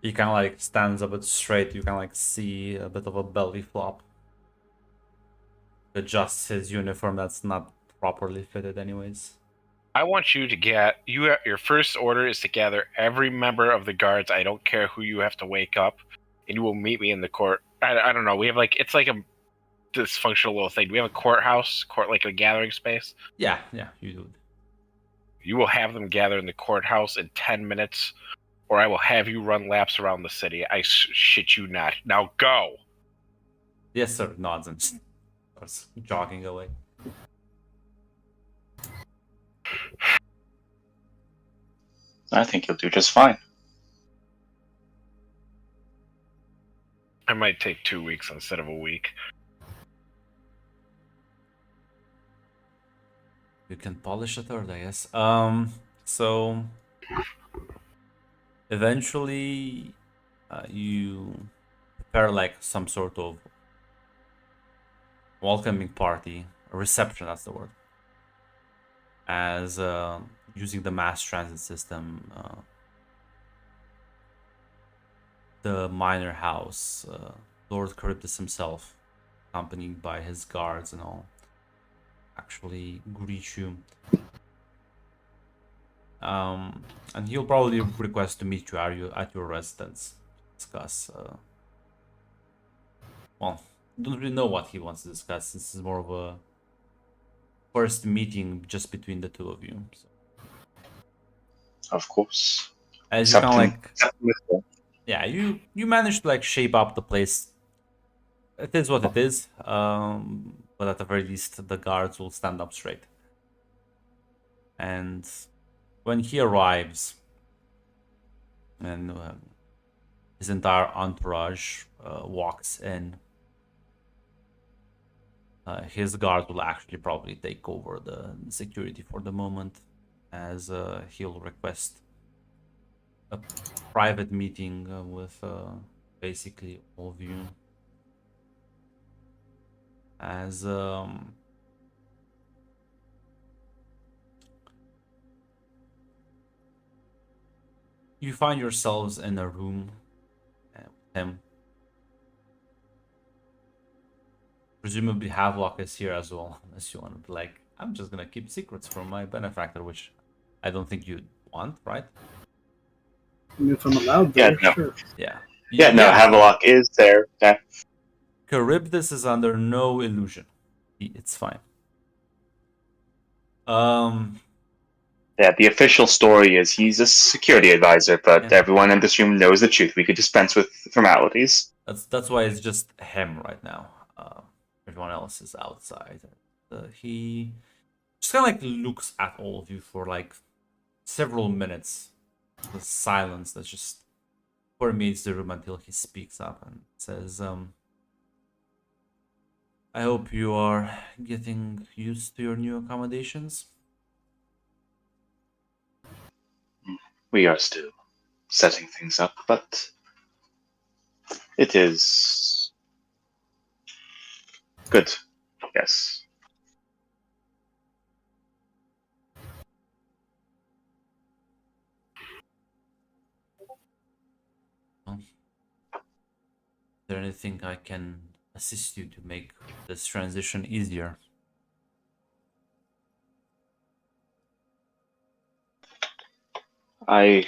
He kind of like stands a bit straight. You can like see a bit of a belly flop. Adjusts his uniform that's not properly fitted anyways. I want you to get your first order is to gather every member of the guards. I don't care who you have to wake up, and you will meet me in the court. I don't know. We have it's like a dysfunctional little thing. Do we have a courthouse, like a gathering space? Yeah, you do. You will have them gather in the courthouse in 10 minutes, or I will have you run laps around the city. I shit you not. Now go. Yes, sir. Nods and starts jogging away. I think you'll do just fine. I might take 2 weeks instead of a week. You can polish a third, I guess. So eventually, you prepare like some sort of welcoming party, a reception. That's the word. As using the mass transit system, the minor house, Lord Charybdis himself, accompanied by his guards and all, actually greet you. And he'll probably request to meet you at your residence to discuss. Well, don't really know what he wants to discuss. This is more of a first meeting just between the two of you. So. Of course. As you kind of like, Accept him with joy. yeah, you manage to like shape up the place. It is what it is. But at the very least, the guards will stand up straight. And when he arrives, and his entire entourage walks in, his guard will actually probably take over the security for the moment, as he'll request a private meeting with basically all of you. As you find yourselves in a room with him. Presumably Havelock is here as well, unless you want to be like, I'm just gonna keep secrets from my benefactor, which I don't think you'd want, right? I mean, if I'm allowed Yeah, there, no. sure. Yeah. Yeah, no, Havelock is there. Yeah. Charybdis is under no illusion. It's fine. Yeah, the official story is he's a security advisor, but Yeah. everyone in this room knows the truth. We could dispense with formalities. That's why it's just him right now. Everyone else is outside. He just kind of like looks at all of you for like several minutes. The silence that just permeates the room until he speaks up and says, I hope you are getting used to your new accommodations. We are still setting things up, but it is good, yes. Is there anything I can assist you to make this transition easier? I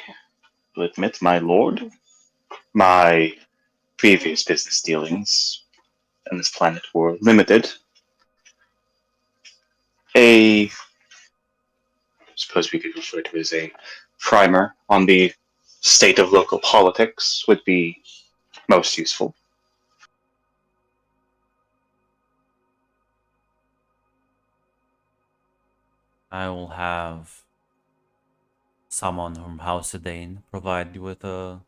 will admit, my lord, my previous business dealings on this planet were limited. I suppose we could refer to it as a primer on the state of local politics would be most useful. I will have someone from House Sedane provide you with a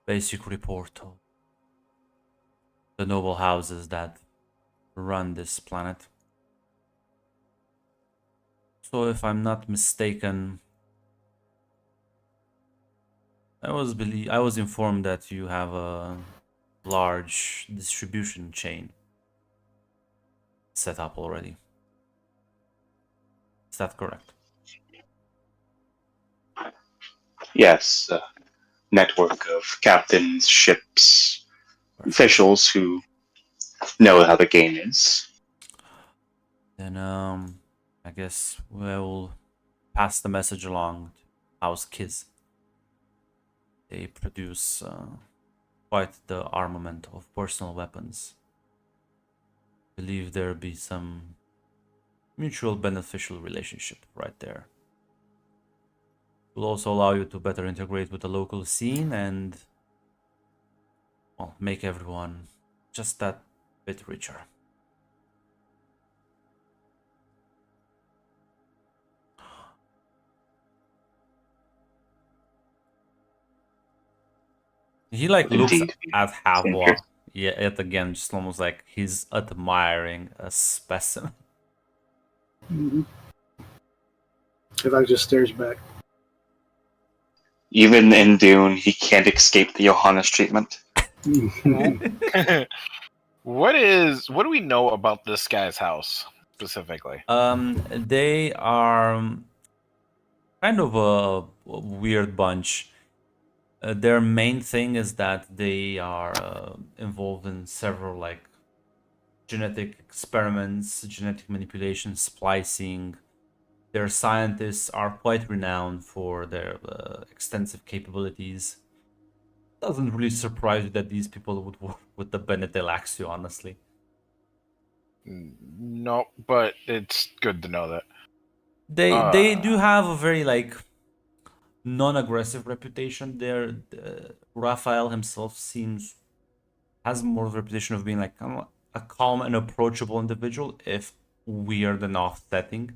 basic report of the noble houses that run this planet. So if I'm not mistaken, I was informed that you have a large distribution chain set up already. Is that correct? Yes, a network of captains, ships, officials who know how the game is. Then I guess we'll pass the message along to House Kiz. They produce quite the armament of personal weapons. I believe there'll be some mutual beneficial relationship right there. It will also allow you to better integrate with the local scene and, well, make everyone just that bit richer. He like looks Indeed. at Havelock yet again, just almost like he's admiring a specimen. Mhm. If just stares back. Even in Dune, he can't escape the Johannes treatment. What do we know about this guy's house specifically? They are kind of a weird bunch. Their main thing is that they are involved in several like genetic experiments, genetic manipulation, splicing. Their scientists are quite renowned for their extensive capabilities. Doesn't really surprise you that these people would work with the Bene Alaxio, honestly. No, but it's good to know that. They do have a very like non-aggressive reputation there. Raphael himself has more of a reputation of being like a calm and approachable individual. If weird and offsetting,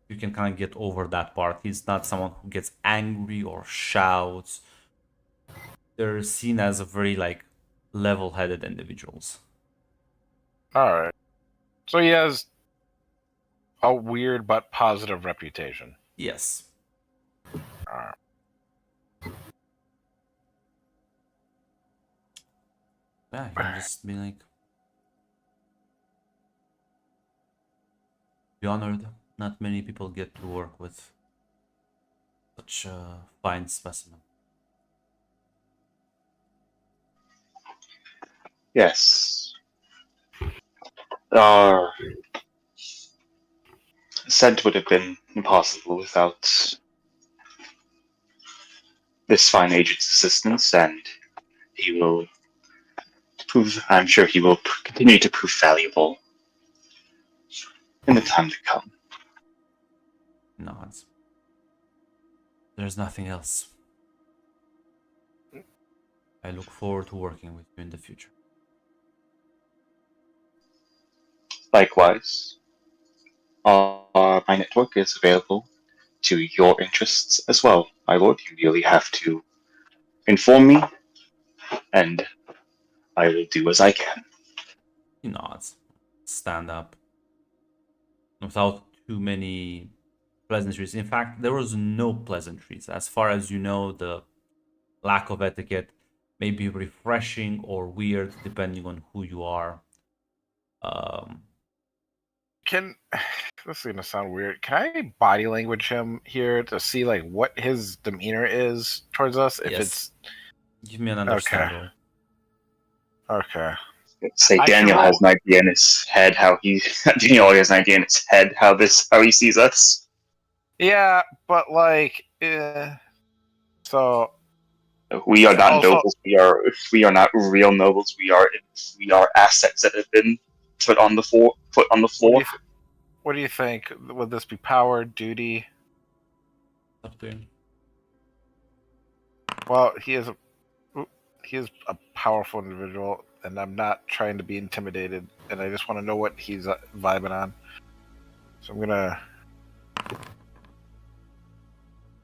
you can kind of get over that part. He's not someone who gets angry or shouts. They're seen as a very like level-headed individuals. All right. So he has a weird but positive reputation. Yes. All right. Yeah, you can just be like, be honored. Not many people get to work with such a fine specimen. Yes. Our ascent would have been impossible without this fine agent's assistance, and he will prove, I'm sure he will continue to prove valuable in the time to come. No, there's nothing else. I look forward to working with you in the future. Likewise, my network is available to your interests as well, my lord. You merely have to inform me, and I will do as I can. He nods. Stand up. Without too many pleasantries. In fact, there was no pleasantries. As far as you know, the lack of etiquette may be refreshing or weird depending on who you are. This is gonna sound weird. Can I body language him here to see like what his demeanor is towards us? If Yes. Give me an understanding. Okay. Say I Daniel can has an idea in his head how he Daniel has an idea in his head how he sees us. Yeah, but like, so We are not Also- nobles. We are not real nobles. We are assets that have been put on the floor. what do you think? Would this be power, duty? Up to you. Well, he is a powerful individual, and I'm not trying to be intimidated, and I just want to know what he's vibing on. So I'm gonna.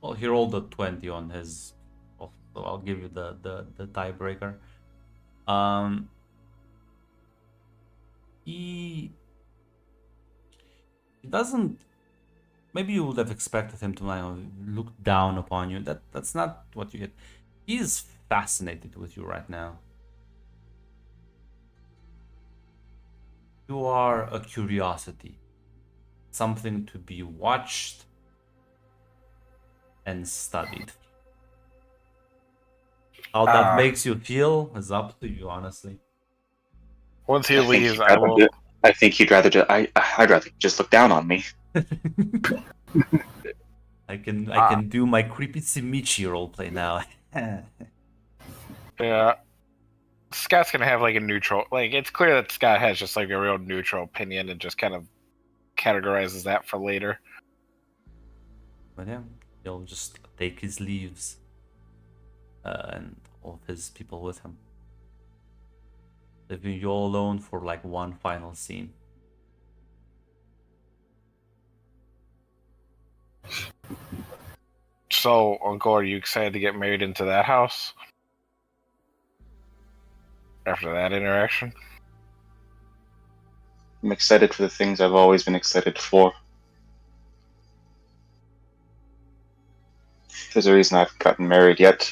Well, he rolled a 20 on his. So I'll give you the tiebreaker. He doesn't. Maybe you would have expected him to look down upon you. That's not what you get. He is fascinated with you right now. You are a curiosity, something to be watched and studied. How that makes you feel is up to you, honestly. Once he leaves, I will. I think he'd rather. I'd rather just look down on me. I can do my creepy Simichi roleplay now. Yeah. Scott's gonna have like a neutral. Like, it's clear that Scott has just like a real neutral opinion and just kind of categorizes that for later. But yeah, he'll just take his leaves and all of his people with him, leaving you all alone for like one final scene. So, Uncle, are you excited to get married into that house? After that interaction? I'm excited for the things I've always been excited for. There's a reason I haven't gotten married yet.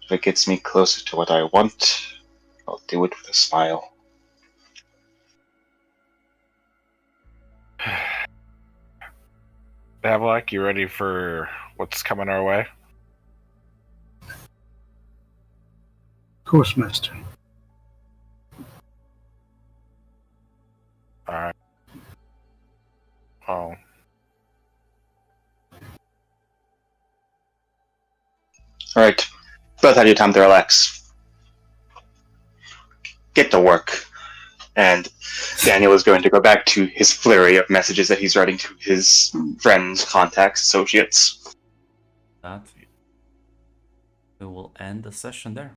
If it gets me closer to what I want, I'll do it with a smile. Davlak, you ready for what's coming our way? Of course, Master. Alright. Oh. Alright. Both have your time to relax. Get to work. And Daniel is going to go back to his flurry of messages that he's writing to his friends, contacts, associates. that, we will end the session there.